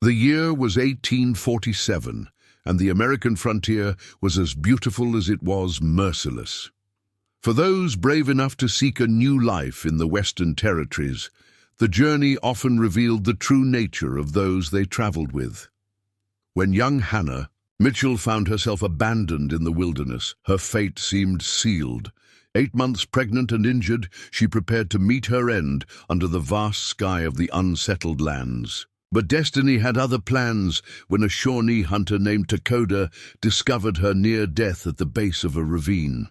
The year was 1847, and the American frontier was as beautiful as it was merciless. For those brave enough to seek a new life in the Western Territories, the journey often revealed the true nature of those they traveled with. When young Hannah Mitchell found herself abandoned in the wilderness, her fate seemed sealed. 8 months pregnant and injured, she prepared to meet her end under the vast sky of the unsettled lands. But destiny had other plans when a Shawnee hunter named Takoda discovered her near death at the base of a ravine.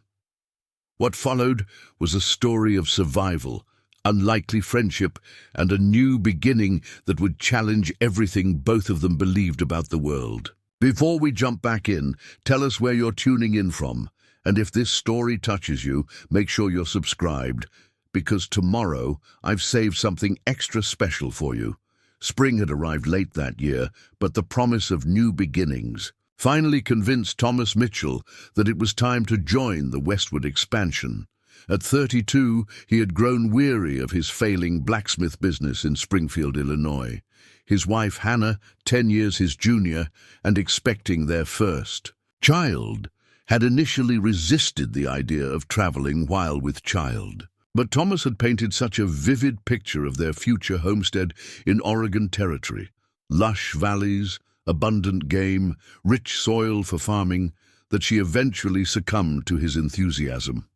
What followed was a story of survival, unlikely friendship, and a new beginning that would challenge everything both of them believed about the world. Before we jump back in, tell us where you're tuning in from, and if this story touches you, make sure you're subscribed, because tomorrow I've saved something extra special for you. Spring had arrived late that year, but the promise of new beginnings finally convinced Thomas Mitchell that it was time to join the westward expansion. At 32, he had grown weary of his failing blacksmith business in Springfield, Illinois. His wife Hannah, 10 years his junior, and expecting their first child, had initially resisted the idea of traveling while with child. But Thomas had painted such a vivid picture of their future homestead in Oregon Territory. Lush valleys, abundant game, rich soil for farming, that she eventually succumbed to his enthusiasm.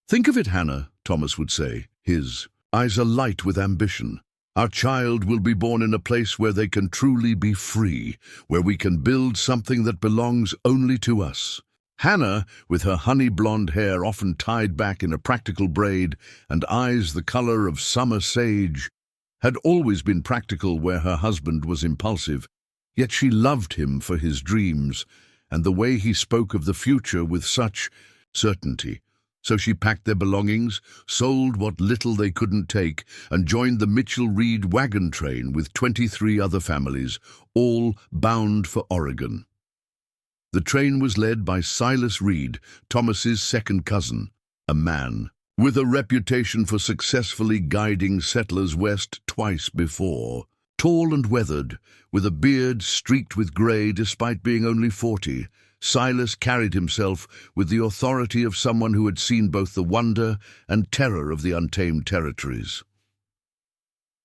"Think of it, Hannah," Thomas would say, his eyes alight with ambition. "Our child will be born in a place where they can truly be free, where we can build something that belongs only to us." Hannah, with her honey-blonde hair often tied back in a practical braid and eyes the color of summer sage, had always been practical where her husband was impulsive, yet she loved him for his dreams and the way he spoke of the future with such certainty. So she packed their belongings, sold what little they couldn't take, and joined the Mitchell-Reed wagon train with 23 other families, all bound for Oregon. The train was led by Silas Reed, Thomas's second cousin, a man with a reputation for successfully guiding settlers west twice before. Tall and weathered, with a beard streaked with gray despite being only 40, Silas carried himself with the authority of someone who had seen both the wonder and terror of the untamed territories.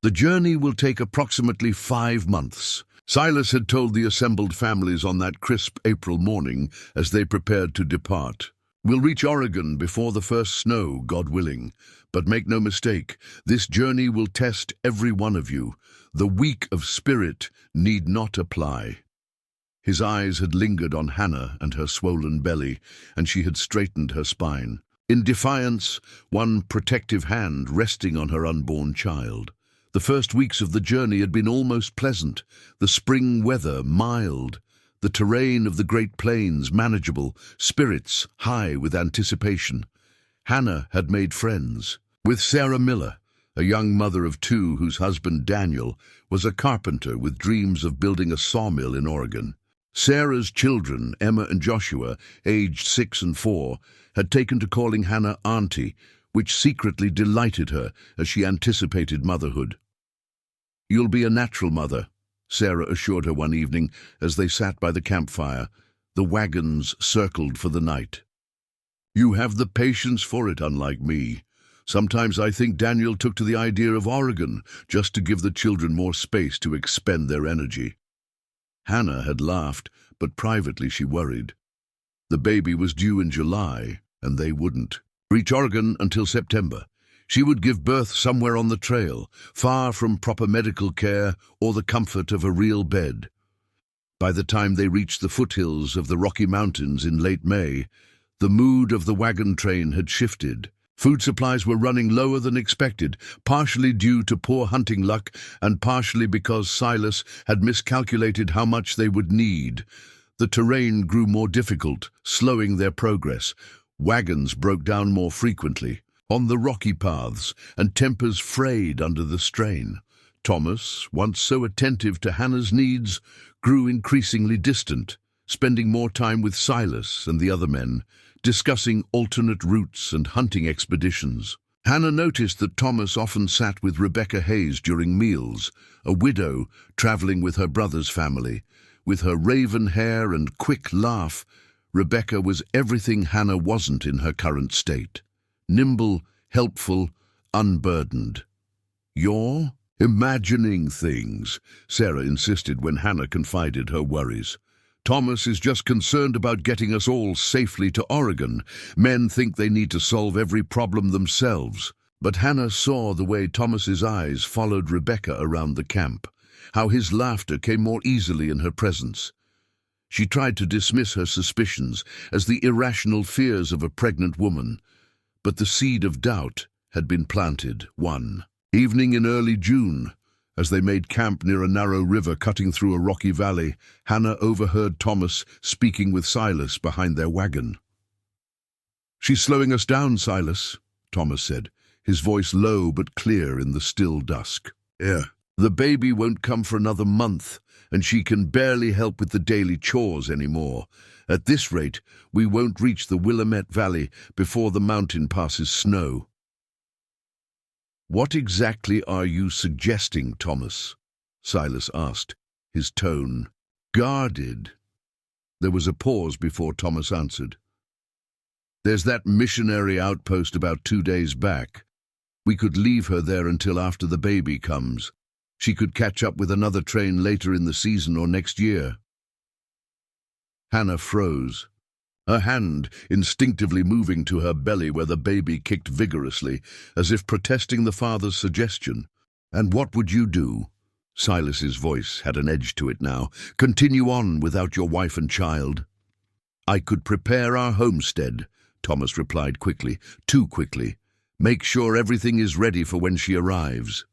The journey will take approximately 5 months. Silas had told the assembled families on that crisp April morning as they prepared to depart. "We'll reach Oregon before the first snow, God willing. But make no mistake, this journey will test every one of you. The weak of spirit need not apply." His eyes had lingered on Hannah and her swollen belly, and she had straightened her spine. In defiance, one protective hand resting on her unborn child. The first weeks of the journey had been almost pleasant, the spring weather mild, the terrain of the Great Plains manageable, spirits high with anticipation. Hannah had made friends with Sarah Miller, a young mother of 2 whose husband Daniel was a carpenter with dreams of building a sawmill in Oregon. Sarah's children, Emma and Joshua, aged 6 and 4, had taken to calling Hannah Auntie, which secretly delighted her as she anticipated motherhood. "You'll be a natural mother," Sarah assured her one evening as they sat by the campfire, the wagons circled for the night. "You have the patience for it, unlike me. Sometimes I think Daniel took to the idea of Oregon just to give the children more space to expend their energy." Hannah had laughed, but privately she worried. The baby was due in July, and they wouldn't reach Oregon until September. She would give birth somewhere on the trail, far from proper medical care or the comfort of a real bed. By the time they reached the foothills of the Rocky Mountains in late May, the mood of the wagon train had shifted. Food supplies were running lower than expected, partially due to poor hunting luck and partially because Silas had miscalculated how much they would need. The terrain grew more difficult, slowing their progress. Wagons broke down more frequently on the rocky paths, and tempers frayed under the strain. Thomas, once so attentive to Hannah's needs, grew increasingly distant, spending more time with Silas and the other men, discussing alternate routes and hunting expeditions. Hannah noticed that Thomas often sat with Rebecca Hayes during meals, a widow traveling with her brother's family. With her raven hair and quick laugh, Rebecca was everything Hannah wasn't in her current state. Nimble, helpful, unburdened. "You're imagining things," Sarah insisted when Hannah confided her worries. "Thomas is just concerned about getting us all safely to Oregon. Men think they need to solve every problem themselves." But Hannah saw the way Thomas's eyes followed Rebecca around the camp, how his laughter came more easily in her presence. She tried to dismiss her suspicions as the irrational fears of a pregnant woman, but the seed of doubt had been planted. One evening in early June, as they made camp near a narrow river cutting through a rocky valley, Hannah overheard Thomas speaking with Silas behind their wagon. "She's slowing us down, Silas," Thomas said, his voice low but clear in the still dusk. "Yeah, the baby won't come for another month, and she can barely help with the daily chores anymore. At this rate, we won't reach the Willamette Valley before the mountain passes snow." "What exactly are you suggesting, Thomas?" Silas asked, his tone guarded. There was a pause before Thomas answered. "There's that missionary outpost about 2 days back. We could leave her there until after the baby comes. She could catch up with another train later in the season or next year." Hannah froze, her hand instinctively moving to her belly where the baby kicked vigorously, as if protesting the father's suggestion. "And what would you do?" Silas's voice had an edge to it now. "Continue on without your wife and child?" "I could prepare our homestead," Thomas replied quickly, too quickly. "Make sure everything is ready for when she arrives."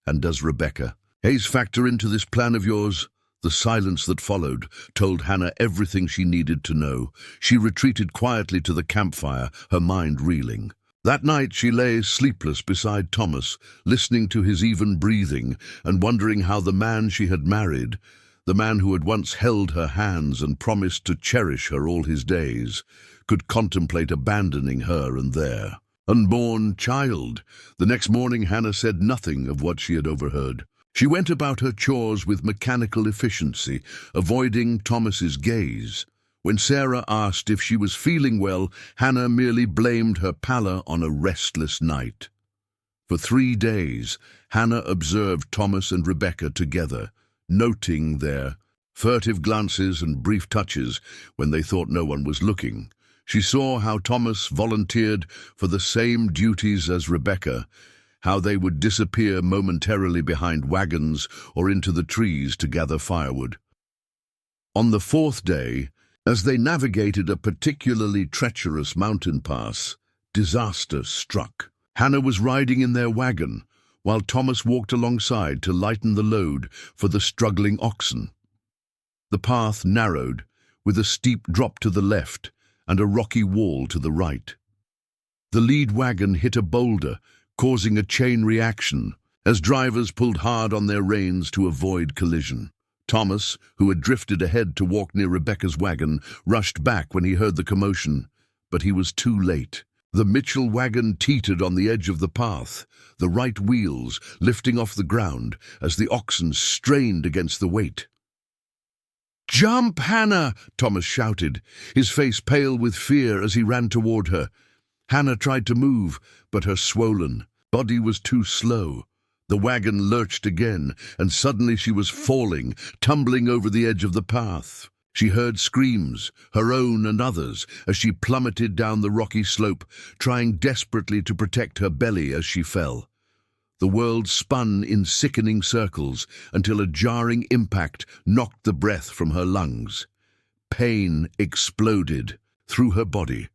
"And does Rebecca Hayes factor into this plan of yours?" The silence that followed told Hannah everything she needed to know. She retreated quietly to the campfire, her mind reeling. That night she lay sleepless beside Thomas, listening to his even breathing and wondering how the man she had married, the man who had once held her hands and promised to cherish her all his days, could contemplate abandoning her and their unborn child. The next morning Hannah said nothing of what she had overheard. She went about her chores with mechanical efficiency, avoiding Thomas's gaze. When Sarah asked if she was feeling well, Hannah merely blamed her pallor on a restless night. For 3 days, Hannah observed Thomas and Rebecca together, noting their furtive glances and brief touches when they thought no one was looking. She saw how Thomas volunteered for the same duties as Rebecca, how they would disappear momentarily behind wagons or into the trees to gather firewood. On the 4th day, as they navigated a particularly treacherous mountain pass, disaster struck. Hannah was riding in their wagon, while Thomas walked alongside to lighten the load for the struggling oxen. The path narrowed, with a steep drop to the left and a rocky wall to the right. The lead wagon hit a boulder, causing a chain reaction, as drivers pulled hard on their reins to avoid collision. Thomas, who had drifted ahead to walk near Rebecca's wagon, rushed back when he heard the commotion, but he was too late. The Mitchell wagon teetered on the edge of the path, the right wheels lifting off the ground as the oxen strained against the weight. "Jump, Hannah!" Thomas shouted, his face pale with fear as he ran toward her. Hannah tried to move, but her swollen body was too slow. The wagon lurched again, and suddenly she was falling, tumbling over the edge of the path. She heard screams, her own and others, as she plummeted down the rocky slope, trying desperately to protect her belly as she fell. The world spun in sickening circles until a jarring impact knocked the breath from her lungs. Pain exploded through her body,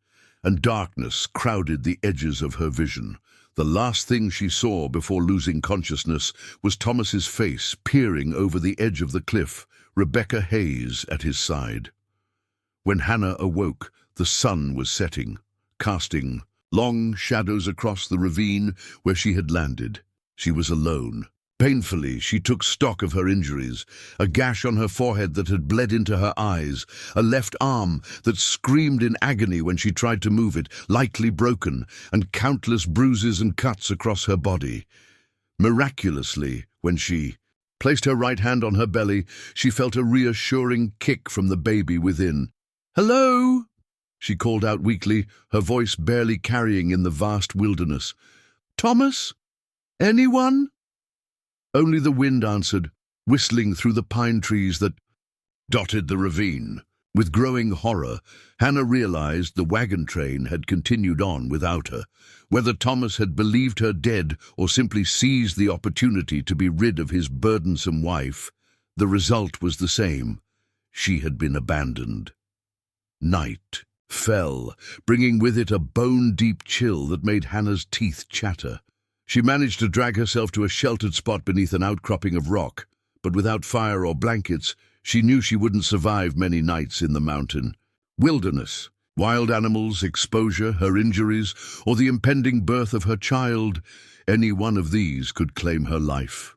and darkness crowded the edges of her vision. The last thing she saw before losing consciousness was Thomas's face peering over the edge of the cliff, Rebecca Hayes at his side. When Hannah awoke, the sun was setting, casting long shadows across the ravine where she had landed. She was alone. Painfully, she took stock of her injuries, a gash on her forehead that had bled into her eyes, a left arm that screamed in agony when she tried to move it, lightly broken, and countless bruises and cuts across her body. Miraculously, when she placed her right hand on her belly, she felt a reassuring kick from the baby within. "Hello?" she called out weakly, her voice barely carrying in the vast wilderness. "Thomas? Anyone?" Only the wind answered, whistling through the pine trees that dotted the ravine. With growing horror, Hannah realized the wagon train had continued on without her. Whether Thomas had believed her dead or simply seized the opportunity to be rid of his burdensome wife, the result was the same. She had been abandoned. Night fell, bringing with it a bone-deep chill that made Hannah's teeth chatter. She managed to drag herself to a sheltered spot beneath an outcropping of rock, but without fire or blankets, she knew she wouldn't survive many nights in the mountain. Wilderness, wild animals, exposure, her injuries, or the impending birth of her child, any one of these could claim her life.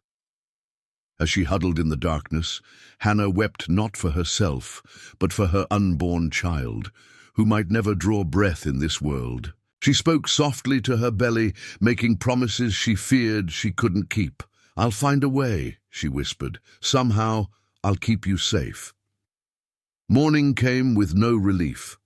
As she huddled in the darkness, Hannah wept not for herself, but for her unborn child, who might never draw breath in this world. She spoke softly to her belly, making promises she feared she couldn't keep. "I'll find a way," she whispered. "Somehow, I'll keep you safe." Morning came with no relief.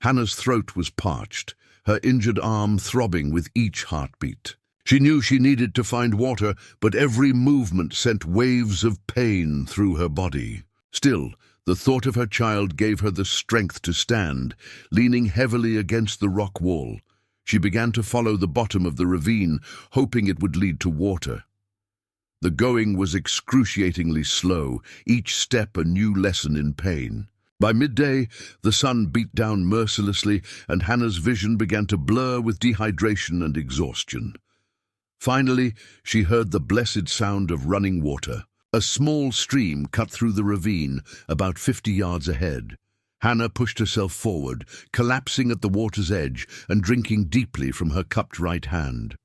Hannah's throat was parched, her injured arm throbbing with each heartbeat. She knew she needed to find water, but every movement sent waves of pain through her body. Still, the thought of her child gave her the strength to stand, leaning heavily against the rock wall. She began to follow the bottom of the ravine, hoping it would lead to water. The going was excruciatingly slow, each step a new lesson in pain. By midday, the sun beat down mercilessly, and Hannah's vision began to blur with dehydration and exhaustion. Finally, she heard the blessed sound of running water. A small stream cut through the ravine, about 50 yards ahead. Hannah pushed herself forward, collapsing at the water's edge and drinking deeply from her cupped right hand.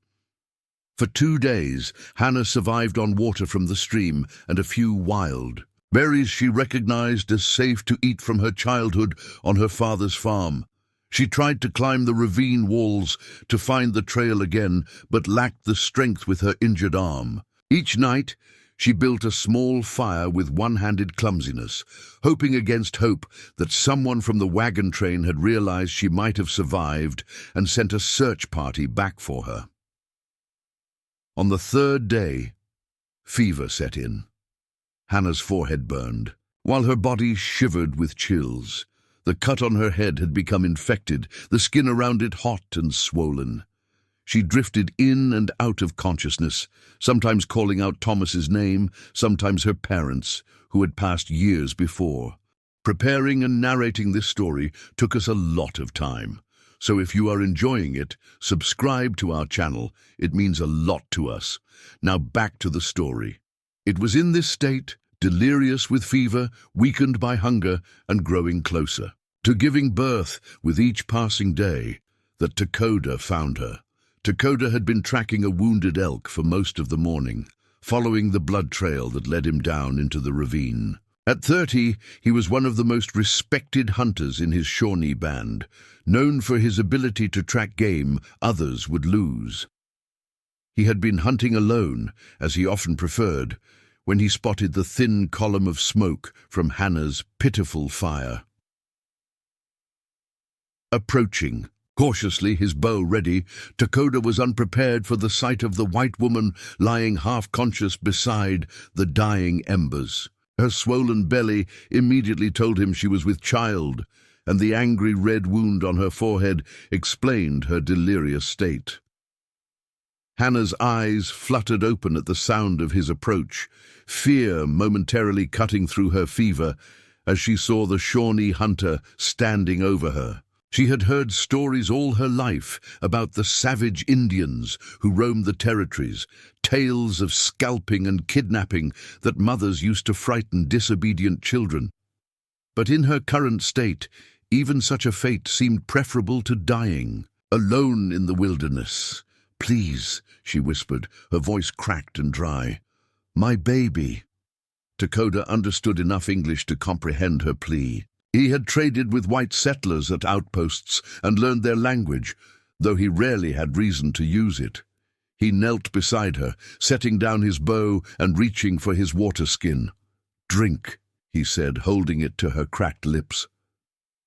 For 2 days, Hannah survived on water from the stream and a few wild berries she recognized as safe to eat from her childhood on her father's farm. She tried to climb the ravine walls to find the trail again, but lacked the strength with her injured arm. Each night, she built a small fire with one-handed clumsiness, hoping against hope that someone from the wagon train had realized she might have survived and sent a search party back for her. On the 3rd day, fever set in. Hannah's forehead burned, while her body shivered with chills. The cut on her head had become infected, the skin around it hot and swollen. She drifted in and out of consciousness, sometimes calling out Thomas's name, sometimes her parents', who had passed years before. Preparing and narrating this story took us a lot of time. So if you are enjoying it, subscribe to our channel. It means a lot to us. Now back to the story. It was in this state, delirious with fever, weakened by hunger, and growing closer to giving birth with each passing day, that Takoda found her. Takoda had been tracking a wounded elk for most of the morning, following the blood trail that led him down into the ravine. At 30, he was one of the most respected hunters in his Shawnee band, known for his ability to track game others would lose. He had been hunting alone, as he often preferred, when he spotted the thin column of smoke from Hannah's pitiful fire. Approaching, cautiously, his bow ready, Takoda was unprepared for the sight of the white woman lying half-conscious beside the dying embers. Her swollen belly immediately told him she was with child, and the angry red wound on her forehead explained her delirious state. Hannah's eyes fluttered open at the sound of his approach, fear momentarily cutting through her fever as she saw the Shawnee hunter standing over her. She had heard stories all her life about the savage Indians who roamed the territories, tales of scalping and kidnapping that mothers used to frighten disobedient children. But in her current state, even such a fate seemed preferable to dying, alone in the wilderness. "Please," she whispered, her voice cracked and dry. My baby." Dakota understood enough English to comprehend her plea. He had traded with white settlers at outposts and learned their language, though he rarely had reason to use it. He knelt beside her, setting down his bow and reaching for his water skin. "Drink," he said, holding it to her cracked lips.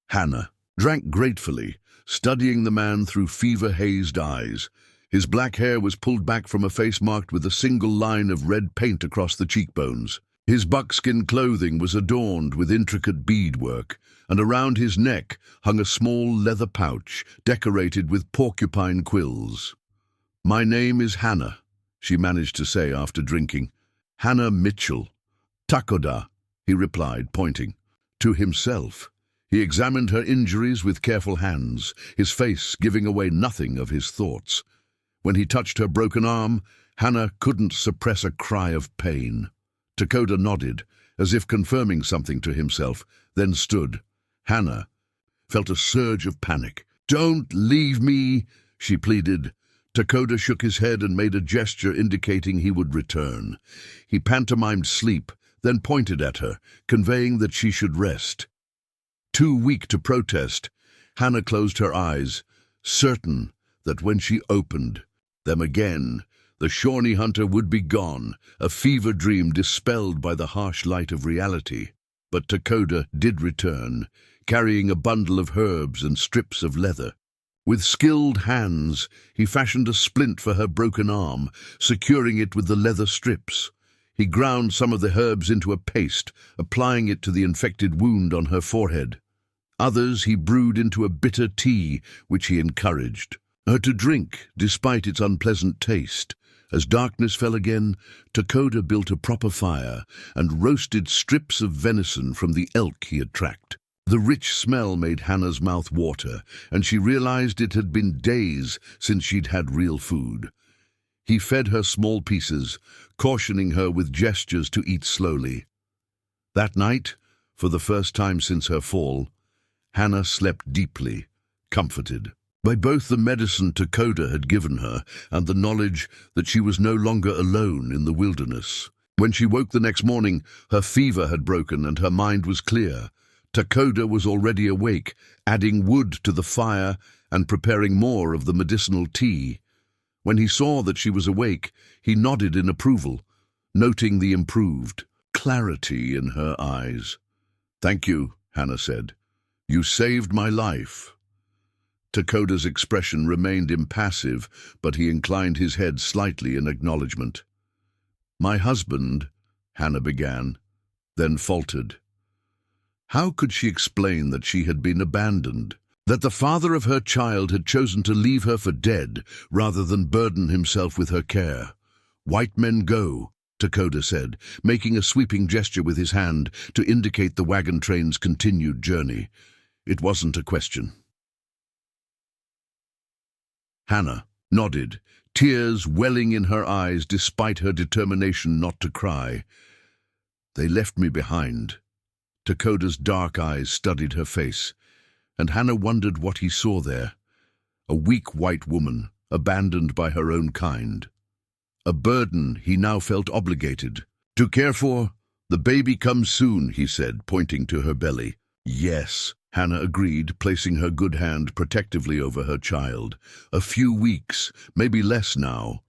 Hannah drank gratefully, studying the man through fever-hazed eyes. His black hair was pulled back from a face marked with a single line of red paint across the cheekbones. His buckskin clothing was adorned with intricate beadwork, and around his neck hung a small leather pouch decorated with porcupine quills. "My name is Hannah," she managed to say after drinking. "Hannah Mitchell." "Takoda," he replied, pointing. To himself, he examined her injuries with careful hands, his face giving away nothing of his thoughts. When he touched her broken arm, Hannah couldn't suppress a cry of pain. Takoda nodded, as if confirming something to himself, then stood. Hannah felt a surge of panic. "Don't leave me," she pleaded. Takoda shook his head and made a gesture indicating he would return. He pantomimed sleep, then pointed at her, conveying that she should rest. Too weak to protest, Hannah closed her eyes, certain that when she opened them again, the Shawnee hunter would be gone, a fever dream dispelled by the harsh light of reality. But Takoda did return, carrying a bundle of herbs and strips of leather. With skilled hands, he fashioned a splint for her broken arm, securing it with the leather strips. He ground some of the herbs into a paste, applying it to the infected wound on her forehead. Others he brewed into a bitter tea, which he encouraged her to drink, despite its unpleasant taste. As darkness fell again, Takoda built a proper fire and roasted strips of venison from the elk he had tracked. The rich smell made Hannah's mouth water, and she realized it had been days since she'd had real food. He fed her small pieces, cautioning her with gestures to eat slowly. That night, for the first time since her fall, Hannah slept deeply, comforted by both the medicine Takoda had given her and the knowledge that she was no longer alone in the wilderness. When she woke the next morning, her fever had broken and her mind was clear. Takoda was already awake, adding wood to the fire and preparing more of the medicinal tea. When he saw that she was awake, he nodded in approval, noting the improved clarity in her eyes. "Thank you," Hannah said. "You saved my life." Takoda's expression remained impassive, but he inclined his head slightly in acknowledgement. "My husband," Hannah began, then faltered. How could she explain that she had been abandoned, that the father of her child had chosen to leave her for dead rather than burden himself with her care? "White men go," Takoda said, making a sweeping gesture with his hand to indicate the wagon train's continued journey. It wasn't a question. Hannah nodded, tears welling in her eyes despite her determination not to cry. "They left me behind." Takoda's dark eyes studied her face, and Hannah wondered what he saw there. A weak white woman, abandoned by her own kind. A burden he now felt obligated to care for. "The baby comes soon," he said, pointing to her belly. "Yes," Hannah agreed, placing her good hand protectively over her child. "A few weeks, maybe less now."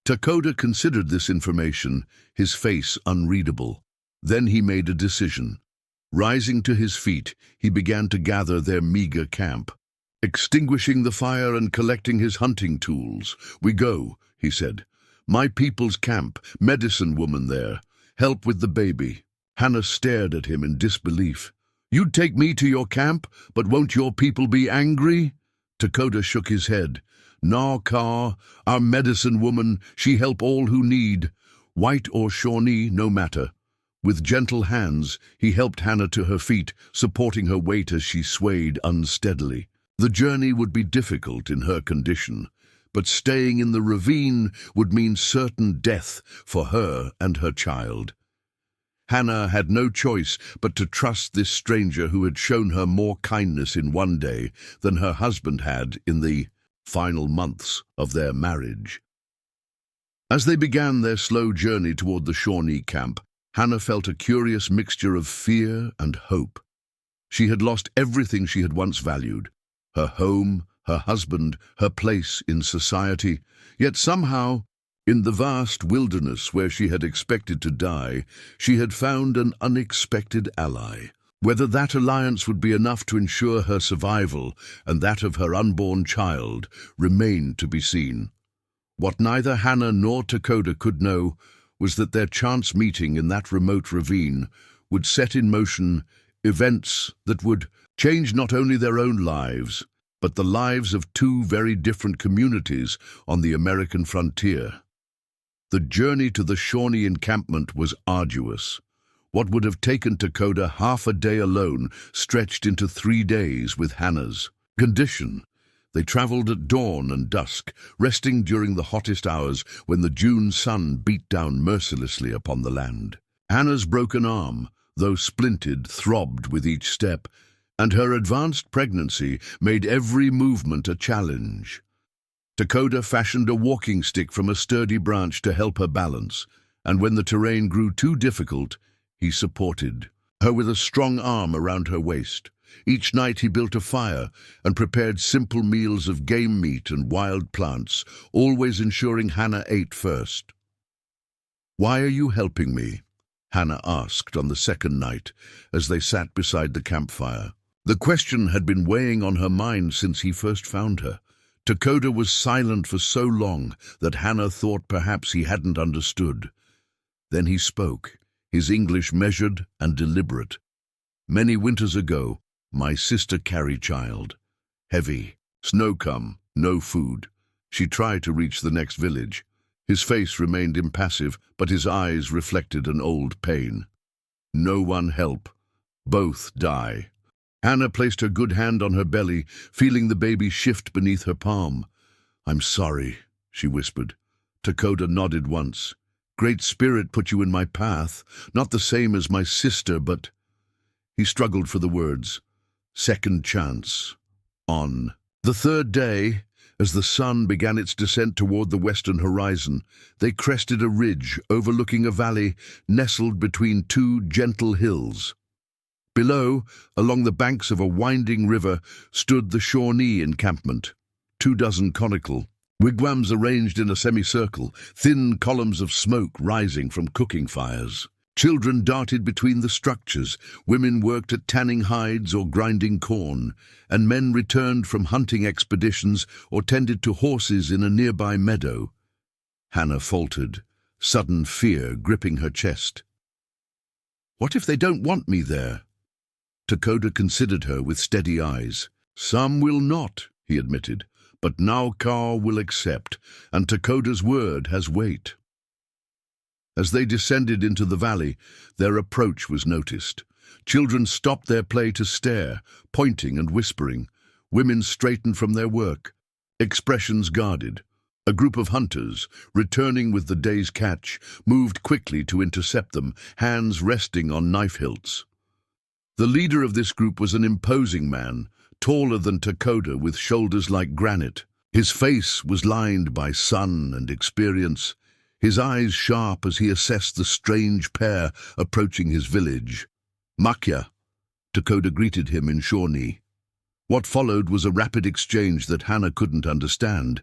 Takoda considered this information, his face unreadable. Then he made a decision. Rising to his feet, he began to gather their meager camp. Extinguishing the fire and collecting his hunting tools. "We go," he said. "My people's camp, medicine woman there. Help with the baby." Hannah stared at him in disbelief. "You'd take me to your camp, but won't your people be angry?" Takoda shook his head. "Nah, Ka, our medicine woman, she help all who need. White or Shawnee, no matter." With gentle hands, he helped Hannah to her feet, supporting her weight as she swayed unsteadily. The journey would be difficult in her condition, but staying in the ravine would mean certain death for her and her child. Hannah had no choice but to trust this stranger who had shown her more kindness in one day than her husband had in the final months of their marriage. As they began their slow journey toward the Shawnee camp, Hannah felt a curious mixture of fear and hope. She had lost everything she had once valued: her home, her husband, her place in society. Yet somehow, in the vast wilderness where she had expected to die, she had found an unexpected ally. Whether that alliance would be enough to ensure her survival and that of her unborn child remained to be seen. What neither Hannah nor Dakota could know was that their chance meeting in that remote ravine would set in motion events that would change not only their own lives, but the lives of two very different communities on the American frontier. The journey to the Shawnee encampment was arduous. What would have taken Dakota half a day alone stretched into 3 days with Hannah's condition. They traveled at dawn and dusk, resting during the hottest hours when the June sun beat down mercilessly upon the land. Hannah's broken arm, though splintered, throbbed with each step, and her advanced pregnancy made every movement a challenge. Dakota fashioned a walking stick from a sturdy branch to help her balance, and when the terrain grew too difficult, he supported her with a strong arm around her waist. Each night he built a fire and prepared simple meals of game meat and wild plants, always ensuring Hannah ate first. "Why are you helping me?" Hannah asked on the second night as they sat beside the campfire. The question had been weighing on her mind since he first found her. Dakota was silent for so long that Hannah thought perhaps he hadn't understood. Then he spoke, his English measured and deliberate. "Many winters ago, my sister carried child. Heavy, snow come, no food. She tried to reach the next village. His face remained impassive, but his eyes reflected an old pain. No one help. Both die." Hannah placed her good hand on her belly, feeling the baby shift beneath her palm. "I'm sorry," she whispered. Dakota nodded once. "Great Spirit put you in my path, not the same as my sister, but—" He struggled for the words. "Second chance." On the third day, as the sun began its descent toward the western horizon, they crested a ridge overlooking a valley nestled between two gentle hills. Below, along the banks of a winding river, stood the Shawnee encampment, 24 conical wigwams arranged in a semicircle, thin columns of smoke rising from cooking fires. Children darted between the structures, women worked at tanning hides or grinding corn, and men returned from hunting expeditions or tended to horses in a nearby meadow. Hannah faltered, sudden fear gripping her chest. "What if they don't want me there?" Dakota considered her with steady eyes. "Some will not," he admitted, "but Naukar will accept, and Dakota's word has weight." As they descended into the valley, their approach was noticed. Children stopped their play to stare, pointing and whispering. Women straightened from their work, expressions guarded. A group of hunters, returning with the day's catch, moved quickly to intercept them, hands resting on knife hilts. The leader of this group was an imposing man, taller than Dakota with shoulders like granite. His face was lined by sun and experience, his eyes sharp as he assessed the strange pair approaching his village. "Makya," Dakota greeted him in Shawnee. What followed was a rapid exchange that Hannah couldn't understand,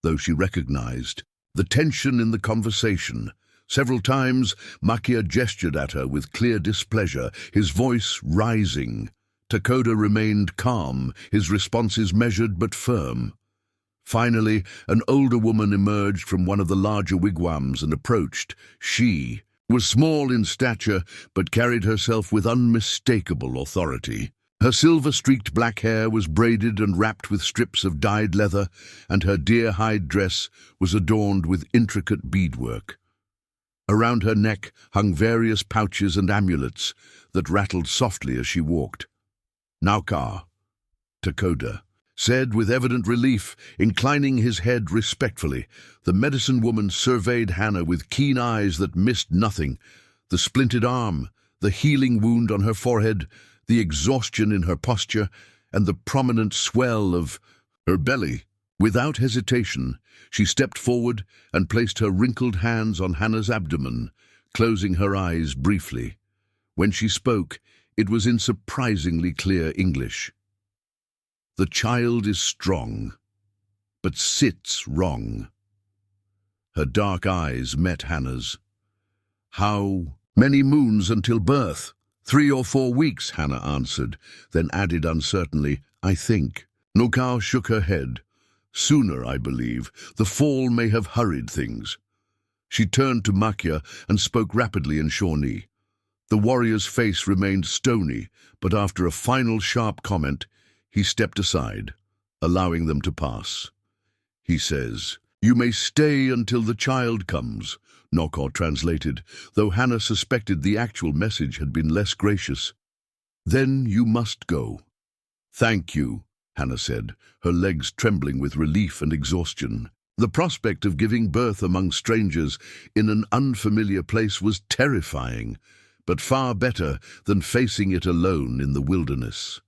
though she recognized the tension in the conversation. Several times, Makya gestured at her with clear displeasure, his voice rising. Dakota remained calm, his responses measured but firm. Finally, an older woman emerged from one of the larger wigwams and approached. She was small in stature, but carried herself with unmistakable authority. Her silver-streaked black hair was braided and wrapped with strips of dyed leather, and her deer-hide dress was adorned with intricate beadwork. Around her neck hung various pouches and amulets that rattled softly as she walked. "Naukar," Dakota said with evident relief, inclining his head respectfully. The medicine woman surveyed Hannah with keen eyes that missed nothing. The splintered arm, the healing wound on her forehead, the exhaustion in her posture, and the prominent swell of her belly Without hesitation, she stepped forward and placed her wrinkled hands on Hannah's abdomen, closing her eyes briefly. When she spoke, it was in surprisingly clear English. "The child is strong, but sits wrong." Her dark eyes met Hannah's. "How many moons until birth?" 3 or 4 weeks, Hannah answered, then added uncertainly, "I think." Nokar shook her head. "Sooner, I believe. The fall may have hurried things." She turned to Makya and spoke rapidly in Shawnee. The warrior's face remained stony, but after a final sharp comment, he stepped aside, allowing them to pass. He says, "You may stay until the child comes," Nokar translated, though Hannah suspected the actual message had been less gracious. "Then you must go." "Thank you," Hannah said, her legs trembling with relief and exhaustion. The prospect of giving birth among strangers in an unfamiliar place was terrifying, but far better than facing it alone in the wilderness.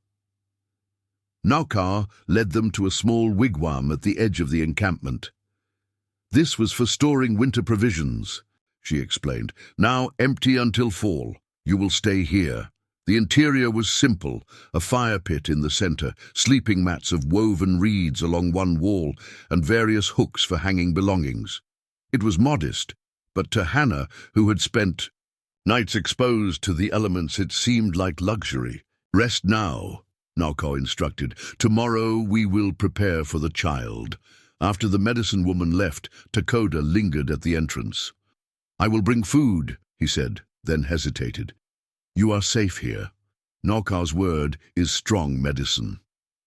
Nokar led them to a small wigwam at the edge of the encampment. "This was for storing winter provisions," she explained. "Now empty until fall. You will stay here." The interior was simple, a fire pit in the center, sleeping mats of woven reeds along one wall, and various hooks for hanging belongings. It was modest, but to Hannah, who had spent nights exposed to the elements, it seemed like luxury. "Rest now," Nokar instructed. "Tomorrow we will prepare for the child." After the medicine woman left, Takoda lingered at the entrance. "I will bring food," he said, then hesitated. "You are safe here. Nokar's word is strong medicine."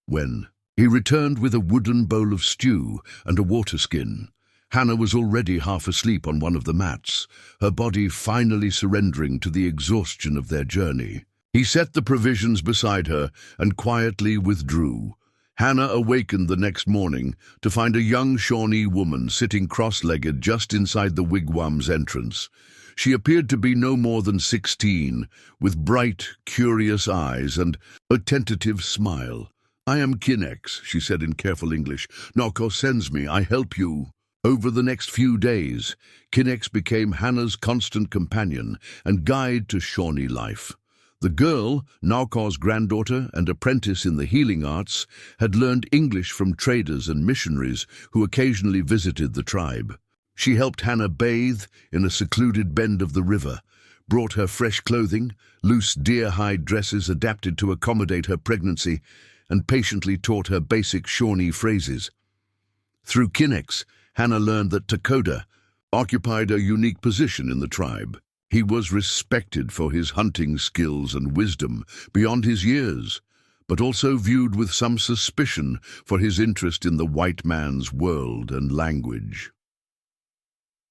When he returned with a wooden bowl of stew and a water skin, Hannah was already half asleep on one of the mats, her body finally surrendering to the exhaustion of their journey. He set the provisions beside her and quietly withdrew. Hannah awakened the next morning to find a young Shawnee woman sitting cross-legged just inside the wigwam's entrance. She appeared to be no more than 16, with bright, curious eyes and a tentative smile. "I am Kinex," she said in careful English. "Nokar sends me. I help you." Over the next few days, Kinex became Hannah's constant companion and guide to Shawnee life. The girl, Nokar's granddaughter and apprentice in the healing arts, had learned English from traders and missionaries who occasionally visited the tribe. She helped Hannah bathe in a secluded bend of the river, brought her fresh clothing, loose deer-hide dresses adapted to accommodate her pregnancy, and patiently taught her basic Shawnee phrases. Through Kinex, Hannah learned that Takoda occupied a unique position in the tribe. He was respected for his hunting skills and wisdom beyond his years, but also viewed with some suspicion for his interest in the white man's world and language.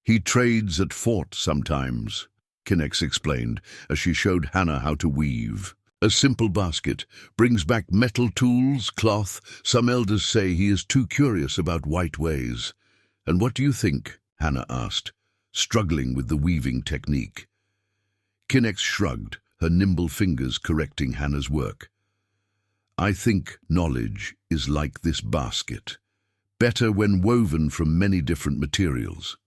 "He trades at fort sometimes," Kinex explained as she showed Hannah how to weave. "A simple basket brings back metal tools, cloth. Some elders say he is too curious about white ways." "And what do you think?" Hannah asked, struggling with the weaving technique. Kinex shrugged, her nimble fingers correcting Hannah's work. "I think knowledge is like this basket, better when woven from many different materials."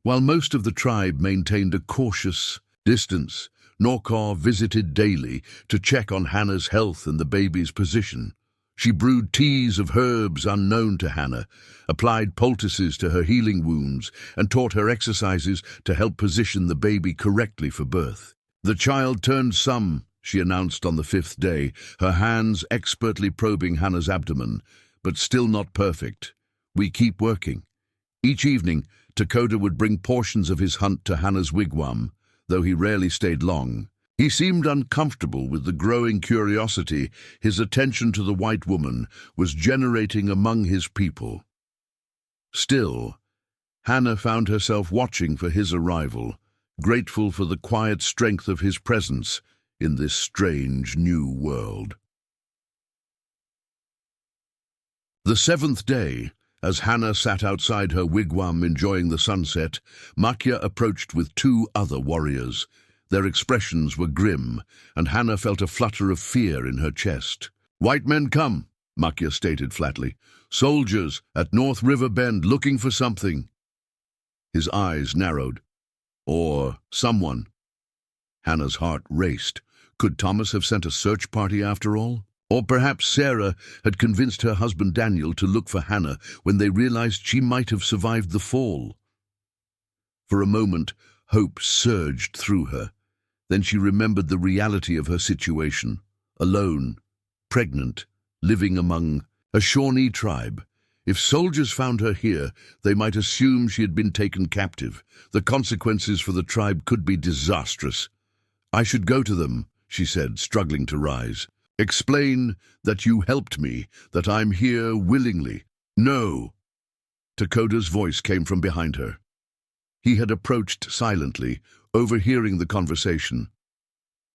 While most of the tribe maintained a cautious distance, Nokar visited daily to check on Hannah's health and the baby's position. She brewed teas of herbs unknown to Hannah, applied poultices to her healing wounds, and taught her exercises to help position the baby correctly for birth. "The child turned some," she announced on the 5th day, her hands expertly probing Hannah's abdomen, "but still not perfect. We keep working." Each evening, Takoda would bring portions of his hunt to Hannah's wigwam, though he rarely stayed long. He seemed uncomfortable with the growing curiosity his attention to the white woman was generating among his people. Still, Hannah found herself watching for his arrival, grateful for the quiet strength of his presence in this strange new world. The 7th day, as Hannah sat outside her wigwam enjoying the sunset, Makya approached with 2 other warriors. Their expressions were grim, and Hannah felt a flutter of fear in her chest. "White men come," Makia stated flatly. Soldiers at North River Bend looking for something. His eyes narrowed. Or someone. Hannah's heart raced. Could Thomas have sent a search party after all? Or perhaps Sarah had convinced her husband Daniel to look for Hannah when they realized she might have survived the fall. For a moment, hope surged through her. Then she remembered the reality of her situation. Alone, pregnant, living among a Shawnee tribe. If soldiers found her here, they might assume she had been taken captive. The consequences for the tribe could be disastrous. I should go to them, she said, struggling to rise. Explain that you helped me, that I'm here willingly. No. Dakota's voice came from behind her. He had approached silently, overhearing the conversation.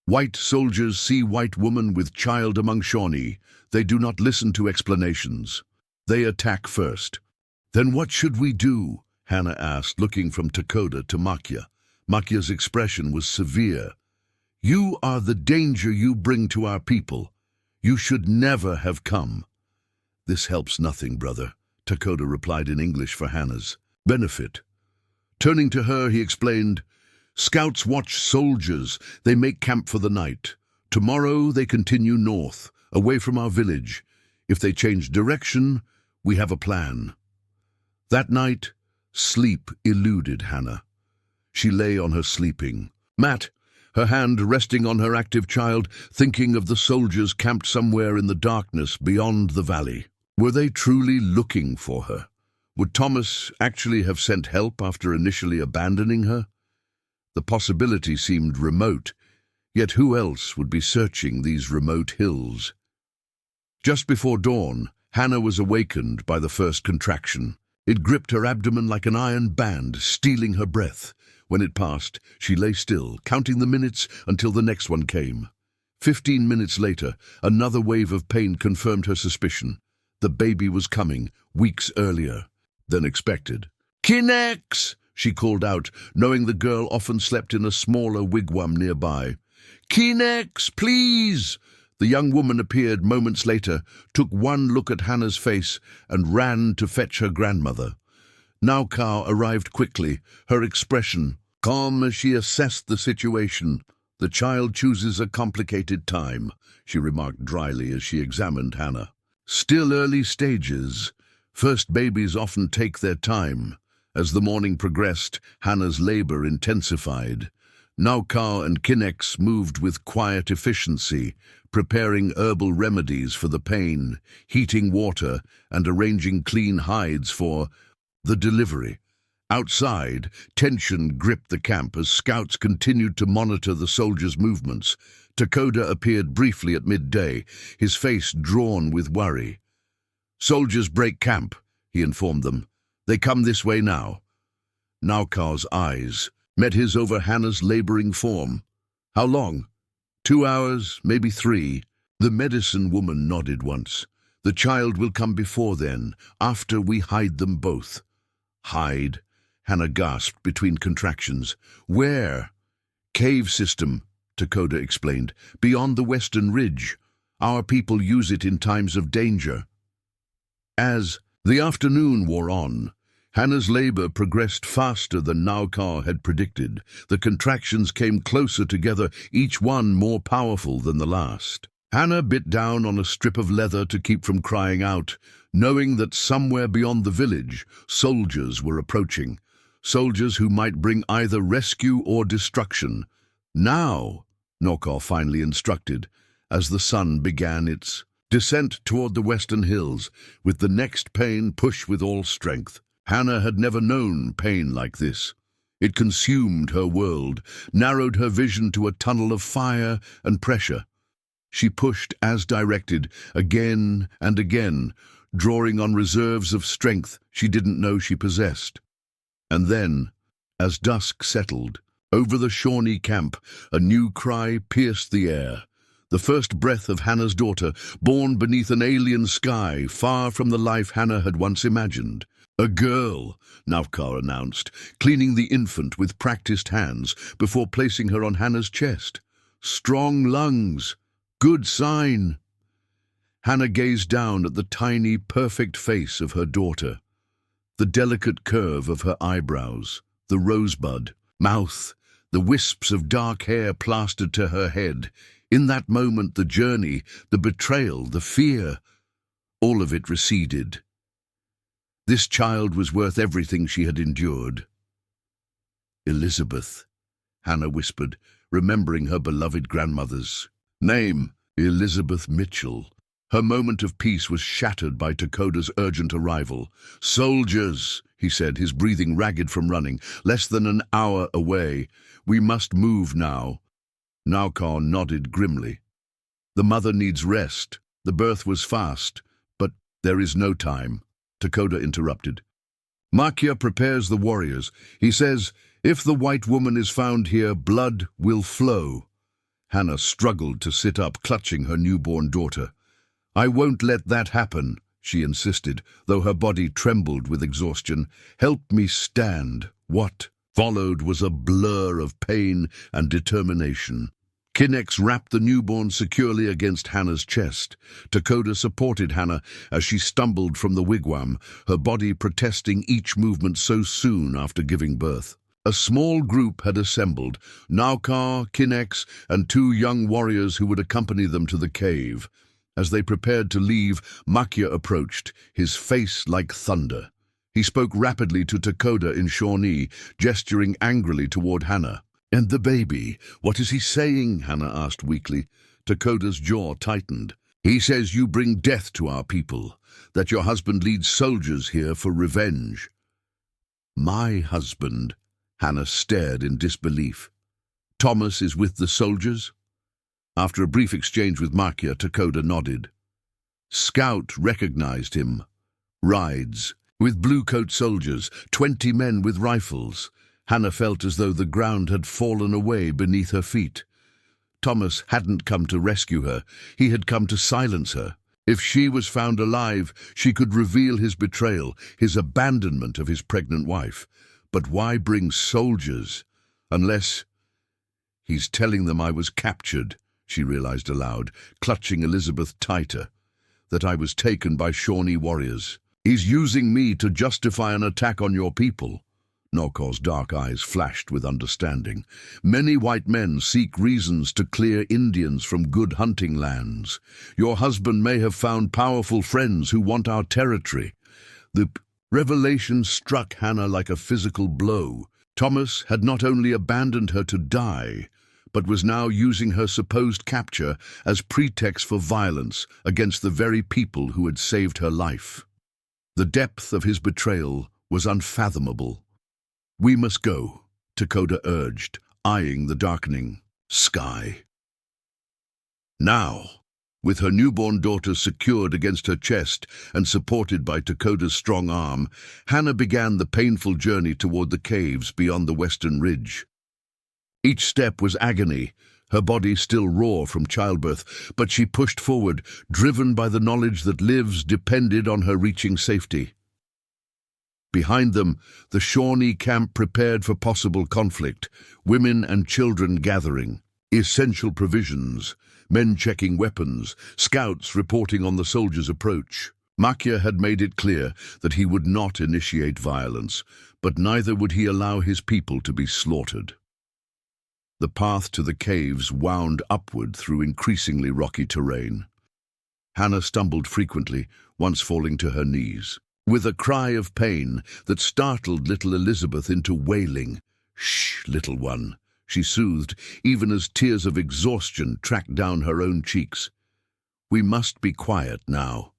White soldiers see white woman with child among Shawnee. They do not listen to explanations. They attack first. Then what should we do? Hannah asked, looking from Dakota to Makia. Makia's expression was severe. You are the danger you bring to our people. You should never have come. This helps nothing, brother, Dakota replied in English for Hannah's benefit. Turning to her, he explained, Scouts watch soldiers. They make camp for the night. Tomorrow they continue north, away from our village. If they change direction, we have a plan. That night, sleep eluded Hannah. She lay on her sleeping mat, her hand resting on her active child, thinking of the soldiers camped somewhere in the darkness beyond the valley. Were they truly looking for her? Would Thomas actually have sent help after initially abandoning her? The possibility seemed remote, yet who else would be searching these remote hills? Just before dawn, Hannah was awakened by the first contraction. It gripped her abdomen like an iron band, stealing her breath. When it passed, she lay still, counting the minutes until the next one came. 15 minutes later, another wave of pain confirmed her suspicion. The baby was coming, weeks earlier than expected. Kinex! She called out, knowing the girl often slept in a smaller wigwam nearby. Kinex, please! The young woman appeared moments later, took one look at Hannah's face, and ran to fetch her grandmother. Naukau arrived quickly, her expression calm as she assessed the situation. The child chooses a complicated time, she remarked dryly as she examined Hannah. Still early stages. First babies often take their time. As the morning progressed, Hannah's labor intensified. Naukau and Kinex moved with quiet efficiency, preparing herbal remedies for the pain, heating water, and arranging clean hides for the delivery. Outside, tension gripped the camp as scouts continued to monitor the soldiers' movements. Dakota appeared briefly at midday, his face drawn with worry. Soldiers break camp, he informed them. They come this way now. Naukau's eyes met his over Hannah's laboring form. How long? 2 hours, maybe 3. The medicine woman nodded once. The child will come before then, after we hide them both. Hide? Hannah gasped between contractions. Where? Cave system, Dakota explained. Beyond the western ridge. Our people use it in times of danger. As the afternoon wore on, Hannah's labor progressed faster than Naukau had predicted. The contractions came closer together, each one more powerful than the last. Hannah bit down on a strip of leather to keep from crying out, knowing that somewhere beyond the village, soldiers were approaching. Soldiers who might bring either rescue or destruction. Now, Naukau finally instructed, as the sun began its descent toward the western hills, with the next pain push with all strength. Hannah had never known pain like this. It consumed her world, narrowed her vision to a tunnel of fire and pressure. She pushed as directed, again and again, drawing on reserves of strength she didn't know she possessed. And then, as dusk settled, over the Shawnee camp, a new cry pierced the air. The first breath of Hannah's daughter, born beneath an alien sky, far from the life Hannah had once imagined. A girl, Naukau announced, cleaning the infant with practiced hands before placing her on Hannah's chest. Strong lungs. Good sign. Hannah gazed down at the tiny, perfect face of her daughter, the delicate curve of her eyebrows, the rosebud mouth, the wisps of dark hair plastered to her head. In that moment, the journey, the betrayal, the fear, all of it receded. This child was worth everything she had endured. Elizabeth, Hannah whispered, remembering her beloved grandmother's name, Elizabeth Mitchell. Her moment of peace was shattered by Dakota's urgent arrival. "Soldiers," he said, his breathing ragged from running, "less than an hour away. We must move now." Naukar nodded grimly. "The mother needs rest. The birth was fast, but there is no time," Dakota interrupted. "Makia prepares the warriors. He says, if the white woman is found here, blood will flow." Hannah struggled to sit up, clutching her newborn daughter. "I won't let that happen," she insisted, though her body trembled with exhaustion. "Help me stand." What followed was a blur of pain and determination. Kinex wrapped the newborn securely against Hannah's chest. Dakota supported Hannah as she stumbled from the wigwam, her body protesting each movement so soon after giving birth. A small group had assembled, Naukar, Kinex, and 2 young warriors who would accompany them to the cave. As they prepared to leave, Makia approached, his face like thunder. He spoke rapidly to Dakota in Shawnee, gesturing angrily toward Hannah. "And the baby, what is he saying?" Hannah asked weakly. Dakota's jaw tightened. "He says you bring death to our people, that your husband leads soldiers here for revenge." "My husband?" Hannah stared in disbelief. "Thomas is with the soldiers?" After a brief exchange with Makia, Dakota nodded. Scout recognized him. "Rides, with blue-coat soldiers, 20 men with rifles." Hannah felt as though the ground had fallen away beneath her feet. Thomas hadn't come to rescue her. He had come to silence her. If she was found alive, she could reveal his betrayal, his abandonment of his pregnant wife. But why bring soldiers? Unless... "He's telling them I was captured," she realized aloud, clutching Elizabeth tighter. "That I was taken by Shawnee warriors. He's using me to justify an attack on your people." Naukar's dark eyes flashed with understanding. "Many white men seek reasons to clear Indians from good hunting lands. Your husband may have found powerful friends who want our territory." The revelation struck Hannah like a physical blow. Thomas had not only abandoned her to die, but was now using her supposed capture as pretext for violence against the very people who had saved her life. The depth of his betrayal was unfathomable. "We must go," Dakota urged, eyeing the darkening sky. Now, with her newborn daughter secured against her chest and supported by Dakota's strong arm, Hannah began the painful journey toward the caves beyond the western ridge. Each step was agony, her body still raw from childbirth, but she pushed forward, driven by the knowledge that lives depended on her reaching safety. Behind them, the Shawnee camp prepared for possible conflict, women and children gathering, essential provisions, men checking weapons, scouts reporting on the soldiers' approach. Makia had made it clear that he would not initiate violence, but neither would he allow his people to be slaughtered. The path to the caves wound upward through increasingly rocky terrain. Hannah stumbled frequently, once falling to her knees. With a cry of pain that startled little Elizabeth into wailing. "Shh, little one," she soothed, even as tears of exhaustion tracked down her own cheeks. "We must be quiet now."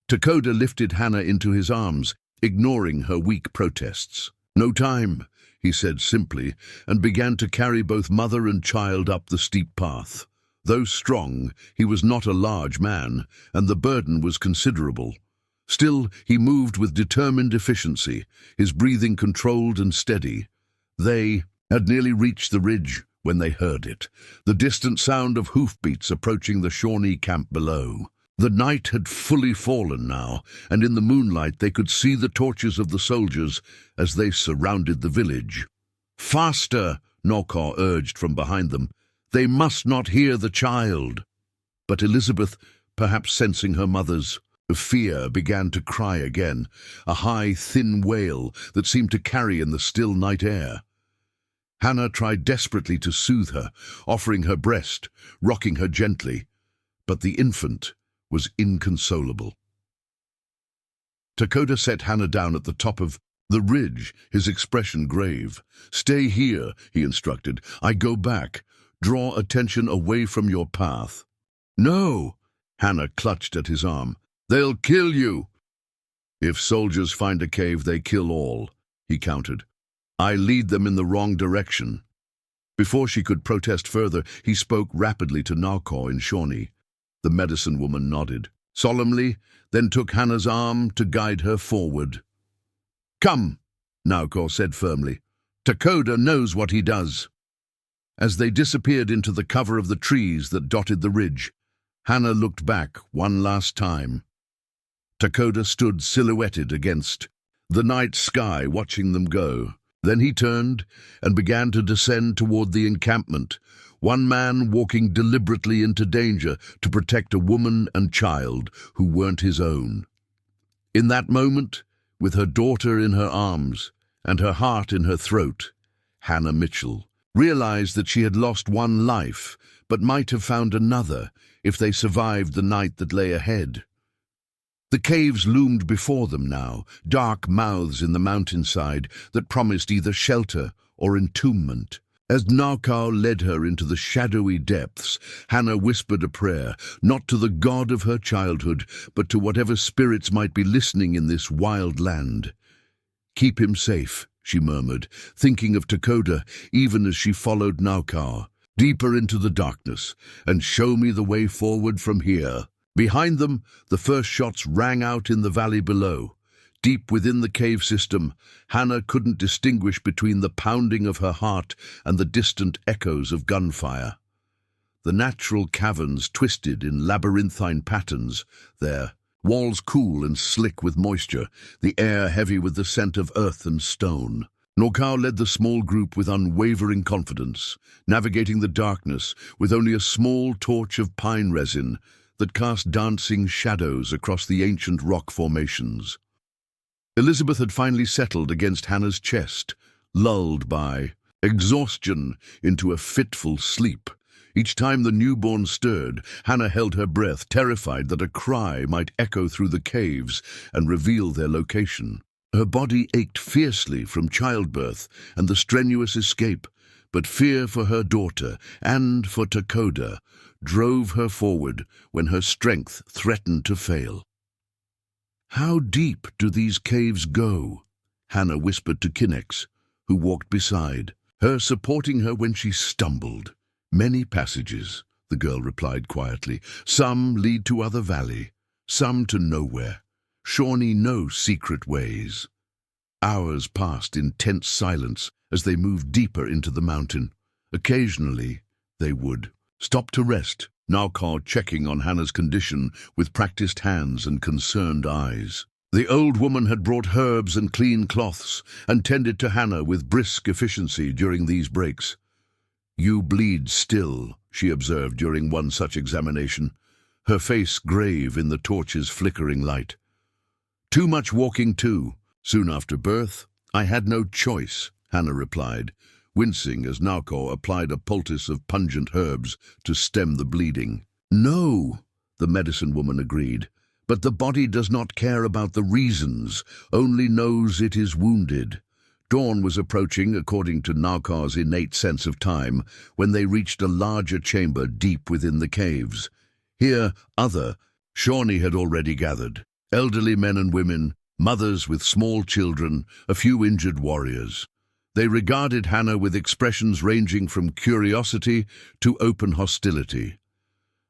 Dakota lifted Hannah into his arms, ignoring her weak protests. "No time," he said simply, and began to carry both mother and child up the steep path. Though strong, he was not a large man, and the burden was considerable. Still, he moved with determined efficiency, his breathing controlled and steady. They had nearly reached the ridge when they heard it, the distant sound of hoofbeats approaching the Shawnee camp below. The night had fully fallen now, and in the moonlight they could see the torches of the soldiers as they surrounded the village. "Faster!" Naukar urged from behind them. "They must not hear the child." But Elizabeth perhaps sensing her mother's fear, began to cry again, a high, thin wail that seemed to carry in the still night air. Hannah tried desperately to soothe her, offering her breast, rocking her gently, but the infant was inconsolable. Takoda set Hannah down at the top of the ridge, his expression grave. "Stay here," he instructed. "I go back. Draw attention away from your path." "No!" Hannah clutched at his arm. "They'll kill you." "If soldiers find a cave, they kill all," he countered. "I lead them in the wrong direction." Before she could protest further, he spoke rapidly to Narkor in Shawnee. The medicine woman nodded solemnly, then took Hannah's arm to guide her forward. "Come," Narkor said firmly. "Takoda knows what he does." As they disappeared into the cover of the trees that dotted the ridge, Hannah looked back one last time. Takoda stood silhouetted against the night sky, watching them go. Then he turned and began to descend toward the encampment, one man walking deliberately into danger to protect a woman and child who weren't his own. In that moment, with her daughter in her arms and her heart in her throat, Hannah Mitchell realized that she had lost one life, but might have found another if they survived the night that lay ahead. The caves loomed before them now, dark mouths in the mountainside that promised either shelter or entombment. As Narkor led her into the shadowy depths, Hannah whispered a prayer, not to the god of her childhood, but to whatever spirits might be listening in this wild land. "Keep him safe," she murmured, thinking of Takoda even as she followed Narkor deeper into the darkness, "and show me the way forward from here." Behind them, the first shots rang out in the valley below. Deep within the cave system, Hannah couldn't distinguish between the pounding of her heart and the distant echoes of gunfire. The natural caverns twisted in labyrinthine patterns there, walls cool and slick with moisture, the air heavy with the scent of earth and stone. Narkor led the small group with unwavering confidence, navigating the darkness with only a small torch of pine resin that cast dancing shadows across the ancient rock formations. Elizabeth had finally settled against Hannah's chest, lulled by exhaustion into a fitful sleep. Each time the newborn stirred, Hannah held her breath, terrified that a cry might echo through the caves and reveal their location. Her body ached fiercely from childbirth and the strenuous escape, but fear for her daughter and for Takoda drove her forward when her strength threatened to fail. "How deep do these caves go?" Hannah whispered to Kinex, who walked beside her, supporting her when she stumbled. "Many passages," the girl replied quietly. "Some lead to other valley, some to nowhere. Shawnee knows secret ways." Hours passed in tense silence as they moved deeper into the mountain. Occasionally, they would stop to rest, Narkor checking on Hannah's condition with practiced hands and concerned eyes. The old woman had brought herbs and clean cloths and tended to Hannah with brisk efficiency during these breaks. "You bleed still," she observed during one such examination, her face grave in the torch's flickering light. "Too much walking too. Soon after birth, I had no choice," Hannah replied, wincing as Narkor applied a poultice of pungent herbs to stem the bleeding. "No," the medicine woman agreed, "but the body does not care about the reasons, only knows it is wounded." Dawn was approaching, according to Narkor's innate sense of time, when they reached a larger chamber deep within the caves. Here, Shawnee had already gathered. Elderly men and women, mothers with small children, a few injured warriors. They regarded Hannah with expressions ranging from curiosity to open hostility.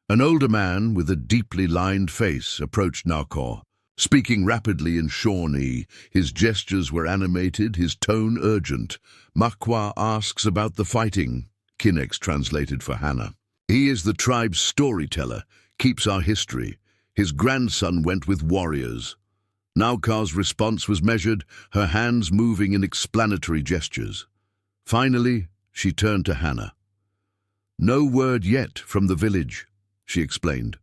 An older man with a deeply lined face approached Narkor, speaking rapidly in Shawnee. His gestures were animated, his tone urgent. "Makwa asks about the fighting," Kinex translated for Hannah. "He is the tribe's storyteller, keeps our history. His grandson went with warriors." Narkor's response was measured, her hands moving in explanatory gestures. Finally, she turned to Hannah. "No word yet from the village," she explained.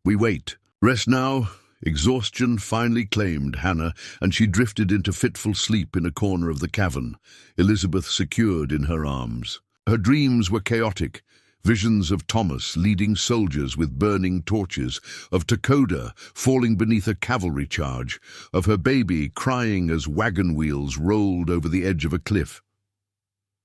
We wait. Rest now. Exhaustion finally claimed Hannah, and she drifted into fitful sleep in a corner of the cavern, Elizabeth secured in her arms. Her dreams were chaotic. Visions of Thomas leading soldiers with burning torches, of Takoda falling beneath a cavalry charge, of her baby crying as wagon wheels rolled over the edge of a cliff.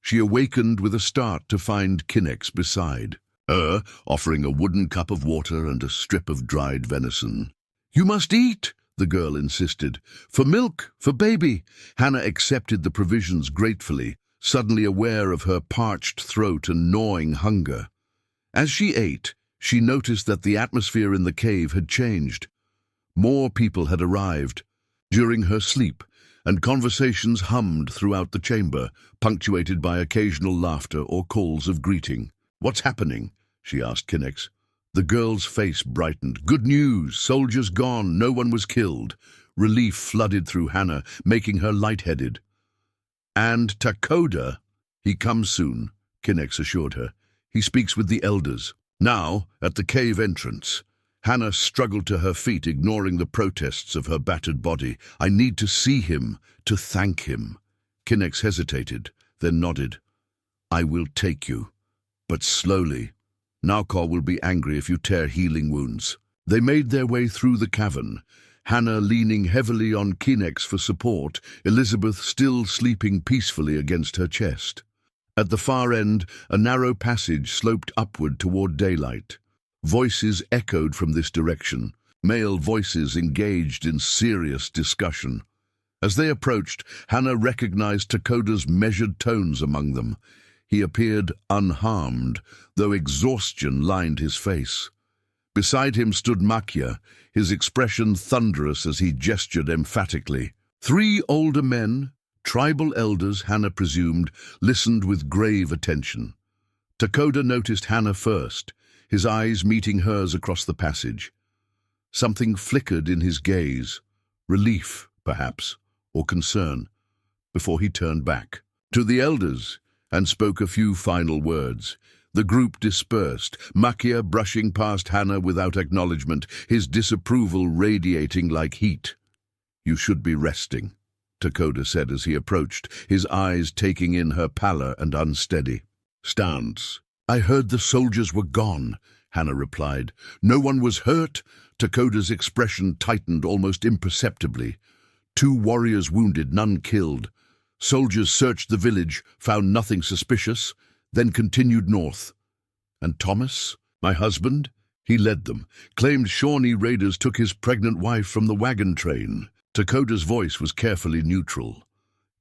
She awakened with a start to find Kinnex beside her, offering a wooden cup of water and a strip of dried venison. "You must eat," the girl insisted. "For milk, for baby." Hannah accepted the provisions gratefully, suddenly aware of her parched throat and gnawing hunger. As she ate, she noticed that the atmosphere in the cave had changed. More people had arrived during her sleep, and conversations hummed throughout the chamber, punctuated by occasional laughter or calls of greeting. "What's happening?" she asked Kinnex. The girl's face brightened. "Good news! Soldiers gone, no one was killed." Relief flooded through Hannah, making her lightheaded. "And Takoda, he comes soon," Kinnex assured her. "He speaks with the elders." Now, at the cave entrance, Hannah struggled to her feet, ignoring the protests of her battered body. "I need to see him, to thank him." Kinnex hesitated, then nodded. "I will take you, but slowly. Naukor will be angry if you tear healing wounds." They made their way through the cavern, Hannah leaning heavily on Kinnex for support, Elizabeth still sleeping peacefully against her chest. At the far end, a narrow passage sloped upward toward daylight. Voices echoed from this direction, male voices engaged in serious discussion. As they approached, Hannah recognized Takoda's measured tones among them. He appeared unharmed, though exhaustion lined his face. Beside him stood Makia, his expression thunderous as he gestured emphatically. 3 older men, tribal elders, Hannah presumed, listened with grave attention. Takoda noticed Hannah first, his eyes meeting hers across the passage. Something flickered in his gaze, relief, perhaps, or concern, before he turned back to the elders and spoke a few final words. The group dispersed, Makia brushing past Hannah without acknowledgement, his disapproval radiating like heat. "You should be resting," Takoda said as he approached, his eyes taking in her pallor and unsteady stance. "I heard the soldiers were gone," Hannah replied. "No one was hurt." Takoda's expression tightened almost imperceptibly. 2 warriors wounded, none killed. Soldiers searched the village, found nothing suspicious, then continued north. "And Thomas, my husband?" He led them, claimed Shawnee raiders took his pregnant wife from the wagon train. Takoda's voice was carefully neutral.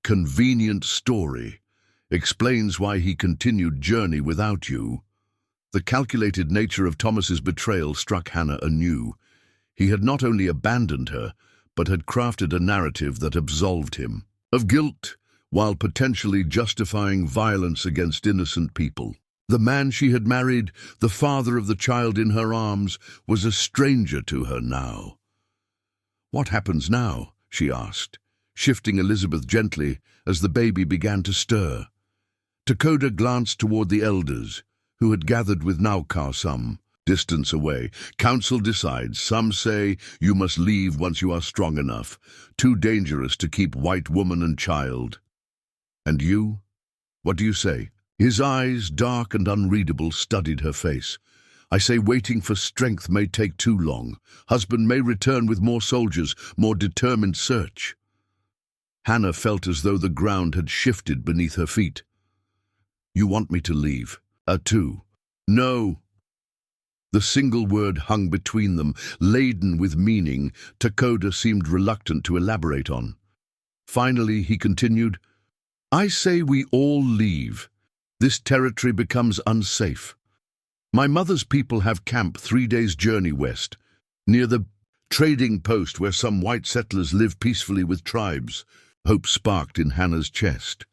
"Convenient story. Explains why he continued journey without you." The calculated nature of Thomas's betrayal struck Hannah anew. He had not only abandoned her, but had crafted a narrative that absolved him of guilt, while potentially justifying violence against innocent people. The man she had married, the father of the child in her arms, was a stranger to her now. "What happens now?" she asked, shifting Elizabeth gently as the baby began to stir. Takoda glanced toward the elders, who had gathered with Naukar some distance away. "Council decides. Some say you must leave once you are strong enough. Too dangerous to keep white woman and child. And you? What do you say?" His eyes, dark and unreadable, studied her face. "I say waiting for strength may take too long. Husband may return with more soldiers, more determined search." Hannah felt as though the ground had shifted beneath her feet. "You want me to leave? Too?" "No." The single word hung between them, laden with meaning, Takoda seemed reluctant to elaborate on. Finally, he continued, "I say we all leave. This territory becomes unsafe. My mother's people have camp 3 days' journey west, near the trading post where some white settlers live peacefully with tribes." Hope sparked in Hannah's chest.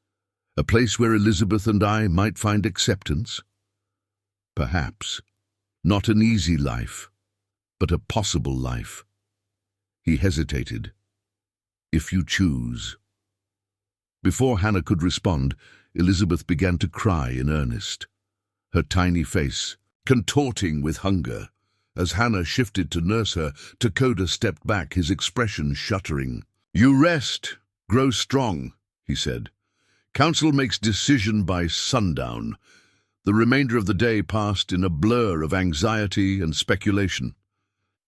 "A place where Elizabeth and I might find acceptance?" "Perhaps. Not an easy life, but a possible life." He hesitated. "If you choose." Before Hannah could respond, Elizabeth began to cry in earnest, her tiny face contorting with hunger As Hannah shifted to nurse her, Takoda stepped back, his expression shuddering. "You rest, grow strong," he said. "Council makes decision by sundown." The remainder of the day passed in a blur of anxiety and speculation.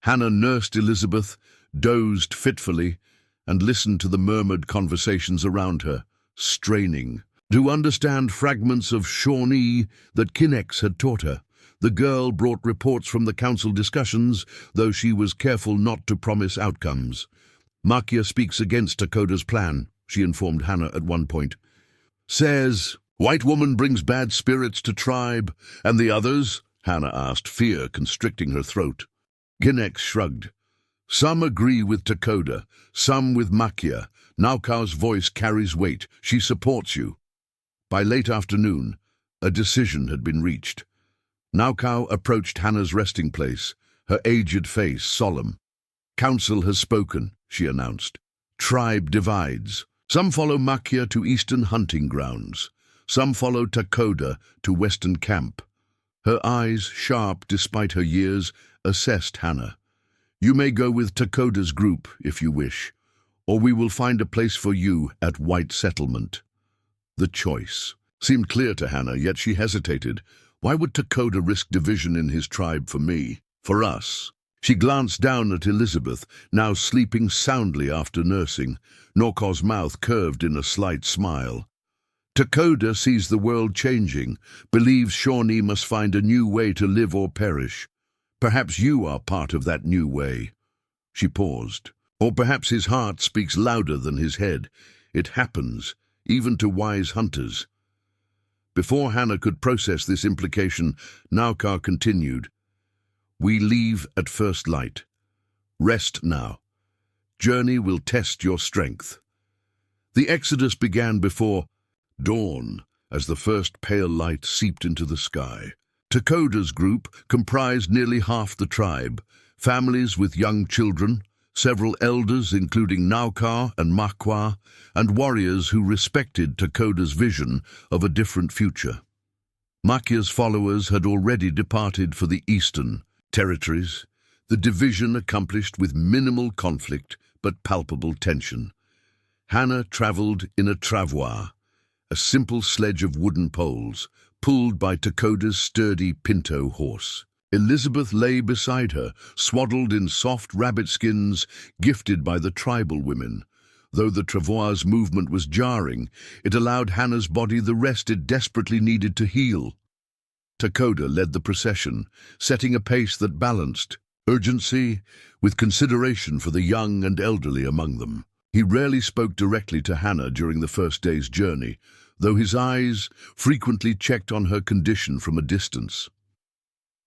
Hannah nursed Elizabeth, dozed fitfully, and listened to the murmured conversations around her, straining to understand fragments of Shawnee that Kinex had taught her. The girl brought reports from the council discussions, though she was careful not to promise outcomes. "Makia speaks against Takoda's plan," she informed Hannah at one point. "Says, white woman brings bad spirits to tribe, and the others?" Hannah asked, fear constricting her throat. Kinex shrugged. "Some agree with Takoda, some with Makia. Nauka's voice carries weight. She supports you." By late afternoon, a decision had been reached. Naukau approached Hannah's resting place, her aged face solemn. "Council has spoken," she announced. "Tribe divides. Some follow Makia to eastern hunting grounds. Some follow Takoda to western camp." Her eyes, sharp despite her years, assessed Hannah. "You may go with Takoda's group if you wish, or we will find a place for you at White Settlement." The choice seemed clear to Hannah, yet she hesitated. Why would Takoda risk division in his tribe for me, for us? She glanced down at Elizabeth, now sleeping soundly after nursing. Norko's mouth curved in a slight smile. "Takoda sees the world changing, believes Shawnee must find a new way to live or perish. Perhaps you are part of that new way." She paused. "Or perhaps his heart speaks louder than his head. It happens, even to wise hunters." Before Hannah could process this implication, Naukar continued. "We leave at first light. Rest now. Journey will test your strength." The exodus began before dawn, as the first pale light seeped into the sky. Takoda's group comprised nearly half the tribe, families with young children, several elders including Naukar and Makwa, and warriors who respected Takoda's vision of a different future. Makia's followers had already departed for the eastern territories, the division accomplished with minimal conflict but palpable tension. Hannah traveled in a travois, a simple sledge of wooden poles, pulled by Takoda's sturdy pinto horse. Elizabeth lay beside her, swaddled in soft rabbit skins gifted by the tribal women. Though the travois movement was jarring, it allowed Hannah's body the rest it desperately needed to heal. Takoda led the procession, setting a pace that balanced urgency with consideration for the young and elderly among them. He rarely spoke directly to Hannah during the first day's journey, though his eyes frequently checked on her condition from a distance.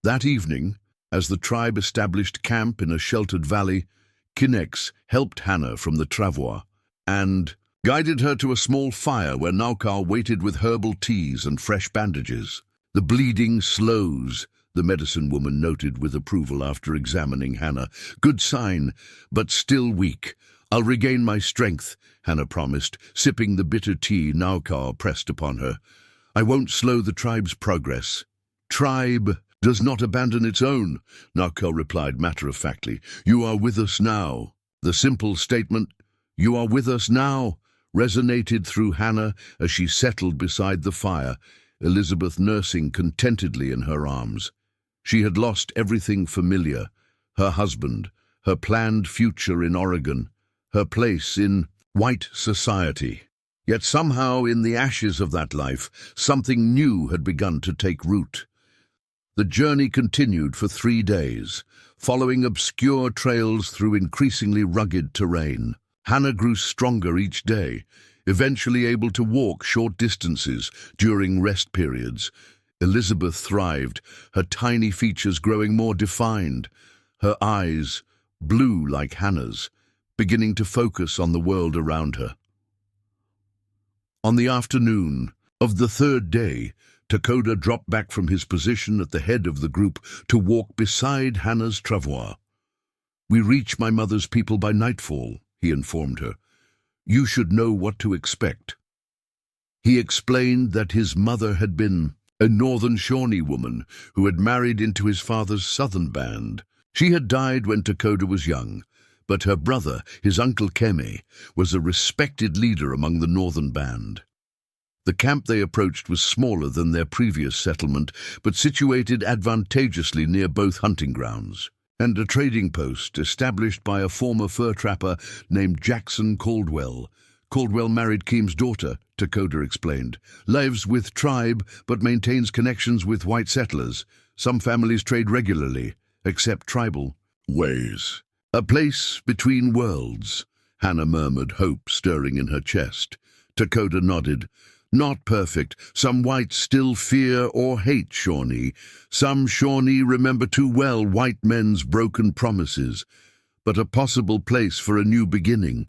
That evening, as the tribe established camp in a sheltered valley, Kinex helped Hannah from the travois and guided her to a small fire where Naukar waited with herbal teas and fresh bandages. "The bleeding slows," the medicine woman noted with approval after examining Hannah. "Good sign, but still weak. I'll regain my strength," Hannah promised, sipping the bitter tea Naukar pressed upon her. "I won't slow the tribe's progress." "Tribe does not abandon its own," Naukar replied matter-of-factly. "You are with us now." The simple statement, "You are with us now," resonated through Hannah as she settled beside the fire, Elizabeth nursing contentedly in her arms. She had lost everything familiar, her husband, her planned future in Oregon, her place in white society. Yet somehow in the ashes of that life, something new had begun to take root. The journey continued for 3 days, following obscure trails through increasingly rugged terrain. Hannah grew stronger each day, eventually able to walk short distances during rest periods. Elizabeth thrived, her tiny features growing more defined, her eyes, blue like Hannah's, beginning to focus on the world around her. On the afternoon of the 3rd day, Takoda dropped back from his position at the head of the group to walk beside Hannah's travois. "We reach my mother's people by nightfall," he informed her. "You should know what to expect." He explained that his mother had been a northern Shawnee woman who had married into his father's southern band. She had died when Dakota was young, but her brother, his uncle Keme, was a respected leader among the northern band. The camp they approached was smaller than their previous settlement, but situated advantageously near both hunting grounds, and a trading post established by a former fur trapper named Jackson Caldwell. Caldwell married Keem's daughter, Dakota explained, lives with tribe but maintains connections with white settlers. Some families trade regularly, except tribal ways. A place between worlds, Hannah murmured, hope stirring in her chest. Dakota nodded. Not perfect. Some whites still fear or hate Shawnee. Some Shawnee remember too well white men's broken promises, but a possible place for a new beginning.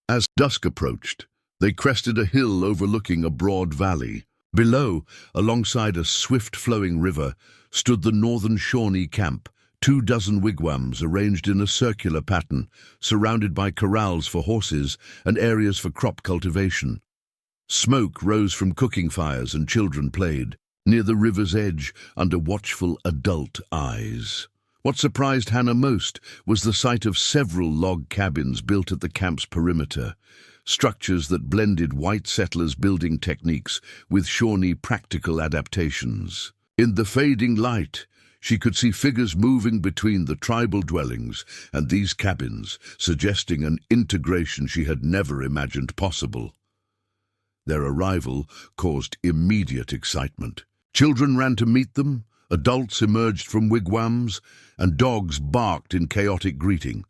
As dusk approached, they crested a hill overlooking a broad valley. Below, alongside a swift-flowing river, stood the northern Shawnee camp, 24 wigwams arranged in a circular pattern, surrounded by corrals for horses and areas for crop cultivation. Smoke rose from cooking fires and children played, near the river's edge, under watchful adult eyes. What surprised Hannah most was the sight of several log cabins built at the camp's perimeter, structures that blended white settlers' building techniques with Shawnee practical adaptations. In the fading light, she could see figures moving between the tribal dwellings and these cabins, suggesting an integration she had never imagined possible. Their arrival caused immediate excitement. Children ran to meet them, adults emerged from wigwams, and dogs barked in chaotic greeting.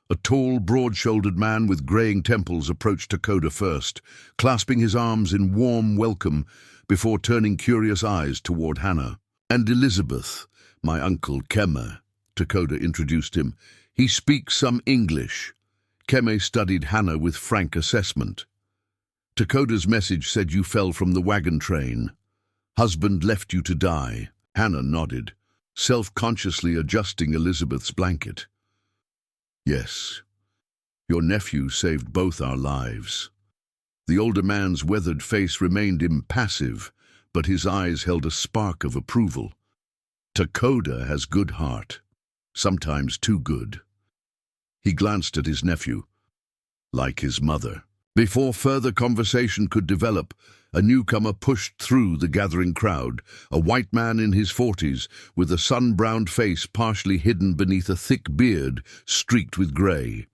A tall, broad-shouldered man with graying temples approached Dakota first, clasping his arms in warm welcome before turning curious eyes toward Hannah. And Elizabeth, my uncle Keme, Dakota introduced him. He speaks some English. Keme studied Hannah with frank assessment. Dakota's message said you fell from the wagon train. Husband left you to die. Hannah nodded, self-consciously adjusting Elizabeth's blanket. Yes, your nephew saved both our lives. The older man's weathered face remained impassive, but his eyes held a spark of approval. Dakota has good heart, sometimes too good. He glanced at his nephew, like his mother. Before further conversation could develop, a newcomer pushed through the gathering crowd, a white man in his 40s, with a sun-browned face partially hidden beneath a thick beard streaked with gray.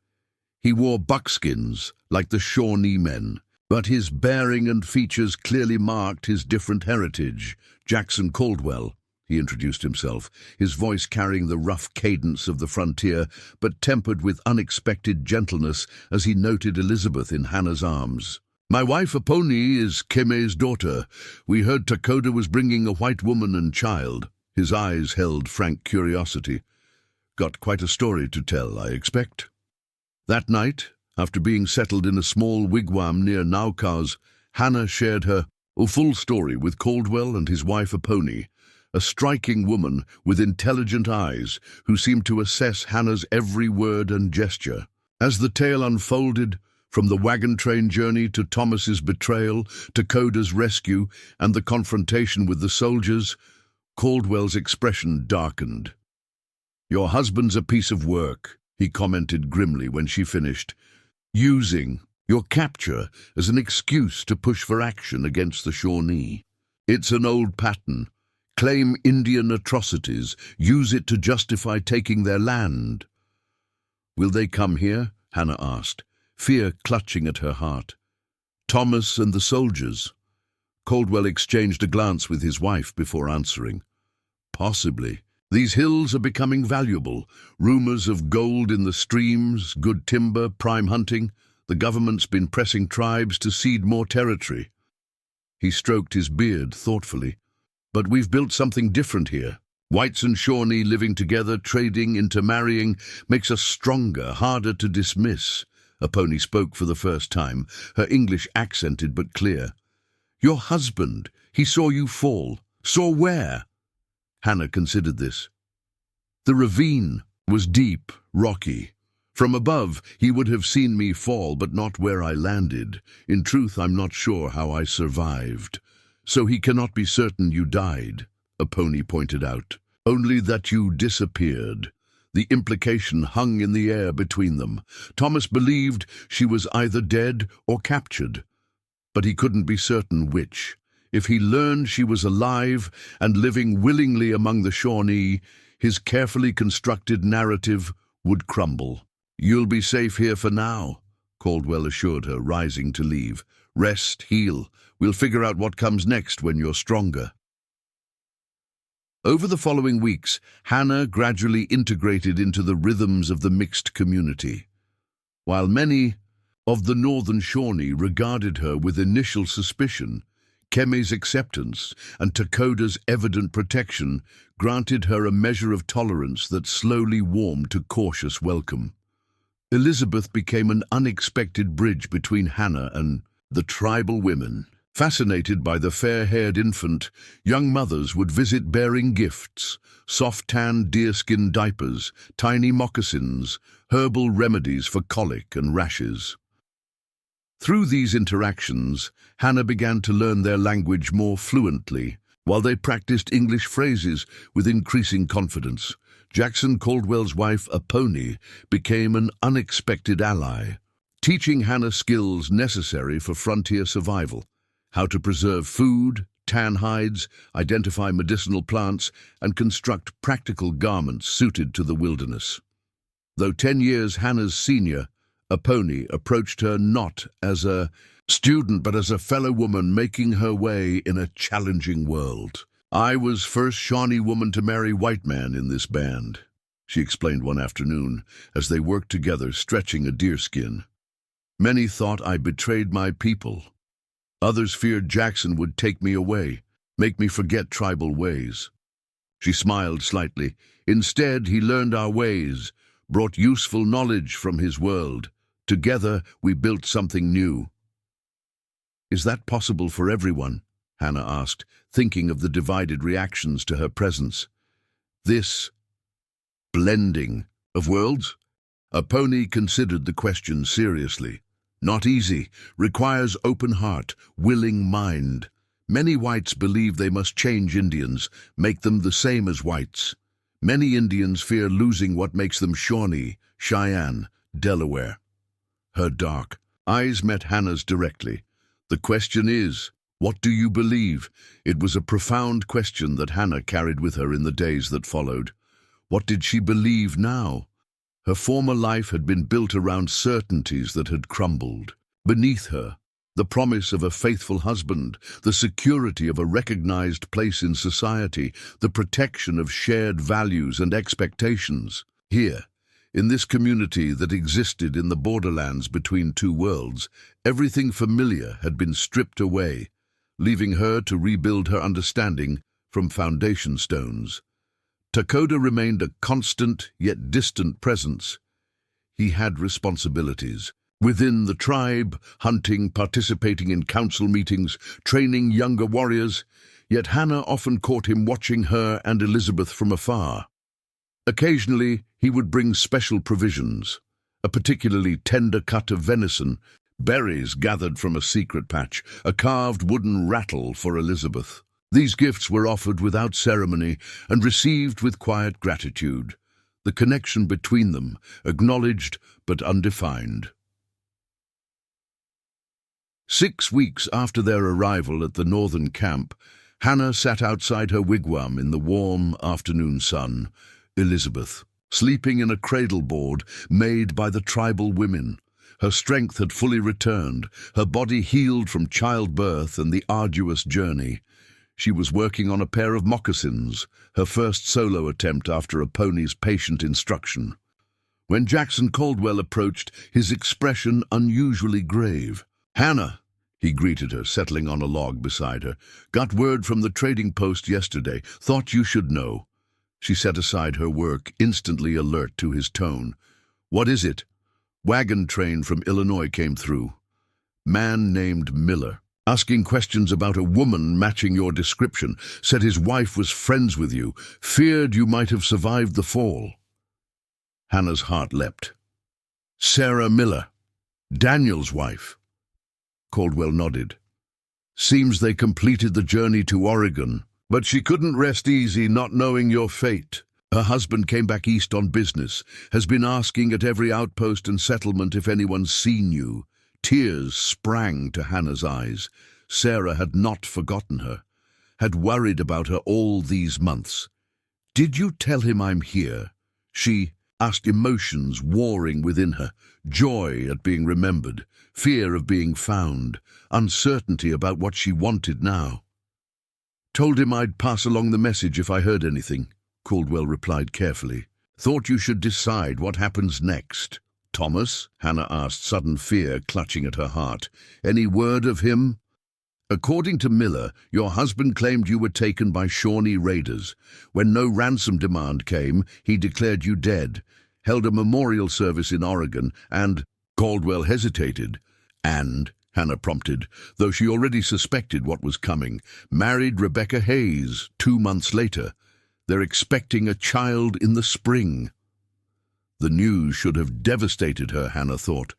He wore buckskins, like the Shawnee men, but his bearing and features clearly marked his different heritage. Jackson Caldwell, he introduced himself, his voice carrying the rough cadence of the frontier, but tempered with unexpected gentleness as he noted Elizabeth in Hannah's arms. My wife Aponi is Keme's daughter. We heard Dakota was bringing a white woman and child. His eyes held frank curiosity. Got quite a story to tell, I expect. That night, after being settled in a small wigwam near Naukaz, Hannah shared her full story with Caldwell and his wife Aponi, a striking woman with intelligent eyes who seemed to assess Hannah's every word and gesture. As the tale unfolded, from the wagon train journey to Thomas's betrayal, Dakota's rescue, and the confrontation with the soldiers, Caldwell's expression darkened. Your husband's a piece of work, he commented grimly when she finished, using your capture as an excuse to push for action against the Shawnee. It's an old pattern. Claim Indian atrocities, use it to justify taking their land. Will they come here? Hannah asked, fear clutching at her heart. Thomas and the soldiers. Caldwell exchanged a glance with his wife before answering. Possibly. These hills are becoming valuable. Rumors of gold in the streams, good timber, prime hunting. The government's been pressing tribes to cede more territory. He stroked his beard thoughtfully. But we've built something different here. Whites and Shawnee living together, trading, intermarrying, makes us stronger, harder to dismiss. Aponi spoke for the first time, her English accented but clear. Your husband, he saw you fall. Saw where? Hannah considered this. The ravine was deep, rocky. From above, he would have seen me fall, but not where I landed. In truth, I'm not sure how I survived. So he cannot be certain you died, Aponi pointed out. Only that you disappeared. The implication hung in the air between them. Thomas believed she was either dead or captured, but he couldn't be certain which. If he learned she was alive and living willingly among the Shawnee, his carefully constructed narrative would crumble. "You'll be safe here for now," Caldwell assured her, rising to leave. "Rest, heal. We'll figure out what comes next when you're stronger." Over the following weeks, Hannah gradually integrated into the rhythms of the mixed community. While many of the northern Shawnee regarded her with initial suspicion, Kemi's acceptance and Takoda's evident protection granted her a measure of tolerance that slowly warmed to cautious welcome. Elizabeth became an unexpected bridge between Hannah and the tribal women. Fascinated by the fair-haired infant, young mothers would visit bearing gifts: soft-tanned deerskin diapers, tiny moccasins, herbal remedies for colic and rashes. Through these interactions, Hannah began to learn their language more fluently, while they practiced English phrases with increasing confidence. Jackson Caldwell's wife, Aponi, became an unexpected ally, teaching Hannah skills necessary for frontier survival: how to preserve food, tan hides, identify medicinal plants, and construct practical garments suited to the wilderness. Though 10 years Hannah's senior, Aponi approached her not as a student but as a fellow woman making her way in a challenging world. "I was first Shawnee woman to marry white man in this band," she explained one afternoon as they worked together stretching a deerskin. "Many thought I betrayed my people. Others feared Jackson would take me away, make me forget tribal ways." She smiled slightly. "Instead, he learned our ways, brought useful knowledge from his world. Together, we built something new." "Is that possible for everyone?" Hannah asked, thinking of the divided reactions to her presence. "This blending of worlds?" Aponi considered the question seriously. "Not easy, requires open heart, willing mind. Many whites believe they must change Indians, make them the same as whites. Many Indians fear losing what makes them Shawnee, Cheyenne, Delaware." Her dark eyes met Hannah's directly. "The question is, what do you believe?" It was a profound question that Hannah carried with her in the days that followed. What did she believe now? Her former life had been built around certainties that had crumbled. Beneath her, the promise of a faithful husband, the security of a recognized place in society, the protection of shared values and expectations. Here, in this community that existed in the borderlands between two worlds, everything familiar had been stripped away, leaving her to rebuild her understanding from foundation stones. Takoda remained a constant yet distant presence. He had responsibilities within the tribe, hunting, participating in council meetings, training younger warriors, yet Hannah often caught him watching her and Elizabeth from afar. Occasionally, he would bring special provisions: a particularly tender cut of venison, berries gathered from a secret patch, a carved wooden rattle for Elizabeth. These gifts were offered without ceremony and received with quiet gratitude, the connection between them acknowledged but undefined. 6 weeks after their arrival at the northern camp, Hannah sat outside her wigwam in the warm afternoon sun. Elizabeth, sleeping in a cradle board made by the tribal women. Her strength had fully returned, her body healed from childbirth and the arduous journey. She was working on a pair of moccasins, her first solo attempt after a pony's patient instruction. When Jackson Caldwell approached, his expression unusually grave. "Hannah," he greeted her, settling on a log beside her. "Got word from the trading post yesterday. Thought you should know." She set aside her work, instantly alert to his tone. "What is it?" "Wagon train from Illinois came through. Man named Miller. Asking questions about a woman matching your description. Said his wife was friends with you. Feared you might have survived the fall." Hannah's heart leapt. "Sarah Miller, Daniel's wife." Caldwell nodded. "Seems they completed the journey to Oregon, but she couldn't rest easy not knowing your fate. Her husband came back east on business, has been asking at every outpost and settlement if anyone's seen you. Tears sprang to Hannah's eyes. Sarah had not forgotten her, had worried about her all these months. "Did you tell him I'm here?" She asked, emotions warring within her, joy at being remembered, fear of being found, uncertainty about what she wanted now. "Told him I'd pass along the message if I heard anything," Caldwell replied carefully. "Thought you should decide what happens next." "Thomas?" Hannah asked, sudden fear clutching at her heart. "Any word of him?" "According to Miller, your husband claimed you were taken by Shawnee raiders. When no ransom demand came, he declared you dead, held a memorial service in Oregon, and—" Caldwell hesitated. "And," Hannah prompted, though she already suspected what was coming, "married Rebecca Hayes 2 months later. They're expecting a child in the spring." The news should have devastated her, Hannah thought,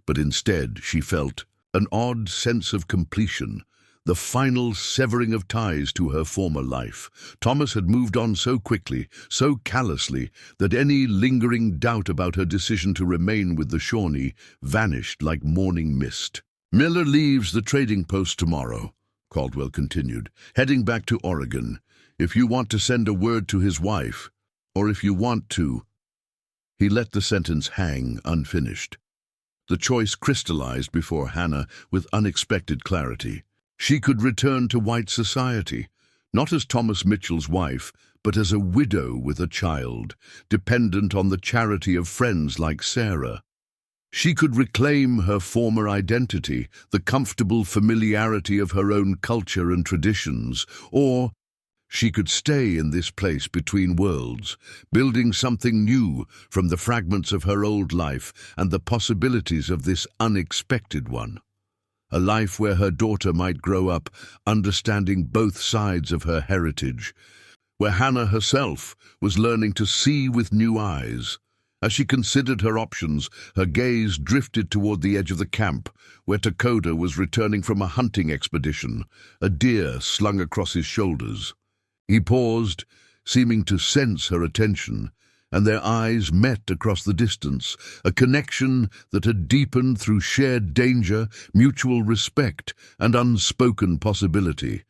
but instead she felt an odd sense of completion, the final severing of ties to her former life. Thomas had moved on so quickly, so callously, that any lingering doubt about her decision to remain with the Shawnee vanished like morning mist. "Miller leaves the trading post tomorrow," Caldwell continued, "heading back to Oregon. If you want to send a word to his wife, or if you want to—" He let the sentence hang unfinished. The choice crystallized before Hannah with unexpected clarity. She could return to white society, not as Thomas Mitchell's wife, but as a widow with a child, dependent on the charity of friends like Sarah. She could reclaim her former identity, the comfortable familiarity of her own culture and traditions, or she could stay in this place between worlds, building something new from the fragments of her old life and the possibilities of this unexpected one. A life where her daughter might grow up understanding both sides of her heritage, where Hannah herself was learning to see with new eyes. As she considered her options, her gaze drifted toward the edge of the camp, where Dakota was returning from a hunting expedition, a deer slung across his shoulders. He paused, seeming to sense her attention, and their eyes met across the distance, a connection that had deepened through shared danger, mutual respect, and unspoken possibility.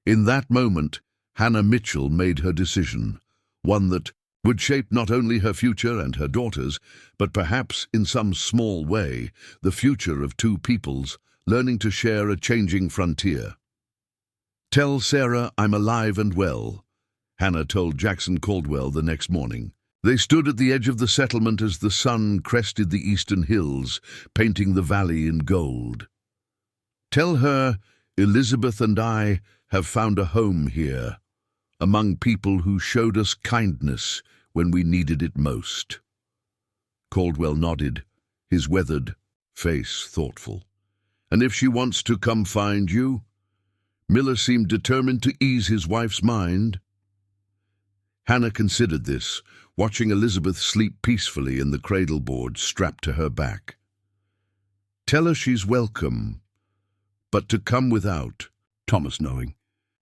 In that moment, Hannah Mitchell made her decision, one that would shape not only her future and her daughter's, but perhaps, in some small way, the future of two peoples learning to share a changing frontier. "Tell Sarah I'm alive and well," Hannah told Jackson Caldwell the next morning. They stood at the edge of the settlement as the sun crested the eastern hills, painting the valley in gold. "Tell her Elizabeth and I have found a home here, among people who showed us kindness when we needed it most." Caldwell nodded, his weathered face thoughtful. "And if she wants to come find you?" Miller seemed determined to ease his wife's mind. Hannah considered this, watching Elizabeth sleep peacefully in the cradle board strapped to her back. "Tell her she's welcome, but to come without Thomas knowing.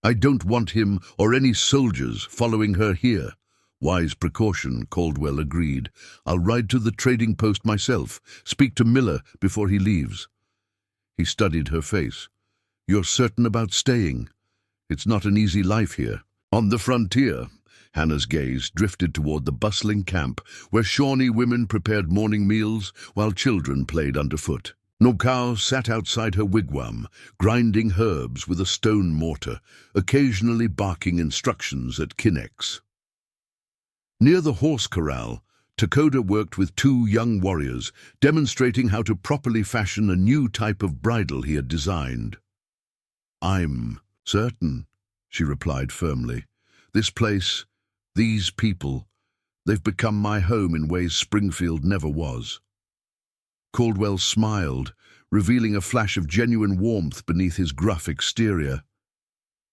I don't want him or any soldiers following her here." "Wise precaution," Caldwell agreed. "I'll ride to the trading post myself, speak to Miller before he leaves." He studied her face. "You're certain about staying? It's not an easy life here." "On the frontier." Hannah's gaze drifted toward the bustling camp, where Shawnee women prepared morning meals while children played underfoot. Nokau sat outside her wigwam, grinding herbs with a stone mortar, occasionally barking instructions at Kinex. Near the horse corral, Dakota worked with 2 young warriors, demonstrating how to properly fashion a new type of bridle he had designed. "I'm certain," she replied firmly. "This place, these people, they've become my home in ways Springfield never was." Caldwell smiled, revealing a flash of genuine warmth beneath his gruff exterior.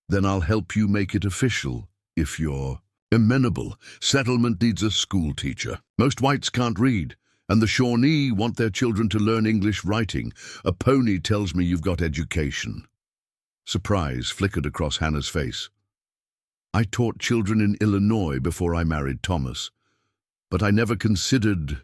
"Then I'll help you make it official, if you're amenable. Settlement needs a school teacher. Most whites can't read, and the Shawnee want their children to learn English writing. A pony tells me you've got education." Surprise flickered across Hannah's face. I taught children in Illinois before I married Thomas, but I never considered...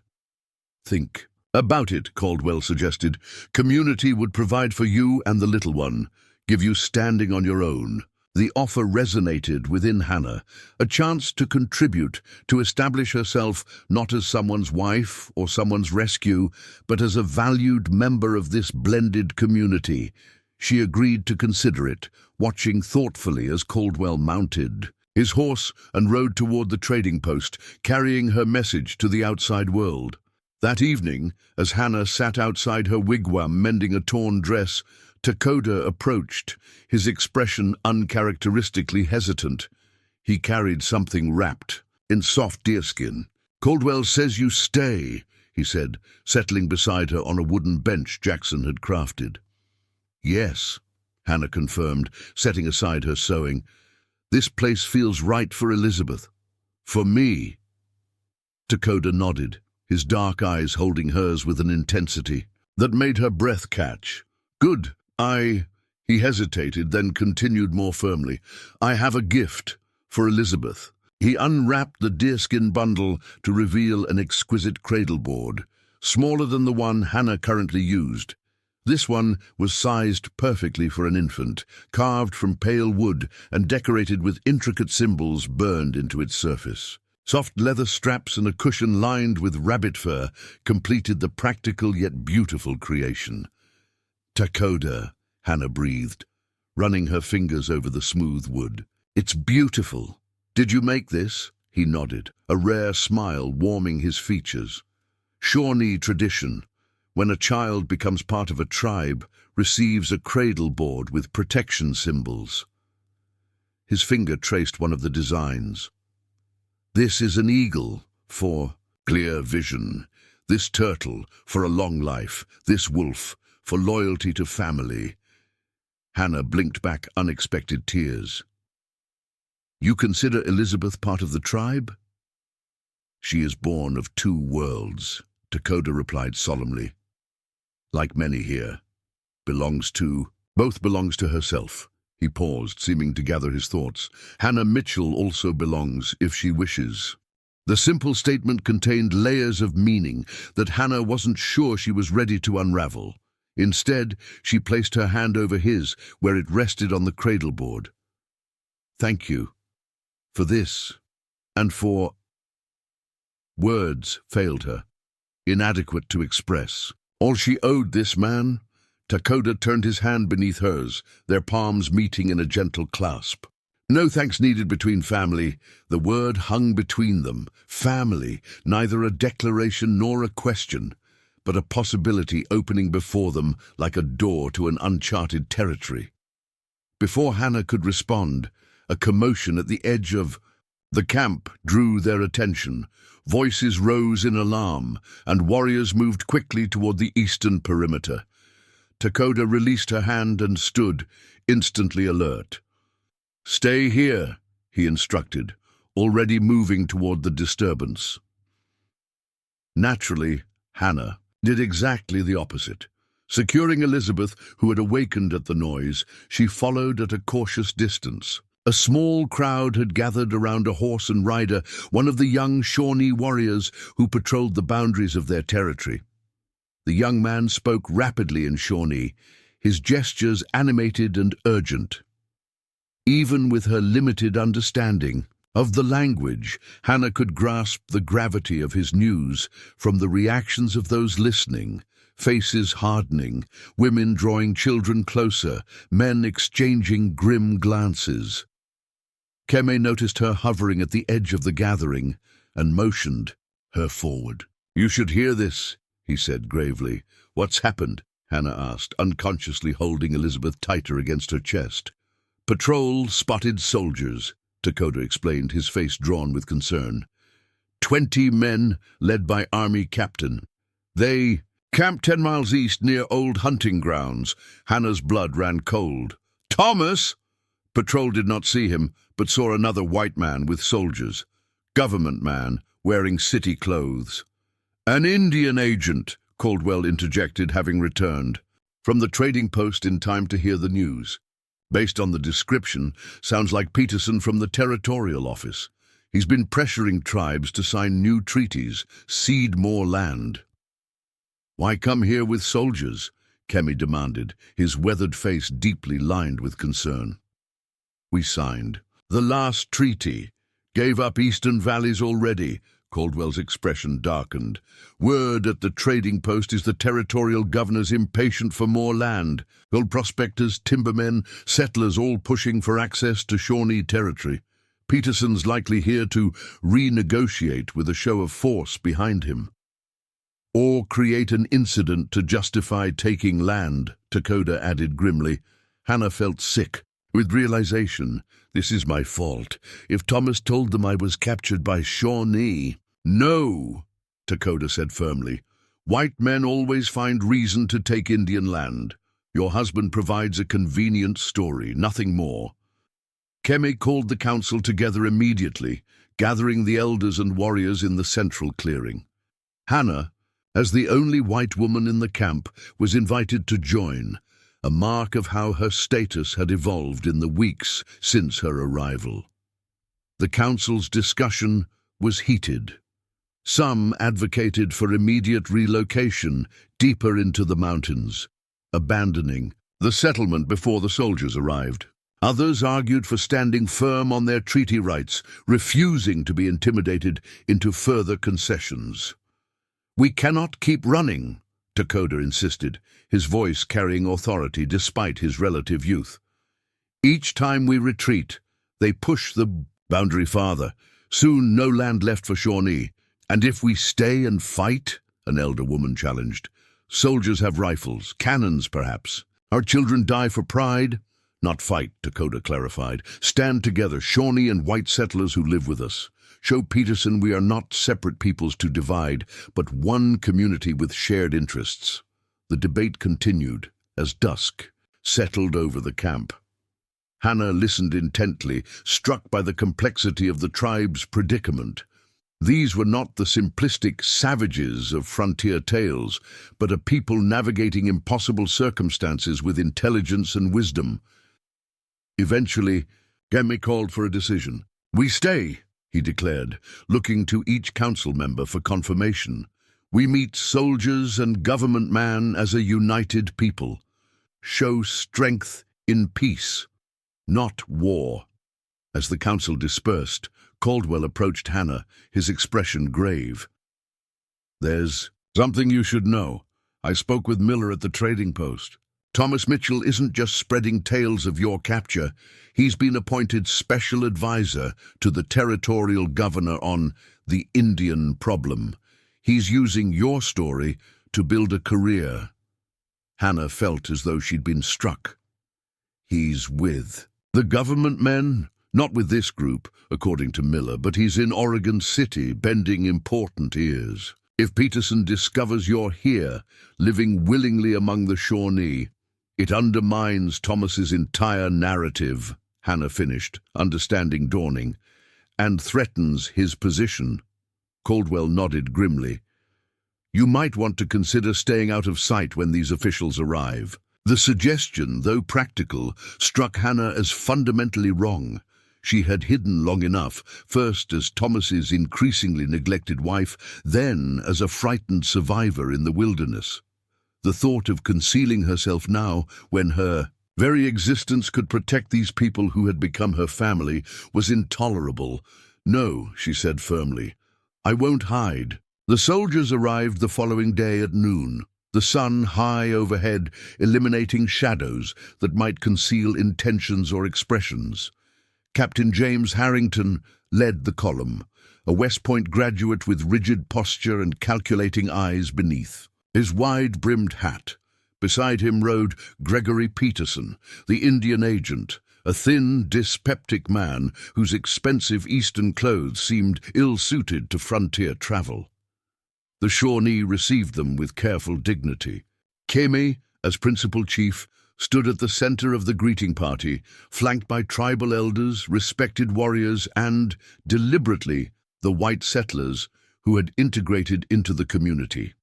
Think about it, Caldwell suggested. Community would provide for you and the little one, give you standing on your own. The offer resonated within Hannah, a chance to contribute, to establish herself not as someone's wife or someone's rescue, but as a valued member of this blended community. She agreed to consider it, watching thoughtfully as Caldwell mounted his horse and rode toward the trading post, carrying her message to the outside world. That evening, as Hannah sat outside her wigwam mending a torn dress, Takoda approached, his expression uncharacteristically hesitant. He carried something wrapped in soft deerskin. "Caldwell says you stay," he said, settling beside her on a wooden bench Jackson had crafted. "Yes," Hannah confirmed, setting aside her sewing. "This place feels right for Elizabeth. For me." Takoda nodded, his dark eyes holding hers with an intensity that made her breath catch. "Good. He hesitated, then continued more firmly. "I have a gift for Elizabeth." He unwrapped the deerskin bundle to reveal an exquisite cradleboard, smaller than the one Hannah currently used. This one was sized perfectly for an infant, carved from pale wood and decorated with intricate symbols burned into its surface. Soft leather straps and a cushion lined with rabbit fur completed the practical yet beautiful creation. "Takoda," Hannah breathed, running her fingers over the smooth wood. "It's beautiful. Did you make this?" He nodded, a rare smile warming his features. Shawnee tradition. When a child becomes part of a tribe, receives a cradle board with protection symbols. His finger traced one of the designs. "This is an eagle for clear vision. This turtle for a long life. This wolf for loyalty to family." Hannah blinked back unexpected tears. "You consider Elizabeth part of the tribe?" "She is born of two worlds," Takoda replied solemnly. "Like many here, both belongs to herself." He paused, seeming to gather his thoughts. "Hannah Mitchell also belongs, if she wishes." The simple statement contained layers of meaning that Hannah wasn't sure she was ready to unravel. Instead, she placed her hand over his, where it rested on the cradle board. "Thank you. For this. And for..." Words failed her, inadequate to express all she owed this man. Takoda turned his hand beneath hers, their palms meeting in a gentle clasp. No thanks needed between family. The word hung between them. Family, neither a declaration nor a question, but a possibility opening before them like a door to an uncharted territory. Before Hannah could respond, a commotion at the edge of the camp drew their attention. Voices rose in alarm, and warriors moved quickly toward the eastern perimeter. Takoda released her hand and stood, instantly alert. "Stay here," he instructed, already moving toward the disturbance. Naturally, Hannah did exactly the opposite. Securing Elizabeth, who had awakened at the noise, she followed at a cautious distance. A small crowd had gathered around a horse and rider, one of the young Shawnee warriors who patrolled the boundaries of their territory. The young man spoke rapidly in Shawnee, his gestures animated and urgent. Even with her limited understanding of the language, Hannah could grasp the gravity of his news from the reactions of those listening, faces hardening, women drawing children closer, men exchanging grim glances. Keme noticed her hovering at the edge of the gathering and motioned her forward. "You should hear this," he said gravely. "What's happened?" Hannah asked, unconsciously holding Elizabeth tighter against her chest. "Patrol spotted soldiers," Takoda explained, his face drawn with concern. 20 men, led by Army captain. They camped 10 miles east near old hunting grounds. Hannah's blood ran cold. "Thomas!" Patrol did not see him, but saw another white man with soldiers. Government man, wearing city clothes. "An Indian agent," Caldwell interjected, having returned from the trading post in time to hear the news. Based on the description, sounds like Peterson from the Territorial Office. He's been pressuring tribes to sign new treaties, cede more land. Why come here with soldiers? Kemi demanded, his weathered face deeply lined with concern. We signed. The last treaty. Gave up Eastern Valleys already. Caldwell's expression darkened. Word at the trading post is the territorial governor's impatient for more land. Gold prospectors, timbermen, settlers all pushing for access to Shawnee territory. Peterson's likely here to renegotiate with a show of force behind him. Or create an incident to justify taking land, Takoda added grimly. Hannah felt sick with realization. This is my fault. If Thomas told them I was captured by Shawnee. No, Takoda said firmly. White men always find reason to take Indian land. Your husband provides a convenient story, nothing more. Kemi called the council together immediately, gathering the elders and warriors in the central clearing. Hannah, as the only white woman in the camp, was invited to join, a mark of how her status had evolved in the weeks since her arrival. The council's discussion was heated. Some advocated for immediate relocation deeper into the mountains, abandoning the settlement before the soldiers arrived. Others argued for standing firm on their treaty rights, refusing to be intimidated into further concessions. We cannot keep running, Takoda insisted, his voice carrying authority despite his relative youth. Each time we retreat, they push the boundary farther. Soon no land left for Shawnee. And if we stay and fight, an elder woman challenged. Soldiers have rifles, cannons perhaps. Our children die for pride. Not fight, Takoda clarified. Stand together, Shawnee and white settlers who live with us. Show Peterson we are not separate peoples to divide, but one community with shared interests. The debate continued as dusk settled over the camp. Hannah listened intently, struck by the complexity of the tribe's predicament. These were not the simplistic savages of frontier tales, but a people navigating impossible circumstances with intelligence and wisdom. Eventually, Kemi called for a decision. We stay, he declared, looking to each council member for confirmation. We meet soldiers and government man as a united people. Show strength in peace, not war. As the council dispersed, Caldwell approached Hannah, his expression grave. There's something you should know. I spoke with Miller at the trading post. Thomas Mitchell isn't just spreading tales of your capture. He's been appointed special advisor to the territorial governor on the Indian problem. He's using your story to build a career. Hannah felt as though she'd been struck. He's with the government men? Not with this group, according to Miller, but he's in Oregon City, bending important ears. If Peterson discovers you're here, living willingly among the Shawnee, it undermines Thomas's entire narrative, Hannah finished, understanding dawning, and threatens his position. Caldwell nodded grimly. You might want to consider staying out of sight when these officials arrive. The suggestion, though practical, struck Hannah as fundamentally wrong. She had hidden long enough, first as Thomas's increasingly neglected wife, then as a frightened survivor in the wilderness. The thought of concealing herself now, when her very existence could protect these people who had become her family, was intolerable. No, she said firmly, I won't hide. The soldiers arrived the following day at noon, the sun high overhead, eliminating shadows that might conceal intentions or expressions. Captain James Harrington led the column, a West Point graduate with rigid posture and calculating eyes beneath. His wide-brimmed hat. Beside him rode Gregory Peterson, the Indian agent, a thin, dyspeptic man whose expensive Eastern clothes seemed ill-suited to frontier travel. The Shawnee received them with careful dignity. Kemi, as principal chief, stood at the center of the greeting party, flanked by tribal elders, respected warriors, and, deliberately, the white settlers who had integrated into the community.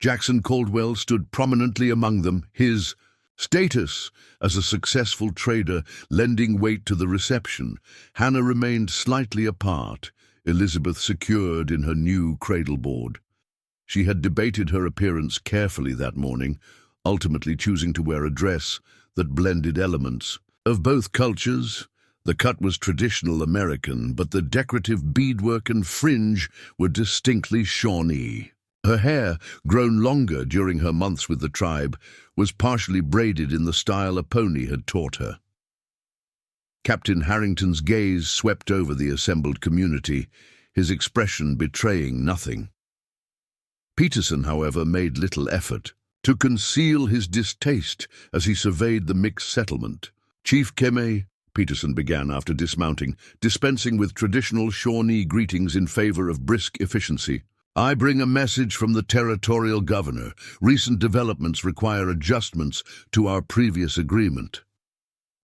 Jackson Caldwell stood prominently among them, his Status as a successful trader lending weight to the reception, Hannah remained slightly apart, Elizabeth secured in her new cradleboard. She had debated her appearance carefully that morning, ultimately choosing to wear a dress that blended elements of both cultures. The cut was traditional American, but the decorative beadwork and fringe were distinctly Shawnee. Her hair, grown longer during her months with the tribe, was partially braided in the style a pony had taught her. Captain Harrington's gaze swept over the assembled community, his expression betraying nothing. Peterson, however, made little effort to conceal his distaste as he surveyed the mixed settlement. "Chief Keme," Peterson began after dismounting, dispensing with traditional Shawnee greetings in favor of brisk efficiency. "I bring a message from the territorial governor. Recent developments require adjustments to our previous agreement."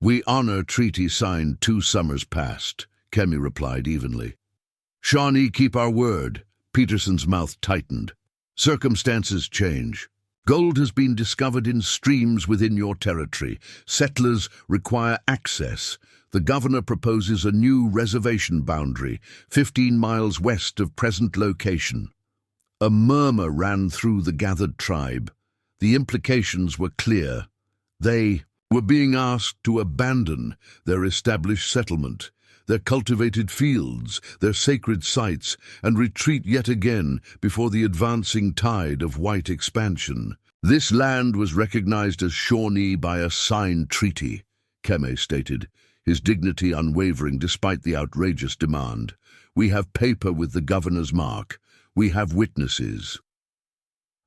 "We honor treaty signed 2 summers past," Keme replied evenly. "Shawnee keep our word." Peterson's mouth tightened. "Circumstances change. Gold has been discovered in streams within your territory. Settlers require access. The governor proposes a new reservation boundary, 15 miles west of present location." A murmur ran through the gathered tribe. The implications were clear. They were being asked to abandon their established settlement, their cultivated fields, their sacred sites, and retreat yet again before the advancing tide of white expansion. "This land was recognized as Shawnee by a signed treaty," Keme stated, his dignity unwavering despite the outrageous demand. "We have paper with the governor's mark. We have witnesses."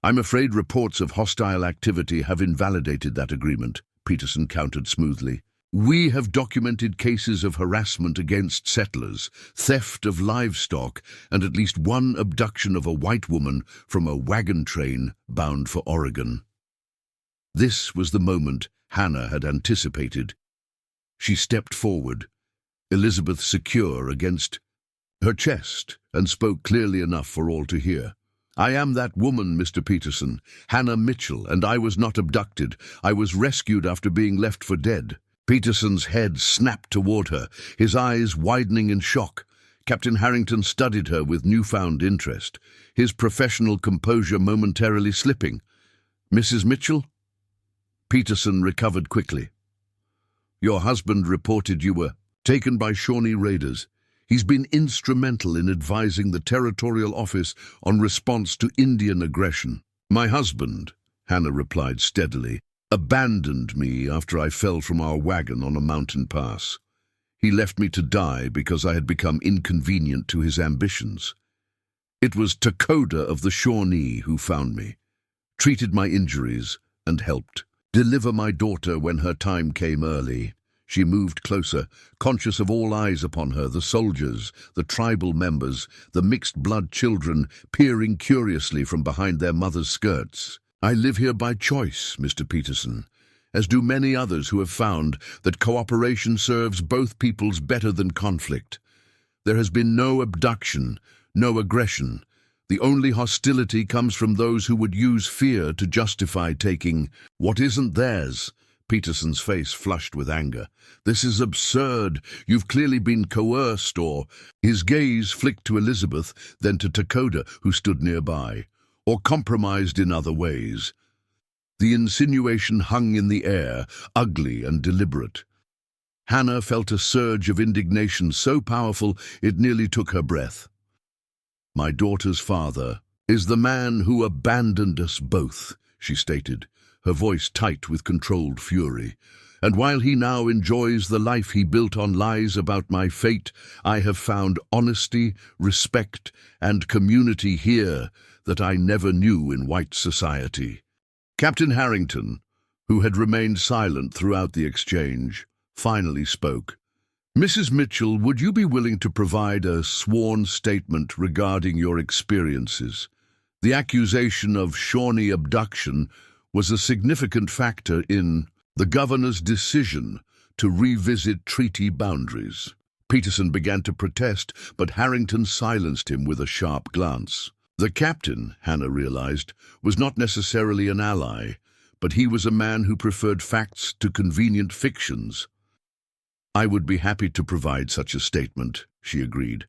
"I'm afraid reports of hostile activity have invalidated that agreement," Peterson countered smoothly. "We have documented cases of harassment against settlers, theft of livestock, and at least 1 abduction of a white woman from a wagon train bound for Oregon." This was the moment Hannah had anticipated. She stepped forward, Elizabeth secure against her chest, and spoke clearly enough for all to hear. "I am that woman, Mr. Peterson, Hannah Mitchell, and I was not abducted. I was rescued after being left for dead." Peterson's head snapped toward her, his eyes widening in shock. Captain Harrington studied her with newfound interest, his professional composure momentarily slipping. "Mrs. Mitchell?" Peterson recovered quickly. "Your husband reported you were taken by Shawnee raiders. He's been instrumental in advising the territorial office on response to Indian aggression." "My husband," Hannah replied steadily, "abandoned me after I fell from our wagon on a mountain pass. He left me to die because I had become inconvenient to his ambitions. It was Takoda of the Shawnee who found me, treated my injuries, and helped deliver my daughter when her time came early." She moved closer, conscious of all eyes upon her, the soldiers, the tribal members, the mixed-blood children peering curiously from behind their mothers' skirts. "I live here by choice, Mr. Peterson, as do many others who have found that cooperation serves both peoples better than conflict. There has been no abduction, no aggression. The only hostility comes from those who would use fear to justify taking what isn't theirs." Peterson's face flushed with anger. "This is absurd. You've clearly been coerced or—" His gaze flicked to Elizabeth, then to Takoda, who stood nearby, "or compromised in other ways." The insinuation hung in the air, ugly and deliberate. Hannah felt a surge of indignation so powerful it nearly took her breath. "My daughter's father is the man who abandoned us both," she stated, her voice tight with controlled fury. "And while he now enjoys the life he built on lies about my fate, I have found honesty, respect, and community here that I never knew in white society." Captain Harrington, who had remained silent throughout the exchange, finally spoke. "Mrs. Mitchell, would you be willing to provide a sworn statement regarding your experiences? The accusation of Shawnee abduction was a significant factor in the governor's decision to revisit treaty boundaries." Peterson began to protest, but Harrington silenced him with a sharp glance. The captain, Hannah realized, was not necessarily an ally, but he was a man who preferred facts to convenient fictions. "I would be happy to provide such a statement," she agreed.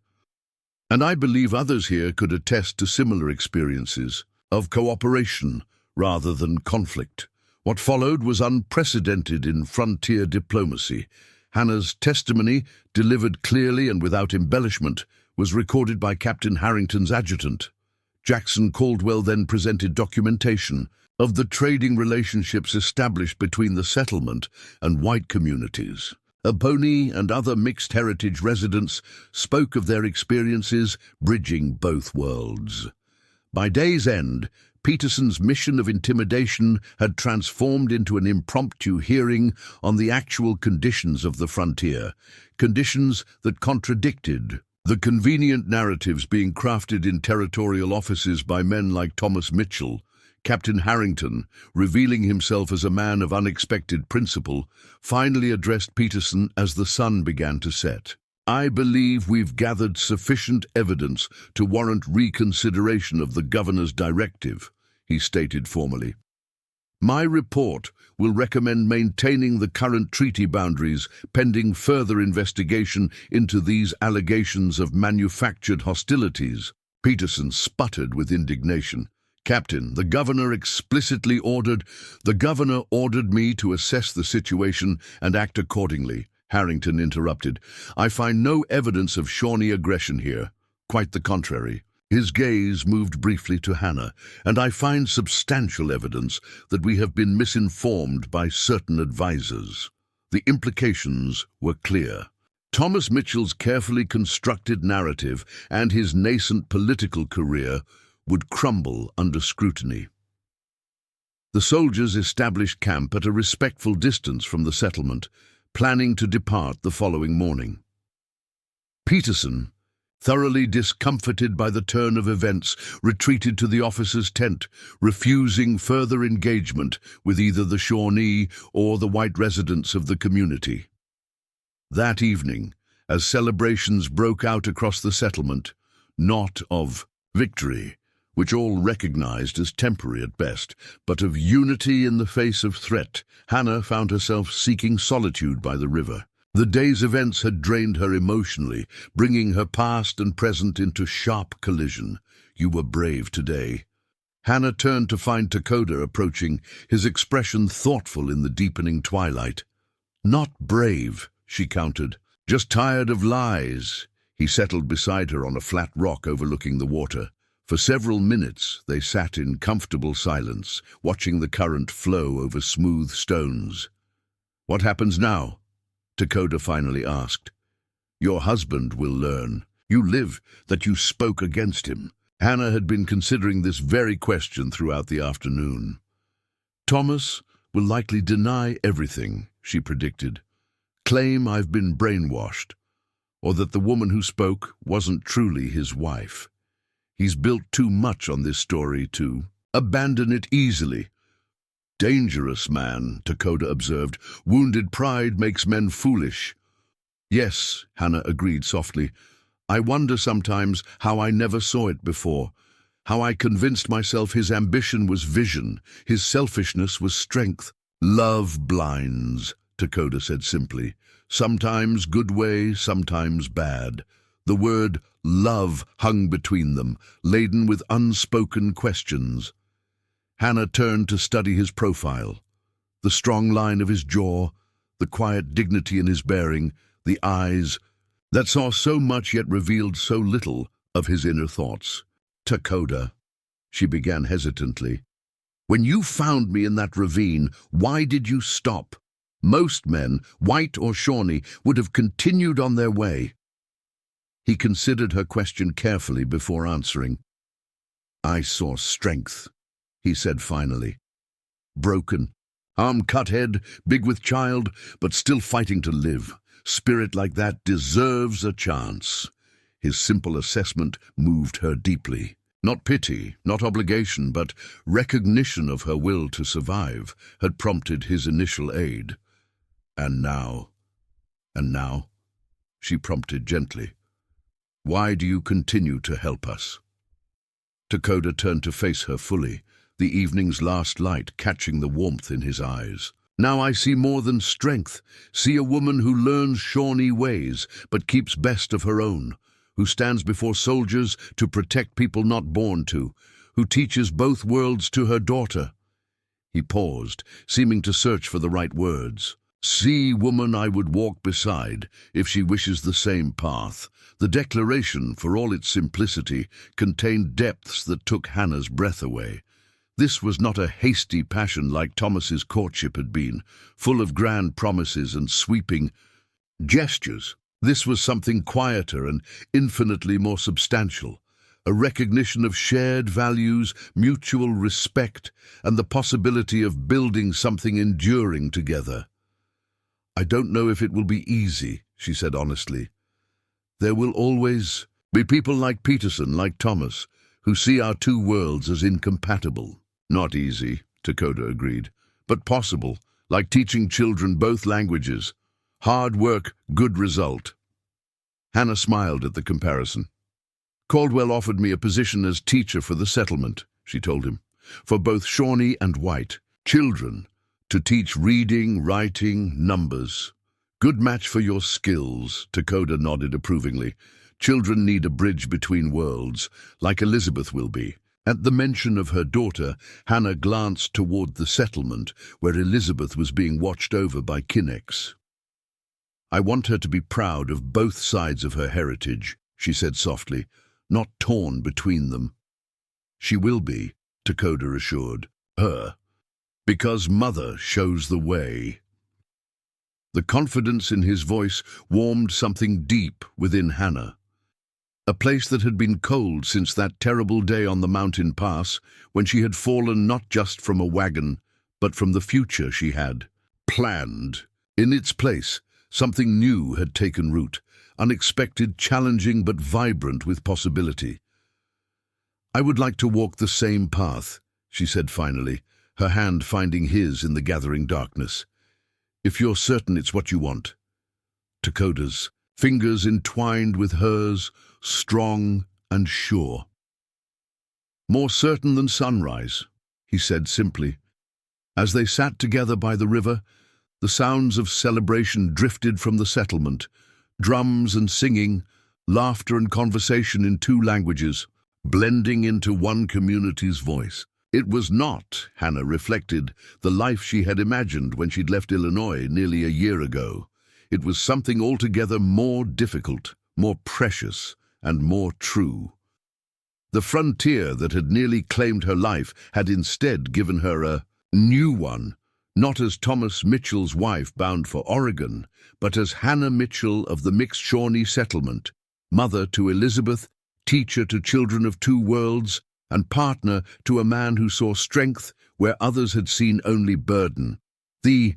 "And I believe others here could attest to similar experiences of cooperation rather than conflict." What followed was unprecedented in frontier diplomacy. Hannah's testimony, delivered clearly and without embellishment, was recorded by Captain Harrington's adjutant. Jackson Caldwell then presented documentation of the trading relationships established between the settlement and white communities. Shawnee and other mixed heritage residents spoke of their experiences bridging both worlds. By day's end, Peterson's mission of intimidation had transformed into an impromptu hearing on the actual conditions of the frontier, conditions that contradicted the convenient narratives being crafted in territorial offices by men like Thomas Mitchell. Captain Harrington, revealing himself as a man of unexpected principle, finally addressed Peterson as the sun began to set. "I believe we've gathered sufficient evidence to warrant reconsideration of the governor's directive," he stated formally. "My report will recommend maintaining the current treaty boundaries pending further investigation into these allegations of manufactured hostilities." Peterson sputtered with indignation. "Captain, the governor ordered me to assess the situation and act accordingly," Harrington interrupted. "I find no evidence of Shawnee aggression here. Quite the contrary." His gaze moved briefly to Hannah. "And I find substantial evidence that we have been misinformed by certain advisors." The implications were clear. Thomas Mitchell's carefully constructed narrative and his nascent political career would crumble under scrutiny. The soldiers established camp at a respectful distance from the settlement, planning to depart the following morning. Peterson, thoroughly discomfited by the turn of events, retreated to the officer's tent, refusing further engagement with either the Shawnee or the white residents of the community. That evening, as celebrations broke out across the settlement, not of victory, which all recognized as temporary at best, but of unity in the face of threat, Hannah found herself seeking solitude by the river. The day's events had drained her emotionally, bringing her past and present into sharp collision. "You were brave today." Hannah turned to find Takoda approaching, his expression thoughtful in the deepening twilight. "Not brave," she countered. "Just tired of lies." He settled beside her on a flat rock overlooking the water. For several minutes they sat in comfortable silence, watching the current flow over smooth stones. "What happens now?" Takoda finally asked. "Your husband will learn. You live that you spoke against him." Hannah had been considering this very question throughout the afternoon. "Thomas will likely deny everything," she predicted. "Claim I've been brainwashed, or that the woman who spoke wasn't truly his wife. He's built too much on this story to abandon it easily." "Dangerous man," Takoda observed. "Wounded pride makes men foolish." "Yes," Hannah agreed softly. "I wonder sometimes how I never saw it before, how I convinced myself his ambition was vision, his selfishness was strength." "Love blinds," Takoda said simply. "Sometimes good way, sometimes bad." The word love hung between them, laden with unspoken questions. Hannah turned to study his profile. The strong line of his jaw, the quiet dignity in his bearing, the eyes that saw so much yet revealed so little of his inner thoughts. "Takoda," she began hesitantly, "when you found me in that ravine, why did you stop? Most men, white or Shawnee, would have continued on their way." He considered her question carefully before answering. "I saw strength," he said finally. "Broken, arm cut head, big with child, but still fighting to live. Spirit like that deserves a chance." His simple assessment moved her deeply. Not pity, not obligation, but recognition of her will to survive had prompted his initial aid. And now, she prompted gently. "Why do you continue to help us?" Takoda turned to face her fully. the evening's last light catching the warmth in his eyes. Now I see more than strength, see a woman who learns Shawnee ways, but keeps best of her own, who stands before soldiers to protect people not born to, who teaches both worlds to her daughter. He paused, seeming to search for the right words. See, woman I would walk beside, if she wishes the same path. The declaration, for all its simplicity, contained depths that took Hannah's breath away. This was not a hasty passion like Thomas's courtship had been, full of grand promises and sweeping gestures. This was something quieter and infinitely more substantial, a recognition of shared values, mutual respect, and the possibility of building something enduring together. I don't know if it will be easy, she said honestly. There will always be people like Peterson, like Thomas, who see our two worlds as incompatible. Not easy, Dakota agreed, but possible, like teaching children both languages. Hard work, good result. Hannah smiled at the comparison. Caldwell offered me a position as teacher for the settlement, she told him, for both Shawnee and White. Children, to teach reading, writing, numbers. Good match for your skills, Dakota nodded approvingly. Children need a bridge between worlds, like Elizabeth will be. At the mention of her daughter, Hannah glanced toward the settlement where Elizabeth was being watched over by Kinnex. I want her to be proud of both sides of her heritage, she said softly, not torn between them. She will be, Dakota assured her, because Mother shows the way. The confidence in his voice warmed something deep within Hannah. A place that had been cold since that terrible day on the mountain pass, when she had fallen not just from a wagon, but from the future she had planned. In its place, something new had taken root, unexpected, challenging, but vibrant with possibility. I would like to walk the same path, she said finally, her hand finding his in the gathering darkness. If you're certain it's what you want. Dakota's, fingers entwined with hers, strong and sure. More certain than sunrise, he said simply. As they sat together by the river, the sounds of celebration drifted from the settlement, drums and singing, laughter and conversation in two languages, blending into one community's voice. It was not, Hannah reflected, the life she had imagined when she'd left Illinois nearly a year ago. It was something altogether more difficult, more precious, and more true. The frontier that had nearly claimed her life had instead given her a new one, not as Thomas Mitchell's wife bound for Oregon, but as Hannah Mitchell of the mixed Shawnee settlement, mother to Elizabeth, teacher to children of two worlds, and partner to a man who saw strength where others had seen only burden. The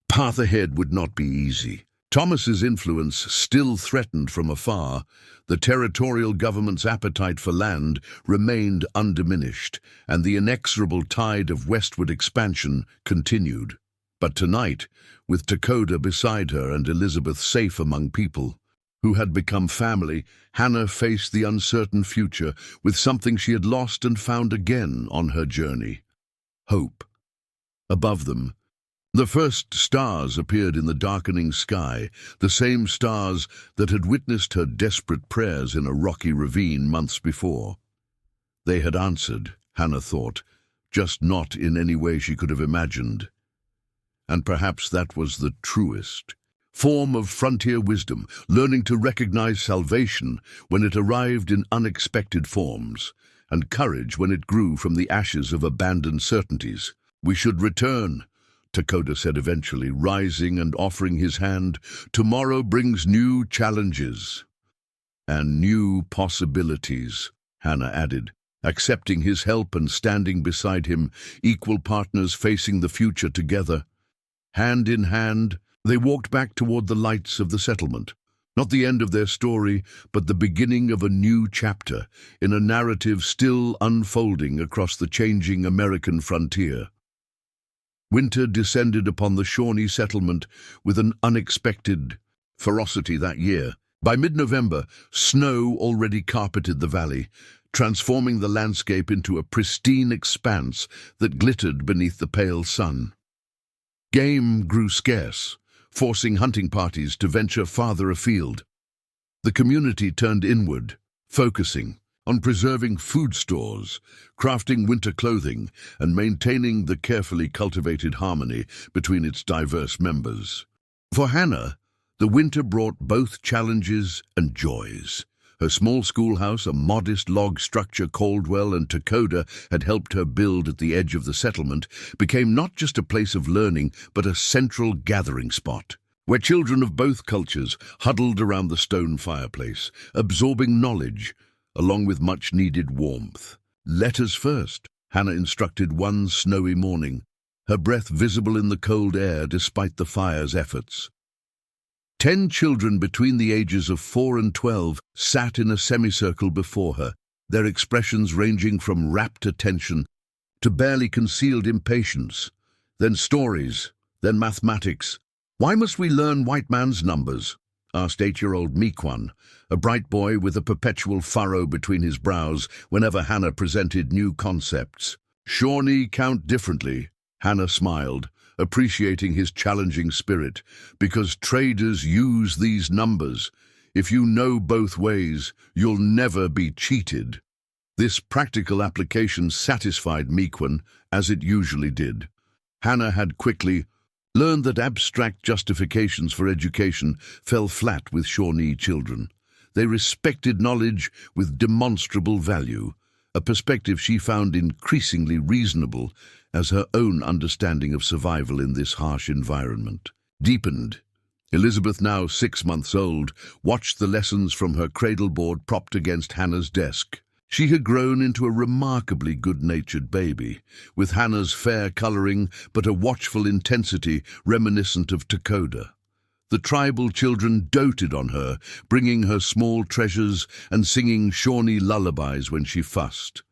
path ahead would not be easy. Thomas's influence still threatened from afar. The territorial government's appetite for land remained undiminished, and the inexorable tide of westward expansion continued. But tonight, with Dakota beside her and Elizabeth safe among people who had become family, Hannah faced the uncertain future with something she had lost and found again on her journey: hope. Above them, the first stars appeared in the darkening sky, the same stars that had witnessed her desperate prayers in a rocky ravine months before. They had answered, Hannah thought, just not in any way she could have imagined. And perhaps that was the truest form of frontier wisdom, learning to recognize salvation when it arrived in unexpected forms, and courage when it grew from the ashes of abandoned certainties. We should return, Dakota said eventually, rising and offering his hand. Tomorrow brings new challenges and new possibilities, Hannah added, accepting his help and standing beside him, equal partners facing the future together. Hand in hand, they walked back toward the lights of the settlement. Not the end of their story, but the beginning of a new chapter in a narrative still unfolding across the changing American frontier. Winter descended upon the Shawnee settlement with an unexpected ferocity that year. By mid-November, snow already carpeted the valley, transforming the landscape into a pristine expanse that glittered beneath the pale sun. Game grew scarce, forcing hunting parties to venture farther afield. The community turned inward, focusing on preserving food stores, crafting winter clothing, and maintaining the carefully cultivated harmony between its diverse members. For Hannah, the winter brought both challenges and joys. Her small schoolhouse, a modest log structure Caldwell and Dakota had helped her build at the edge of the settlement, became not just a place of learning, but a central gathering spot, where children of both cultures huddled around the stone fireplace, absorbing knowledge, along with much-needed warmth. Letters first, Hannah instructed one snowy morning, her breath visible in the cold air despite the fire's efforts. 10 children between the ages of 4 and 12 sat in a semicircle before her, their expressions ranging from rapt attention to barely concealed impatience. Then stories, then mathematics. "Why must we learn white man's numbers?" asked 8-year-old Mequan, a bright boy with a perpetual furrow between his brows whenever Hannah presented new concepts. "Shawnee count differently," Hannah smiled, appreciating his challenging spirit, "because traders use these numbers. If you know both ways, you'll never be cheated." This practical application satisfied Mequan, as it usually did. Hannah had quickly learned that abstract justifications for education fell flat with Shawnee children. They respected knowledge with demonstrable value, a perspective she found increasingly reasonable as her own understanding of survival in this harsh environment deepened. Elizabeth, now 6 months old, watched the lessons from her cradleboard propped against Hannah's desk. She had grown into a remarkably good-natured baby, with Hannah's fair coloring but a watchful intensity reminiscent of Dakota. The tribal children doted on her, bringing her small treasures and singing Shawnee lullabies when she fussed.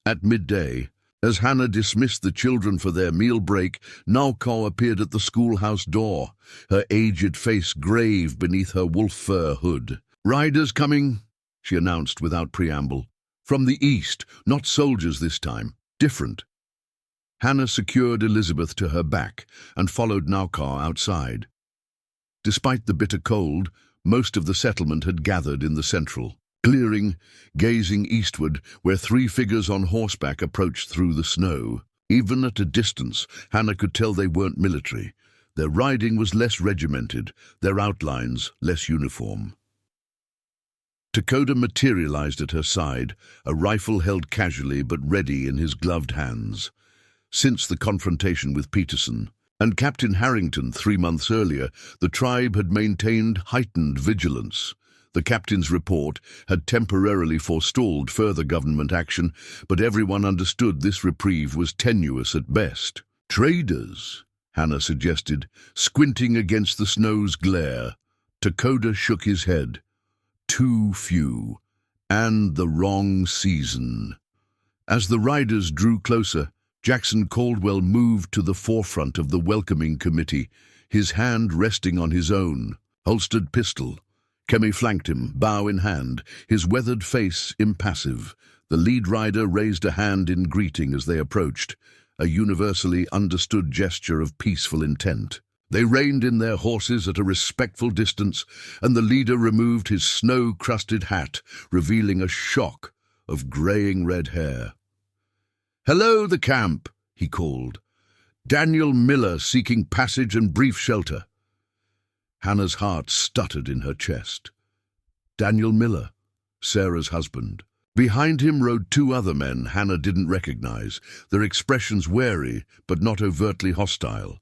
At midday, as Hannah dismissed the children for their meal break, Nauko appeared at the schoolhouse door, her aged face grave beneath her wolf fur hood. "Riders coming," she announced without preamble. "From the east, not soldiers this time. Different." Hannah secured Elizabeth to her back and followed Nauko outside. Despite the bitter cold, most of the settlement had gathered in the central clearing, gazing eastward where 3 figures on horseback approached through the snow. Even at a distance, Hannah could tell they weren't military. Their riding was less regimented, their outlines less uniform. Dakota materialized at her side, a rifle held casually but ready in his gloved hands. Since the confrontation with Peterson and Captain Harrington 3 months earlier, the tribe had maintained heightened vigilance. The captain's report had temporarily forestalled further government action, but everyone understood this reprieve was tenuous at best. "Traders," Hannah suggested, squinting against the snow's glare. Dakota shook his head. "Too few, and the wrong season." As the riders drew closer, Jackson Caldwell moved to the forefront of the welcoming committee, his hand resting on his own holstered pistol. Kemi flanked him, bow in hand, his weathered face impassive. The lead rider raised a hand in greeting as they approached, a universally understood gesture of peaceful intent. They reined in their horses at a respectful distance, and the leader removed his snow-crusted hat, revealing a shock of graying red hair. "Hello, the camp," he called. "Daniel Miller seeking passage and brief shelter." Hannah's heart stuttered in her chest. Daniel Miller, Sarah's husband. Behind him rode 2 other men Hannah didn't recognize, their expressions wary but not overtly hostile.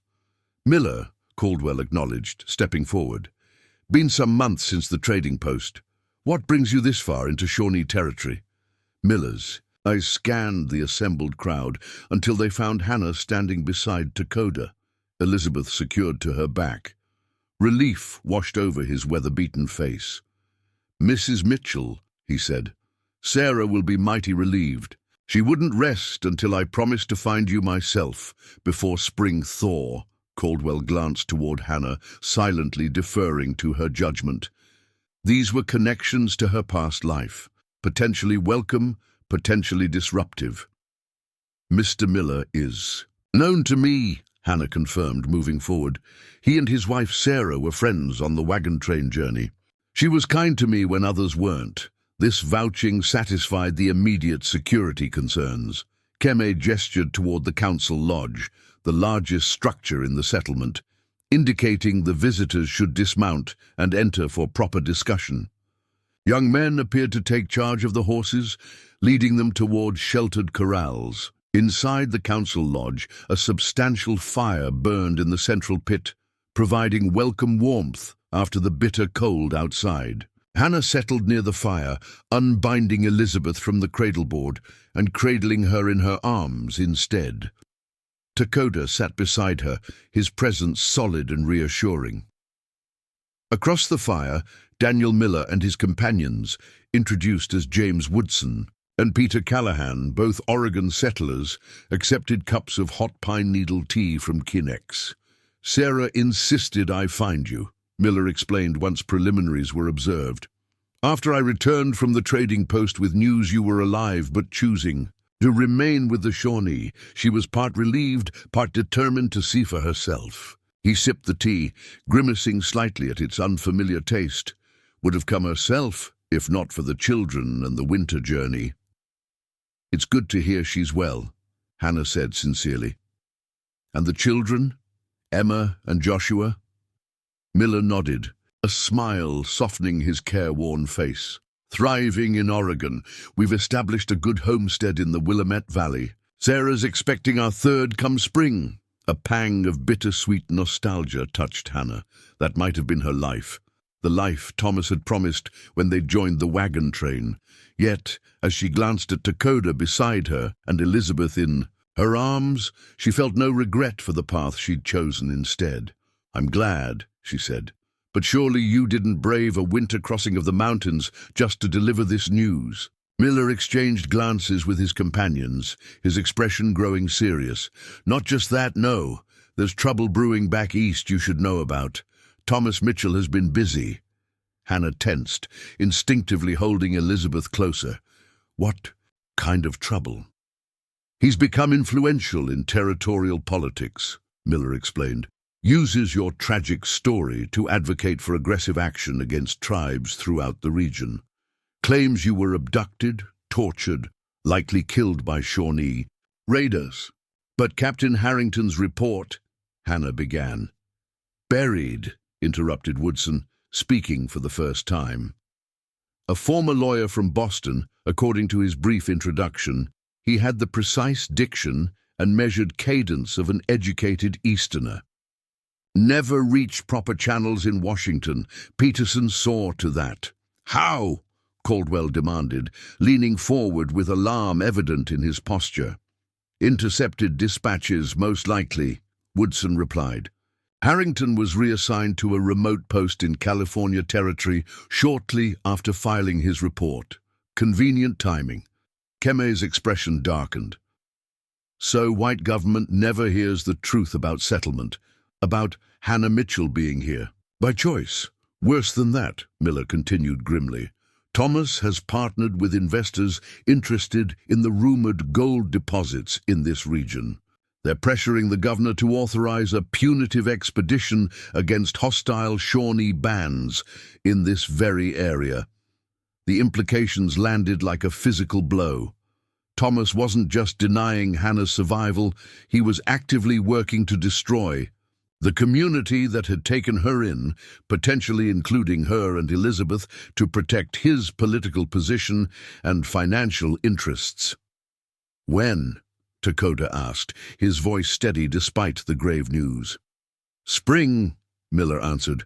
"Miller," Caldwell acknowledged, stepping forward. "Been some months since the trading post. What brings you this far into Shawnee territory?" "Miller's." I scanned the assembled crowd until they found Hannah standing beside Dakota, Elizabeth secured to her back. Relief washed over his weather-beaten face. "Mrs. Mitchell," he said, "Sarah will be mighty relieved. She wouldn't rest until I promised to find you myself before spring thaw." Caldwell glanced toward Hannah, silently deferring to her judgment. These were connections to her past life, potentially welcome, potentially disruptive. Mr. Miller is known to me, Hannah confirmed, moving forward. He and his wife Sarah were friends on the wagon train journey. She was kind to me when others weren't. This vouching satisfied the immediate security concerns. Keme gestured toward the council lodge, the largest structure in the settlement, indicating the visitors should dismount and enter for proper discussion. Young men appeared to take charge of the horses, leading them toward sheltered corrals. Inside the council lodge, a substantial fire burned in the central pit, providing welcome warmth after the bitter cold outside. Hannah settled near the fire, unbinding Elizabeth from the cradleboard and cradling her in her arms instead. Dakota sat beside her, his presence solid and reassuring. Across the fire, Daniel Miller and his companions, introduced as James Woodson, and Peter Callahan, both Oregon settlers, accepted cups of hot pine needle tea from Kinex. Sarah insisted I find you, Miller explained once preliminaries were observed. After I returned from the trading post with news you were alive but choosing to remain with the Shawnee, she was part relieved, part determined to see for herself. He sipped the tea, grimacing slightly at its unfamiliar taste. Would have come herself, if not for the children and the winter journey. It's good to hear she's well, Hannah said sincerely. And the children? Emma and Joshua? Miller nodded, a smile softening his careworn face. Thriving in Oregon, we've established a good homestead in the Willamette Valley. Sarah's expecting our third come spring. A pang of bittersweet nostalgia touched Hannah. That might have been her life. The life Thomas had promised when they joined the wagon train. Yet, as she glanced at Dakota beside her and Elizabeth in her arms, she felt no regret for the path she'd chosen instead. I'm glad, she said. But surely you didn't brave a winter crossing of the mountains just to deliver this news. Miller exchanged glances with his companions, his expression growing serious. Not just that, no. There's trouble brewing back east you should know about. Thomas Mitchell has been busy. Hannah tensed, instinctively holding Elizabeth closer. What kind of trouble? He's become influential in territorial politics, Miller explained. Uses your tragic story to advocate for aggressive action against tribes throughout the region. Claims you were abducted, tortured, likely killed by Shawnee raiders. But Captain Harrington's report, Hannah began. Buried, interrupted Woodson, speaking for the first time. A former lawyer from Boston, according to his brief introduction, he had the precise diction and measured cadence of an educated Easterner. Never reached proper channels in Washington. Peterson saw to that. How? Caldwell demanded, leaning forward with alarm evident in his posture. Intercepted dispatches, most likely, Woodson replied. Harrington was reassigned to a remote post in California Territory shortly after filing his report. Convenient timing. Keme's expression darkened. So white government never hears the truth about settlement, about Hannah Mitchell being here. By choice. Worse than that, Miller continued grimly. Thomas has partnered with investors interested in the rumored gold deposits in this region. They're pressuring the governor to authorize a punitive expedition against hostile Shawnee bands in this very area. The implications landed like a physical blow. Thomas wasn't just denying Hannah's survival, he was actively working to destroy the community that had taken her in, potentially including her and Elizabeth, to protect his political position and financial interests. When? Dakota asked, his voice steady despite the grave news. Spring, Miller answered.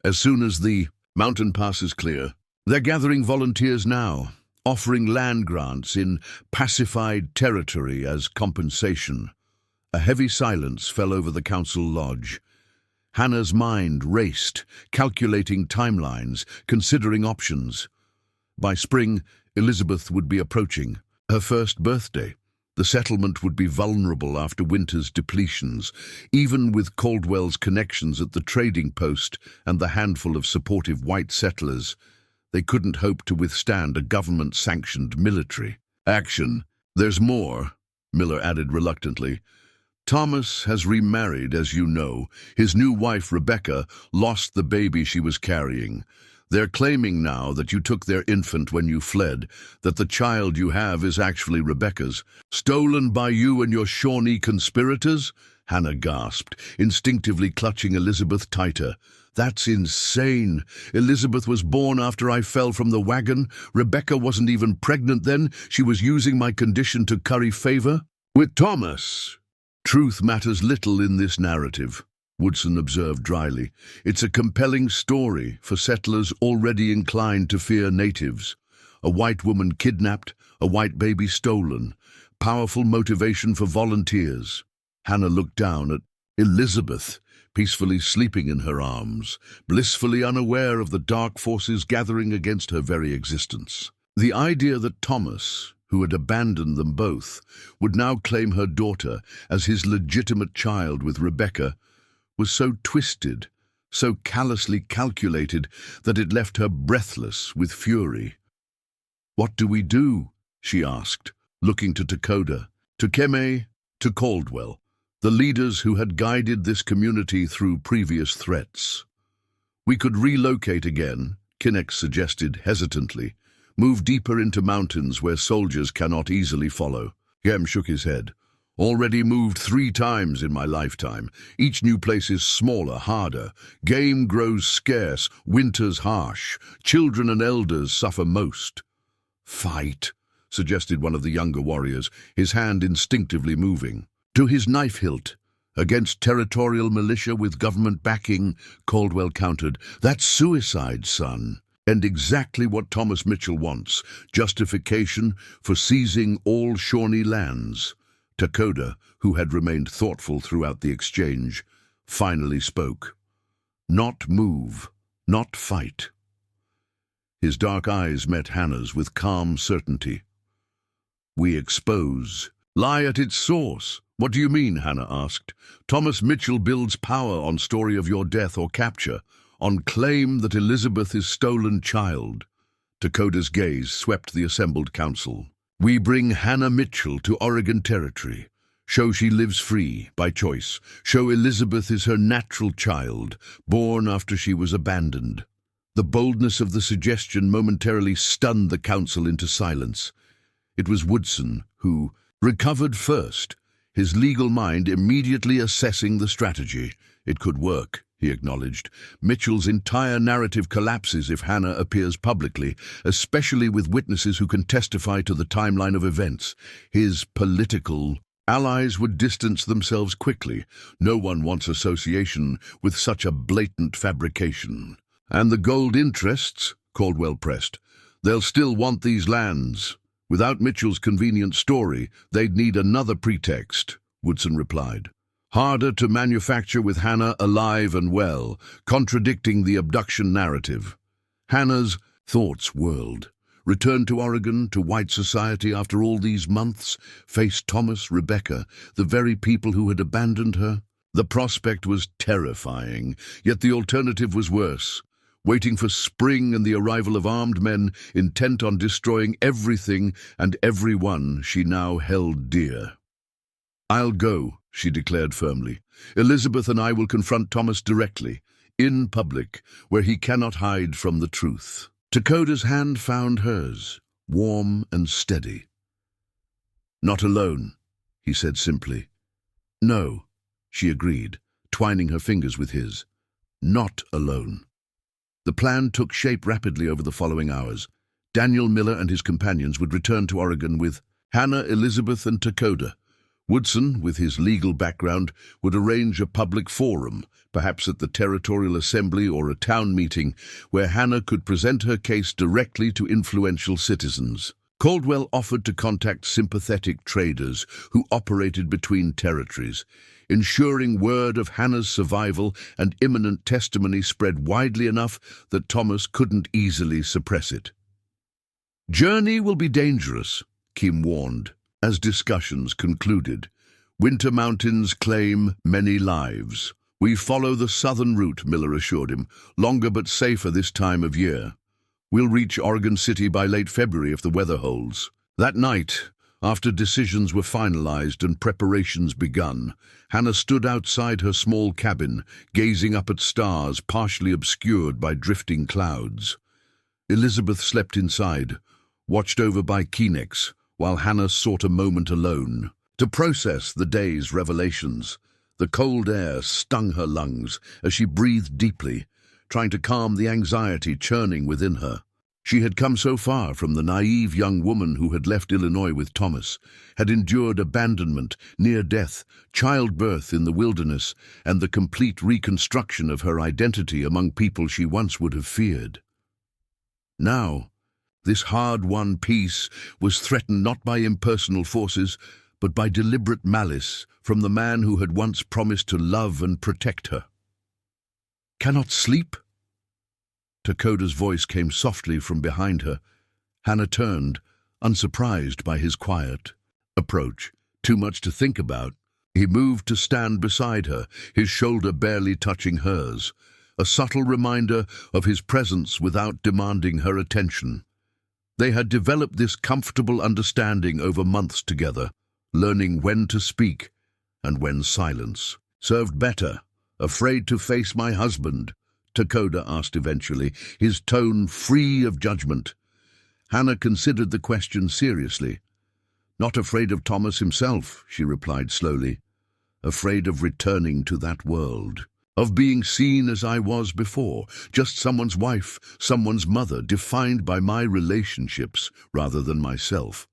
As soon as the mountain pass is clear. They're gathering volunteers now, offering land grants in pacified territory as compensation. A heavy silence fell over the council lodge. Hannah's mind raced, calculating timelines, considering options. By spring, Elizabeth would be approaching her first birthday. The settlement would be vulnerable after winter's depletions, even with Caldwell's connections at the trading post and the handful of supportive white settlers. They couldn't hope to withstand a government-sanctioned military action. There's more, Miller added reluctantly. Thomas has remarried, as you know. His new wife, Rebecca, lost the baby she was carrying. They're claiming now that you took their infant when you fled, that the child you have is actually Rebecca's. Stolen by you and your Shawnee conspirators? Hannah gasped, instinctively clutching Elizabeth tighter. That's insane. Elizabeth was born after I fell from the wagon. Rebecca wasn't even pregnant then. She was using my condition to curry favor with Thomas. Truth matters little in this narrative, Woodson observed dryly. It's a compelling story for settlers already inclined to fear natives. A white woman kidnapped, a white baby stolen. Powerful motivation for volunteers. Hannah looked down at Elizabeth, peacefully sleeping in her arms, blissfully unaware of the dark forces gathering against her very existence. The idea that Thomas, who had abandoned them both, would now claim her daughter as his legitimate child with Rebecca was so twisted, so callously calculated, that it left her breathless with fury. "What do we do?" she asked, looking to Dakota, to Keme, to Caldwell, the leaders who had guided this community through previous threats. "We could relocate again," Kinnock suggested hesitantly. "Move deeper into mountains where soldiers cannot easily follow." Gem shook his head. "Already moved 3 times in my lifetime. Each new place is smaller, harder. Game grows scarce, winter's harsh. Children and elders suffer most." "Fight," suggested one of the younger warriors, his hand instinctively moving. "To his knife hilt. Against territorial militia with government backing," Caldwell countered. "That's suicide, son. And exactly what Thomas Mitchell wants. Justification for seizing all Shawnee lands." Dakota, who had remained thoughtful throughout the exchange, finally spoke. "Not move, not fight." His dark eyes met Hannah's with calm certainty. "We expose. Lie at its source." "What do you mean?" Hannah asked. "Thomas Mitchell builds power on story of your death or capture, on claim that Elizabeth is stolen child." Dakota's gaze swept the assembled council. "We bring Hannah Mitchell to Oregon Territory. Show she lives free, by choice. Show Elizabeth is her natural child, born after she was abandoned." The boldness of the suggestion momentarily stunned the council into silence. It was Woodson who recovered first, his legal mind immediately assessing the strategy. "It could work," he acknowledged. "Mitchell's entire narrative collapses if Hannah appears publicly, especially with witnesses who can testify to the timeline of events. His political allies would distance themselves quickly. No one wants association with such a blatant fabrication." "And the gold interests?" Caldwell pressed. "They'll still want these lands. Without Mitchell's convenient story, they'd need another pretext," Woodson replied. "Harder to manufacture with Hannah alive and well, contradicting the abduction narrative." Hannah's thoughts whirled. Return to Oregon, to white society after all these months, face Thomas, Rebecca, the very people who had abandoned her. The prospect was terrifying, yet the alternative was worse. Waiting for spring and the arrival of armed men intent on destroying everything and everyone she now held dear. "I'll go," she declared firmly. "Elizabeth and I will confront Thomas directly, in public, where he cannot hide from the truth." Dakota's hand found hers, warm and steady. "Not alone," he said simply. "No," she agreed, twining her fingers with his. "Not alone." The plan took shape rapidly over the following hours. Daniel Miller and his companions would return to Oregon with Hannah, Elizabeth, and Dakota. Woodson, with his legal background, would arrange a public forum, perhaps at the Territorial Assembly or a town meeting, where Hannah could present her case directly to influential citizens. Caldwell offered to contact sympathetic traders who operated between territories, ensuring word of Hannah's survival and imminent testimony spread widely enough that Thomas couldn't easily suppress it. "Journey will be dangerous," Kim warned, as discussions concluded. "Winter mountains claim many lives." "We follow the southern route," Miller assured him, "longer but safer this time of year." We'll reach Oregon City by late February if the weather holds. That night, after decisions were finalized and preparations begun, Hannah stood outside her small cabin, gazing up at stars partially obscured by drifting clouds. Elizabeth slept inside, watched over by Kinex, while Hannah sought a moment alone to process the day's revelations. The cold air stung her lungs as she breathed deeply, trying to calm the anxiety churning within her. She had come so far from the naive young woman who had left Illinois with Thomas, had endured abandonment, near death, childbirth in the wilderness, and the complete reconstruction of her identity among people she once would have feared. Now, this hard-won peace was threatened not by impersonal forces, but by deliberate malice from the man who had once promised to love and protect her. "Cannot sleep?" Dakota's voice came softly from behind her. Hannah turned, unsurprised by his quiet approach. Too much to think about. He moved to stand beside her, his shoulder barely touching hers, a subtle reminder of his presence without demanding her attention. They had developed this comfortable understanding over months together, learning when to speak and when silence served better. "Afraid to face my husband?" Dakota asked eventually, his tone free of judgment. Hannah considered the question seriously. "Not afraid of Thomas himself," she replied slowly. "Afraid of returning to that world, of being seen as I was before, just someone's wife, someone's mother, defined by my relationships rather than myself."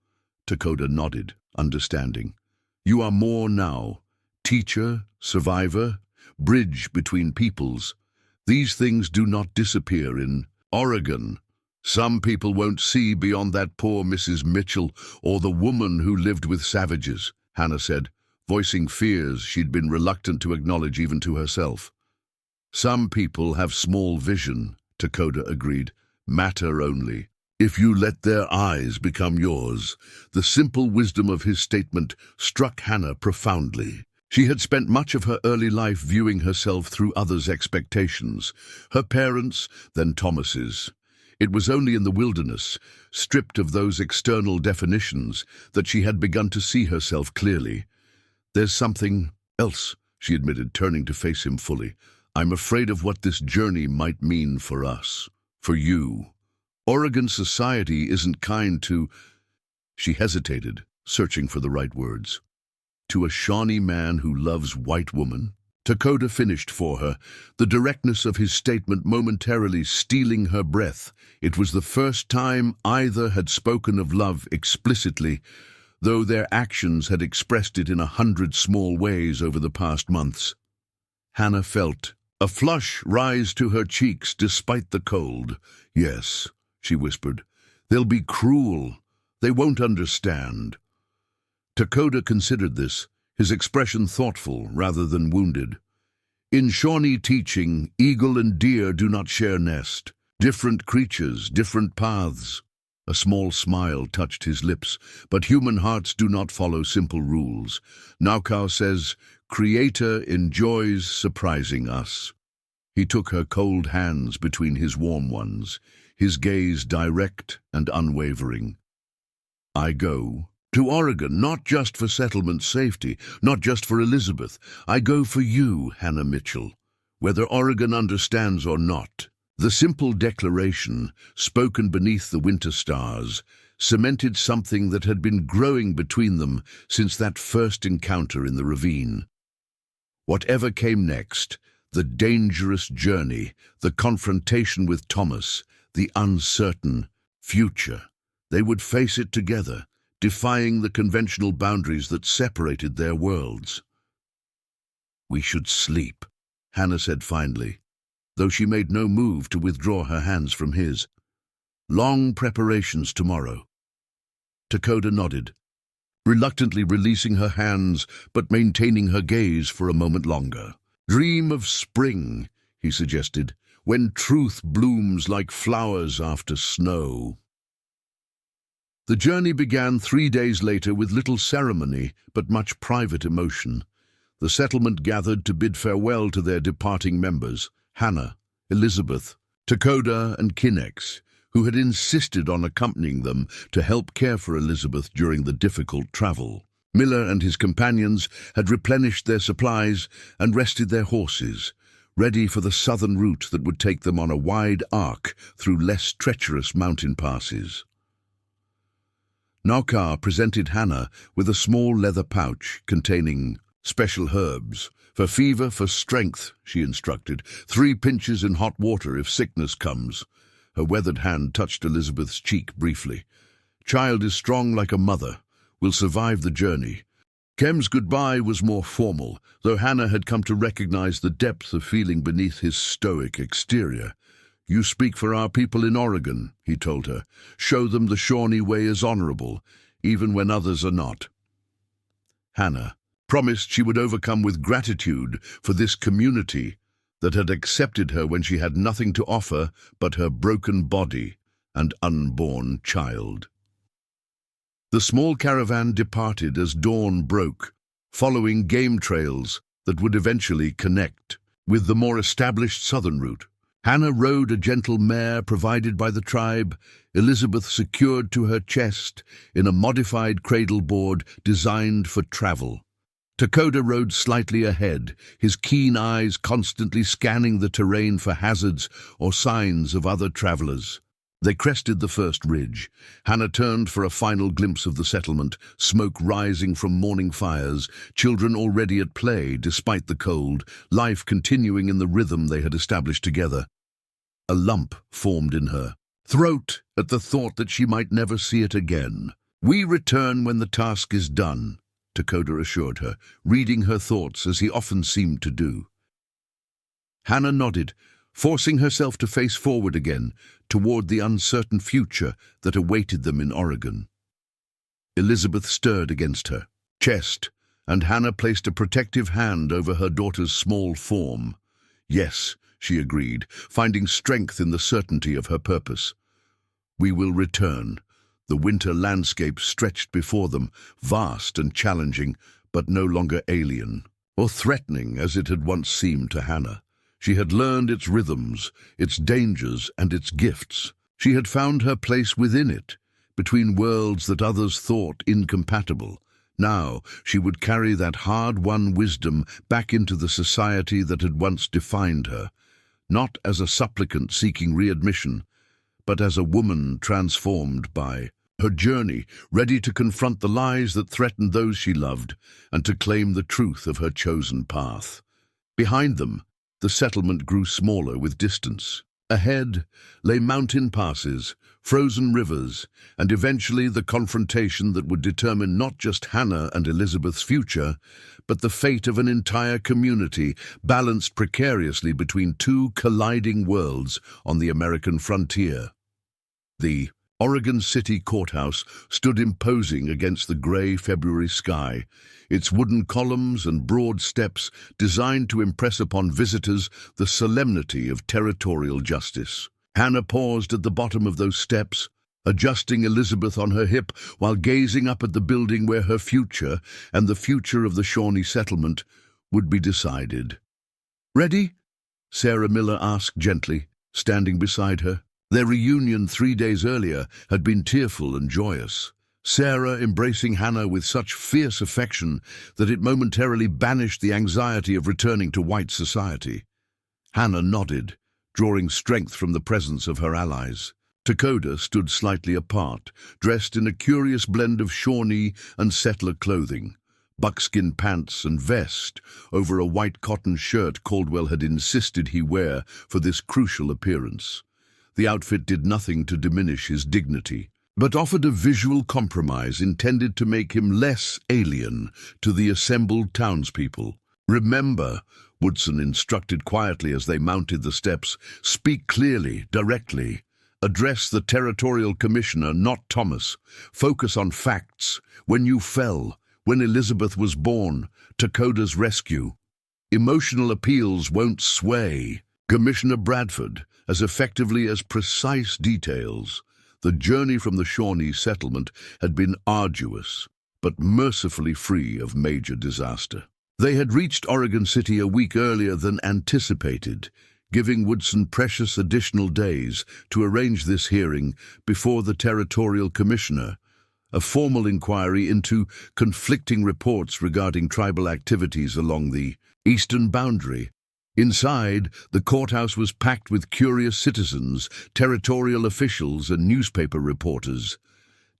Dakota nodded, understanding. "You are more now. Teacher, survivor, bridge between peoples. These things do not disappear in Oregon. Some people won't see beyond that poor Mrs. Mitchell or the woman who lived with savages," Hannah said, voicing fears she'd been reluctant to acknowledge even to herself. "Some people have small vision," Dakota agreed. "Matter only. If you let their eyes become yours." The simple wisdom of his statement struck Hannah profoundly. She had spent much of her early life viewing herself through others' expectations, her parents', then Thomas's. It was only in the wilderness, stripped of those external definitions, that she had begun to see herself clearly. "There's something else," she admitted, turning to face him fully. "I'm afraid of what this journey might mean for us, for you. Oregon society isn't kind to—" She hesitated, searching for the right words. "To a Shawnee man who loves white woman?" Dakota finished for her, the directness of his statement momentarily stealing her breath. It was the first time either had spoken of love explicitly, though their actions had expressed it in 100 small ways over the past months. Hannah felt a flush rise to her cheeks despite the cold. "Yes," she whispered. "They'll be cruel. They won't understand." Dakota considered this, his expression thoughtful rather than wounded. "In Shawnee teaching, eagle and deer do not share nest. Different creatures, different paths." A small smile touched his lips, but human hearts do not follow simple rules. Naukau says, "Creator enjoys surprising us." He took her cold hands between his warm ones, his gaze direct and unwavering. "I go to Oregon, not just for settlement safety, not just for Elizabeth. I go for you, Hannah Mitchell, whether Oregon understands or not." The simple declaration, spoken beneath the winter stars, cemented something that had been growing between them since that first encounter in the ravine. Whatever came next, the dangerous journey, the confrontation with Thomas, the uncertain future, they would face it together, defying the conventional boundaries that separated their worlds. "We should sleep," Hannah said finally, though she made no move to withdraw her hands from his. "Long preparations tomorrow." Dakota nodded, reluctantly releasing her hands but maintaining her gaze for a moment longer. "Dream of spring," he suggested, "when truth blooms like flowers after snow." The journey began 3 days later with little ceremony but much private emotion. The settlement gathered to bid farewell to their departing members, Hannah, Elizabeth, Dakota, and Kinex, who had insisted on accompanying them to help care for Elizabeth during the difficult travel. Miller and his companions had replenished their supplies and rested their horses, ready for the southern route that would take them on a wide arc through less treacherous mountain passes. Naukar presented Hannah with a small leather pouch containing special herbs. For fever, for strength, she instructed. 3 pinches in hot water if sickness comes. Her weathered hand touched Elizabeth's cheek briefly. Child is strong like a mother. Will survive the journey. Kem's goodbye was more formal, though Hannah had come to recognize the depth of feeling beneath his stoic exterior. You speak for our people in Oregon, he told her. Show them the Shawnee way is honorable, even when others are not. Hannah promised she would overcome with gratitude for this community that had accepted her when she had nothing to offer but her broken body and unborn child. The small caravan departed as dawn broke, following game trails that would eventually connect with the more established southern route. Hannah rode a gentle mare provided by the tribe, Elizabeth secured to her chest in a modified cradle board designed for travel. Dakota rode slightly ahead, his keen eyes constantly scanning the terrain for hazards or signs of other travelers. They crested the first ridge. Hannah turned for a final glimpse of the settlement, smoke rising from morning fires, children already at play despite the cold, life continuing in the rhythm they had established together. A lump formed in her throat at the thought that she might never see it again. We return when the task is done, Dakota assured her, reading her thoughts as he often seemed to do. Hannah nodded, forcing herself to face forward again toward the uncertain future that awaited them in Oregon. Elizabeth stirred against her chest, and Hannah placed a protective hand over her daughter's small form. Yes, she agreed, finding strength in the certainty of her purpose. We will return. The winter landscape stretched before them, vast and challenging, but no longer alien, or threatening as it had once seemed to Hannah. She had learned its rhythms, its dangers, and its gifts. She had found her place within it, between worlds that others thought incompatible. Now she would carry that hard-won wisdom back into the society that had once defined her, not as a supplicant seeking readmission, but as a woman transformed by her journey, ready to confront the lies that threatened those she loved and to claim the truth of her chosen path. Behind them, the settlement grew smaller with distance. Ahead lay mountain passes, frozen rivers, and eventually the confrontation that would determine not just Hannah and Elizabeth's future, but the fate of an entire community balanced precariously between 2 colliding worlds on the American frontier. The Oregon City Courthouse stood imposing against the gray February sky, its wooden columns and broad steps designed to impress upon visitors the solemnity of territorial justice. Hannah paused at the bottom of those steps, adjusting Elizabeth on her hip while gazing up at the building where her future and the future of the Shawnee settlement would be decided. "Ready?" Sarah Miller asked gently, standing beside her. Their reunion 3 days earlier had been tearful and joyous, Sarah embracing Hannah with such fierce affection that it momentarily banished the anxiety of returning to white society. Hannah nodded, drawing strength from the presence of her allies. Dakota stood slightly apart, dressed in a curious blend of Shawnee and settler clothing, buckskin pants and vest over a white cotton shirt Caldwell had insisted he wear for this crucial appearance. The outfit did nothing to diminish his dignity, but offered a visual compromise intended to make him less alien to the assembled townspeople. "Remember," Woodson instructed quietly as they mounted the steps, "speak clearly, directly. Address the territorial commissioner, not Thomas. Focus on facts. When you fell, when Elizabeth was born, Dakota's rescue. Emotional appeals won't sway. Commissioner Bradford, as effectively as precise details." The journey from the Shawnee settlement had been arduous, but mercifully free of major disaster. They had reached Oregon City a week earlier than anticipated, giving Woodson precious additional days to arrange this hearing before the Territorial Commissioner, a formal inquiry into conflicting reports regarding tribal activities along the eastern boundary. Inside, the courthouse was packed with curious citizens, territorial officials, and newspaper reporters.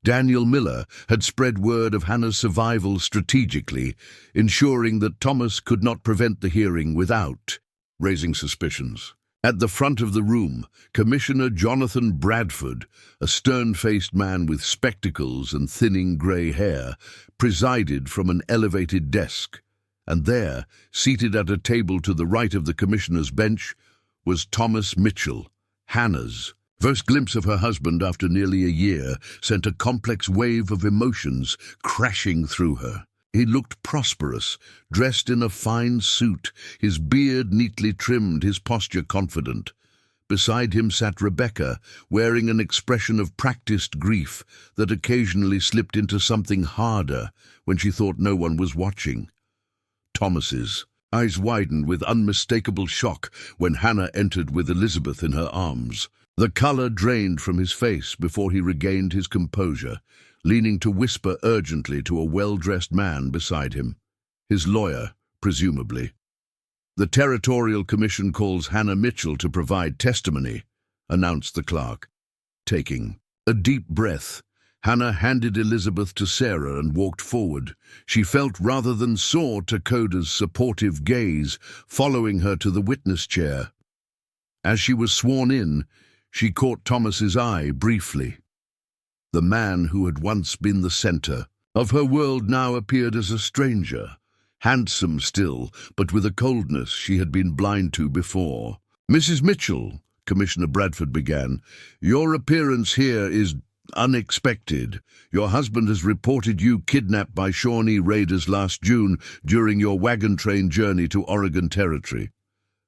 Daniel Miller had spread word of Hannah's survival strategically, ensuring that Thomas could not prevent the hearing without raising suspicions. At the front of the room, Commissioner Jonathan Bradford, a stern-faced man with spectacles and thinning grey hair, presided from an elevated desk. And there, seated at a table to the right of the commissioner's bench, was Thomas Mitchell, Hannah's first glimpse of her husband after nearly a year sent a complex wave of emotions crashing through her. He looked prosperous, dressed in a fine suit, his beard neatly trimmed, his posture confident. Beside him sat Rebecca, wearing an expression of practiced grief that occasionally slipped into something harder when she thought no one was watching. Thomas's eyes widened with unmistakable shock when Hannah entered with Elizabeth in her arms. The color drained from his face before he regained his composure, leaning to whisper urgently to a well-dressed man beside him. His lawyer, presumably. "The Territorial Commission calls Hannah Mitchell to provide testimony," announced the clerk. Taking a deep breath, Hannah handed Elizabeth to Sarah and walked forward. She felt rather than saw Dakota's supportive gaze following her to the witness chair. As she was sworn in, she caught Thomas's eye briefly. The man who had once been the center of her world now appeared as a stranger, handsome still, but with a coldness she had been blind to before. "Mrs. Mitchell," Commissioner Bradford began, "your appearance here is unexpected. Your husband has reported you kidnapped by Shawnee raiders last June during your wagon train journey to Oregon Territory."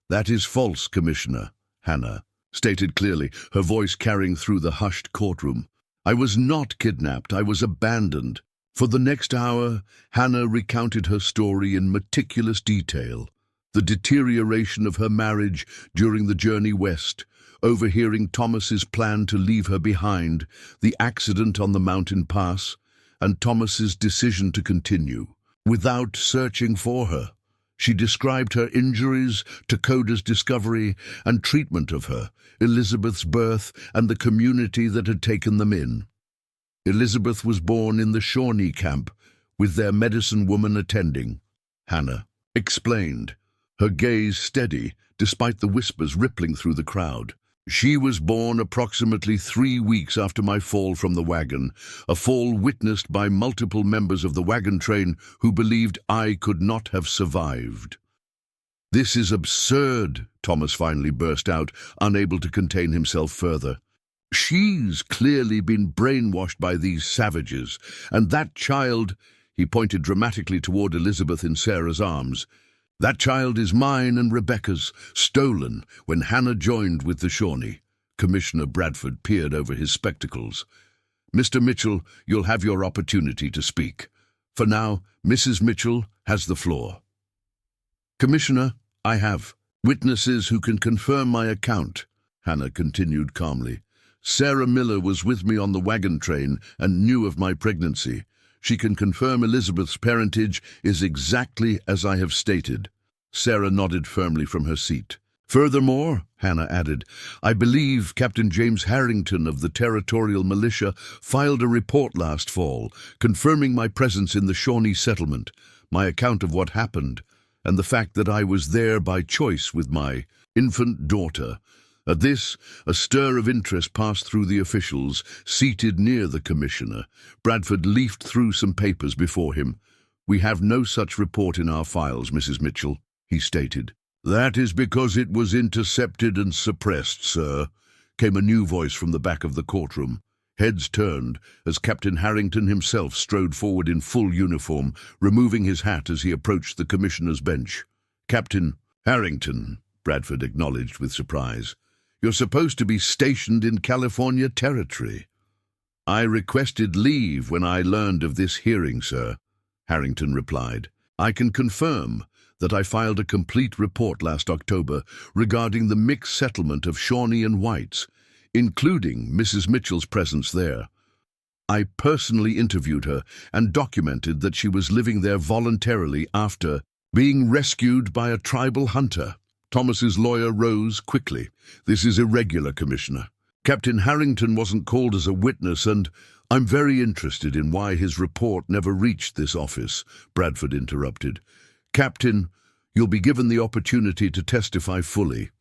"That is false, Commissioner," Hannah stated clearly, her voice carrying through the hushed courtroom. "I was not kidnapped. I was abandoned." For the next hour, Hannah recounted her story in meticulous detail. The deterioration of her marriage during the journey west, overhearing Thomas's plan to leave her behind, the accident on the mountain pass, and Thomas's decision to continue, without searching for her. She described her injuries, Dakota's discovery, and treatment of her, Elizabeth's birth, and the community that had taken them in. Elizabeth was born in the Shawnee camp, with their medicine woman attending, Hannah explained, her gaze steady despite the whispers rippling through the crowd. "She was born approximately 3 weeks after my fall from the wagon, a fall witnessed by multiple members of the wagon train who believed I could not have survived." "This is absurd," Thomas finally burst out, unable to contain himself further. "She's clearly been brainwashed by these savages, and that child," he pointed dramatically toward Elizabeth in Sarah's arms, "that child is mine and Rebecca's, stolen when Hannah joined with the Shawnee." Commissioner Bradford peered over his spectacles. "Mr. Mitchell, you'll have your opportunity to speak. For now, Mrs. Mitchell has the floor." "Commissioner, I have witnesses who can confirm my account," Hannah continued calmly. "Sarah Miller was with me on the wagon train and knew of my pregnancy. She can confirm Elizabeth's parentage is exactly as I have stated." Sarah nodded firmly from her seat. "Furthermore," Hannah added, "I believe Captain James Harrington of the Territorial Militia filed a report last fall, confirming my presence in the Shawnee settlement, my account of what happened, and the fact that I was there by choice with my infant daughter." At this, a stir of interest passed through the officials seated near the commissioner. Bradford leafed through some papers before him. "We have no such report in our files, Mrs. Mitchell," he stated. "That is because it was intercepted and suppressed, sir," came a new voice from the back of the courtroom. Heads turned as Captain Harrington himself strode forward in full uniform, removing his hat as he approached the commissioner's bench. "Captain Harrington," Bradford acknowledged with surprise, "you're supposed to be stationed in California Territory." "I requested leave when I learned of this hearing, sir," Harrington replied. I can confirm that I filed a complete report last October regarding the mixed settlement of Shawnee and whites, including Mrs. Mitchell's presence there. I personally interviewed her and documented that she was living there voluntarily after being rescued by a tribal hunter. Thomas's lawyer rose quickly. This is irregular, Commissioner. Captain Harrington wasn't called as a witness, and I'm very interested in why his report never reached this office, Bradford interrupted. Captain, you'll be given the opportunity to testify fully.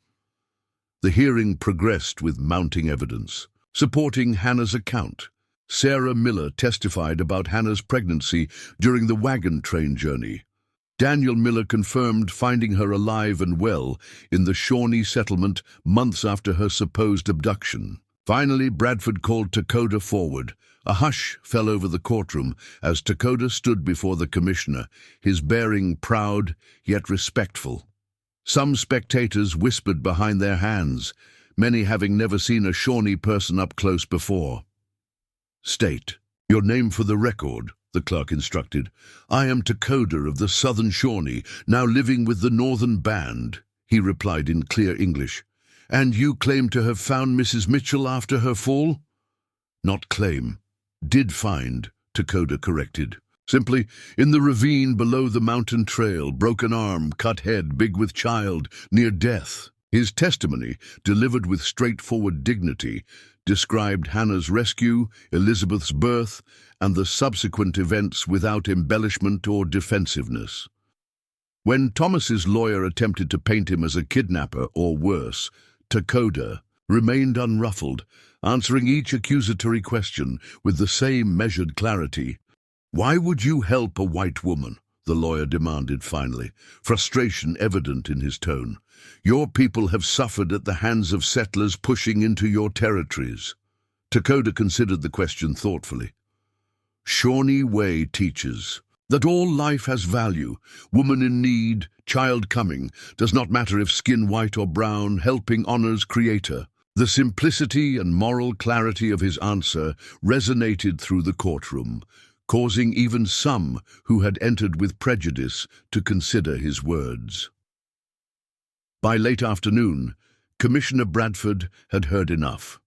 The hearing progressed with mounting evidence, supporting Hannah's account. Sarah Miller testified about Hannah's pregnancy during the wagon train journey. Daniel Miller confirmed finding her alive and well in the Shawnee settlement months after her supposed abduction. Finally, Bradford called Takoda forward. A hush fell over the courtroom as Takoda stood before the commissioner, his bearing proud yet respectful. Some spectators whispered behind their hands, many having never seen a Shawnee person up close before. State your name for the record, the clerk instructed. I am Takoda of the Southern Shawnee, now living with the Northern Band, he replied in clear English. And you claim to have found Mrs. Mitchell after her fall? Not claim. Did find, Takoda corrected. Simply, in the ravine below the mountain trail, broken arm, cut head, big with child, near death. His testimony, delivered with straightforward dignity, described Hannah's rescue, Elizabeth's birth, and the subsequent events without embellishment or defensiveness. When Thomas's lawyer attempted to paint him as a kidnapper or worse, Takoda remained unruffled, answering each accusatory question with the same measured clarity. Why would you help a white woman? The lawyer demanded finally, frustration evident in his tone. Your people have suffered at the hands of settlers pushing into your territories. Takoda considered the question thoughtfully. Shawnee Way teaches that all life has value, woman in need, child coming, does not matter if skin white or brown, helping honors creator. The simplicity and moral clarity of his answer resonated through the courtroom, causing even some who had entered with prejudice to consider his words. By late afternoon, Commissioner Bradford had heard enough.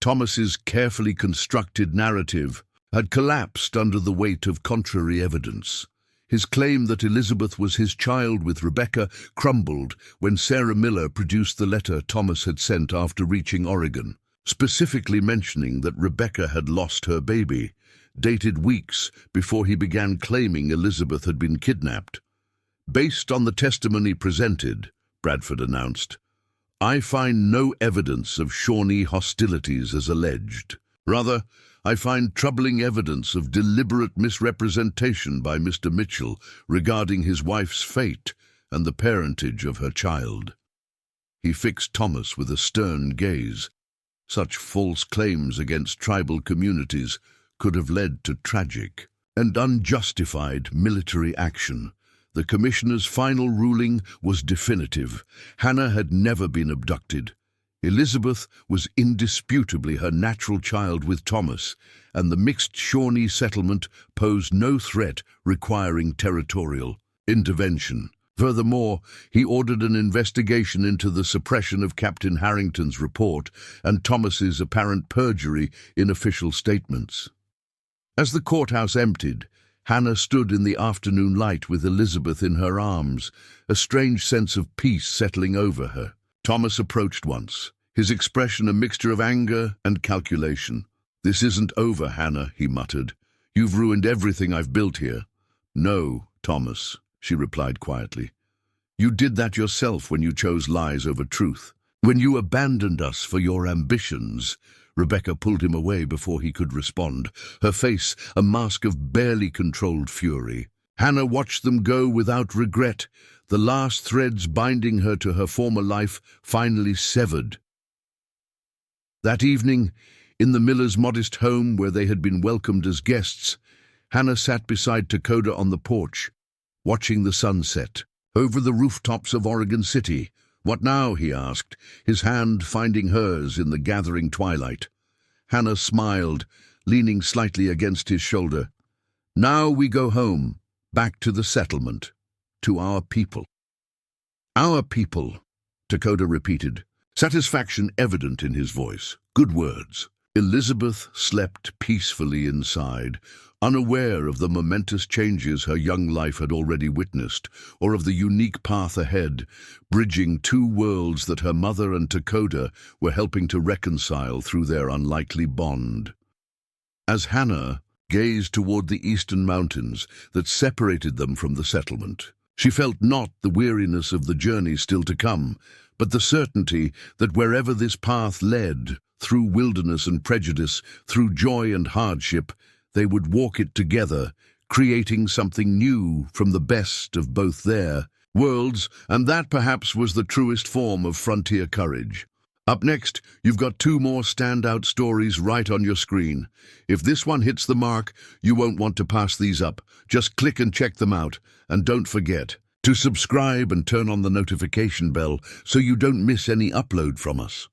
Thomas's carefully constructed narrative had collapsed under the weight of contrary evidence. His claim that Elizabeth was his child with Rebecca crumbled when Sarah Miller produced the letter Thomas had sent after reaching Oregon, specifically mentioning that Rebecca had lost her baby, dated weeks before he began claiming Elizabeth had been kidnapped. Based on the testimony presented, Bradford announced, I find no evidence of Shawnee hostilities as alleged. Rather, I find troubling evidence of deliberate misrepresentation by Mr. Mitchell regarding his wife's fate and the parentage of her child. He fixed Thomas with a stern gaze. Such false claims against tribal communities could have led to tragic and unjustified military action. The commissioner's final ruling was definitive. Hannah had never been abducted. Elizabeth was indisputably her natural child with Thomas, and the mixed Shawnee settlement posed no threat requiring territorial intervention. Furthermore, he ordered an investigation into the suppression of Captain Harrington's report and Thomas's apparent perjury in official statements. As the courthouse emptied, Hannah stood in the afternoon light with Elizabeth in her arms, a strange sense of peace settling over her. Thomas approached once, his expression a mixture of anger and calculation. This isn't over, Hannah, he muttered. You've ruined everything I've built here. No, Thomas, she replied quietly. You did that yourself when you chose lies over truth. When you abandoned us for your ambitions. Rebecca pulled him away before he could respond, her face a mask of barely controlled fury. Hannah watched them go without regret, the last threads binding her to her former life finally severed. That evening, in the Millers' modest home where they had been welcomed as guests, Hannah sat beside Takoda on the porch, watching the sunset over the rooftops of Oregon City. What now? He asked, his hand finding hers in the gathering twilight. Hannah smiled, leaning slightly against his shoulder. Now we go home, back to the settlement, to our people. Our people, Dakota repeated, satisfaction evident in his voice. Good words. Elizabeth slept peacefully inside, unaware of the momentous changes her young life had already witnessed, or of the unique path ahead, bridging two worlds that her mother and Dakota were helping to reconcile through their unlikely bond. As Hannah gazed toward the eastern mountains that separated them from the settlement, she felt not the weariness of the journey still to come, but the certainty that wherever this path led, through wilderness and prejudice, through joy and hardship, they would walk it together, creating something new from the best of both their worlds, and that perhaps was the truest form of frontier courage. Up next, you've got two more standout stories right on your screen. If this one hits the mark, you won't want to pass these up. Just click and check them out, and don't forget to subscribe and turn on the notification bell so you don't miss any upload from us.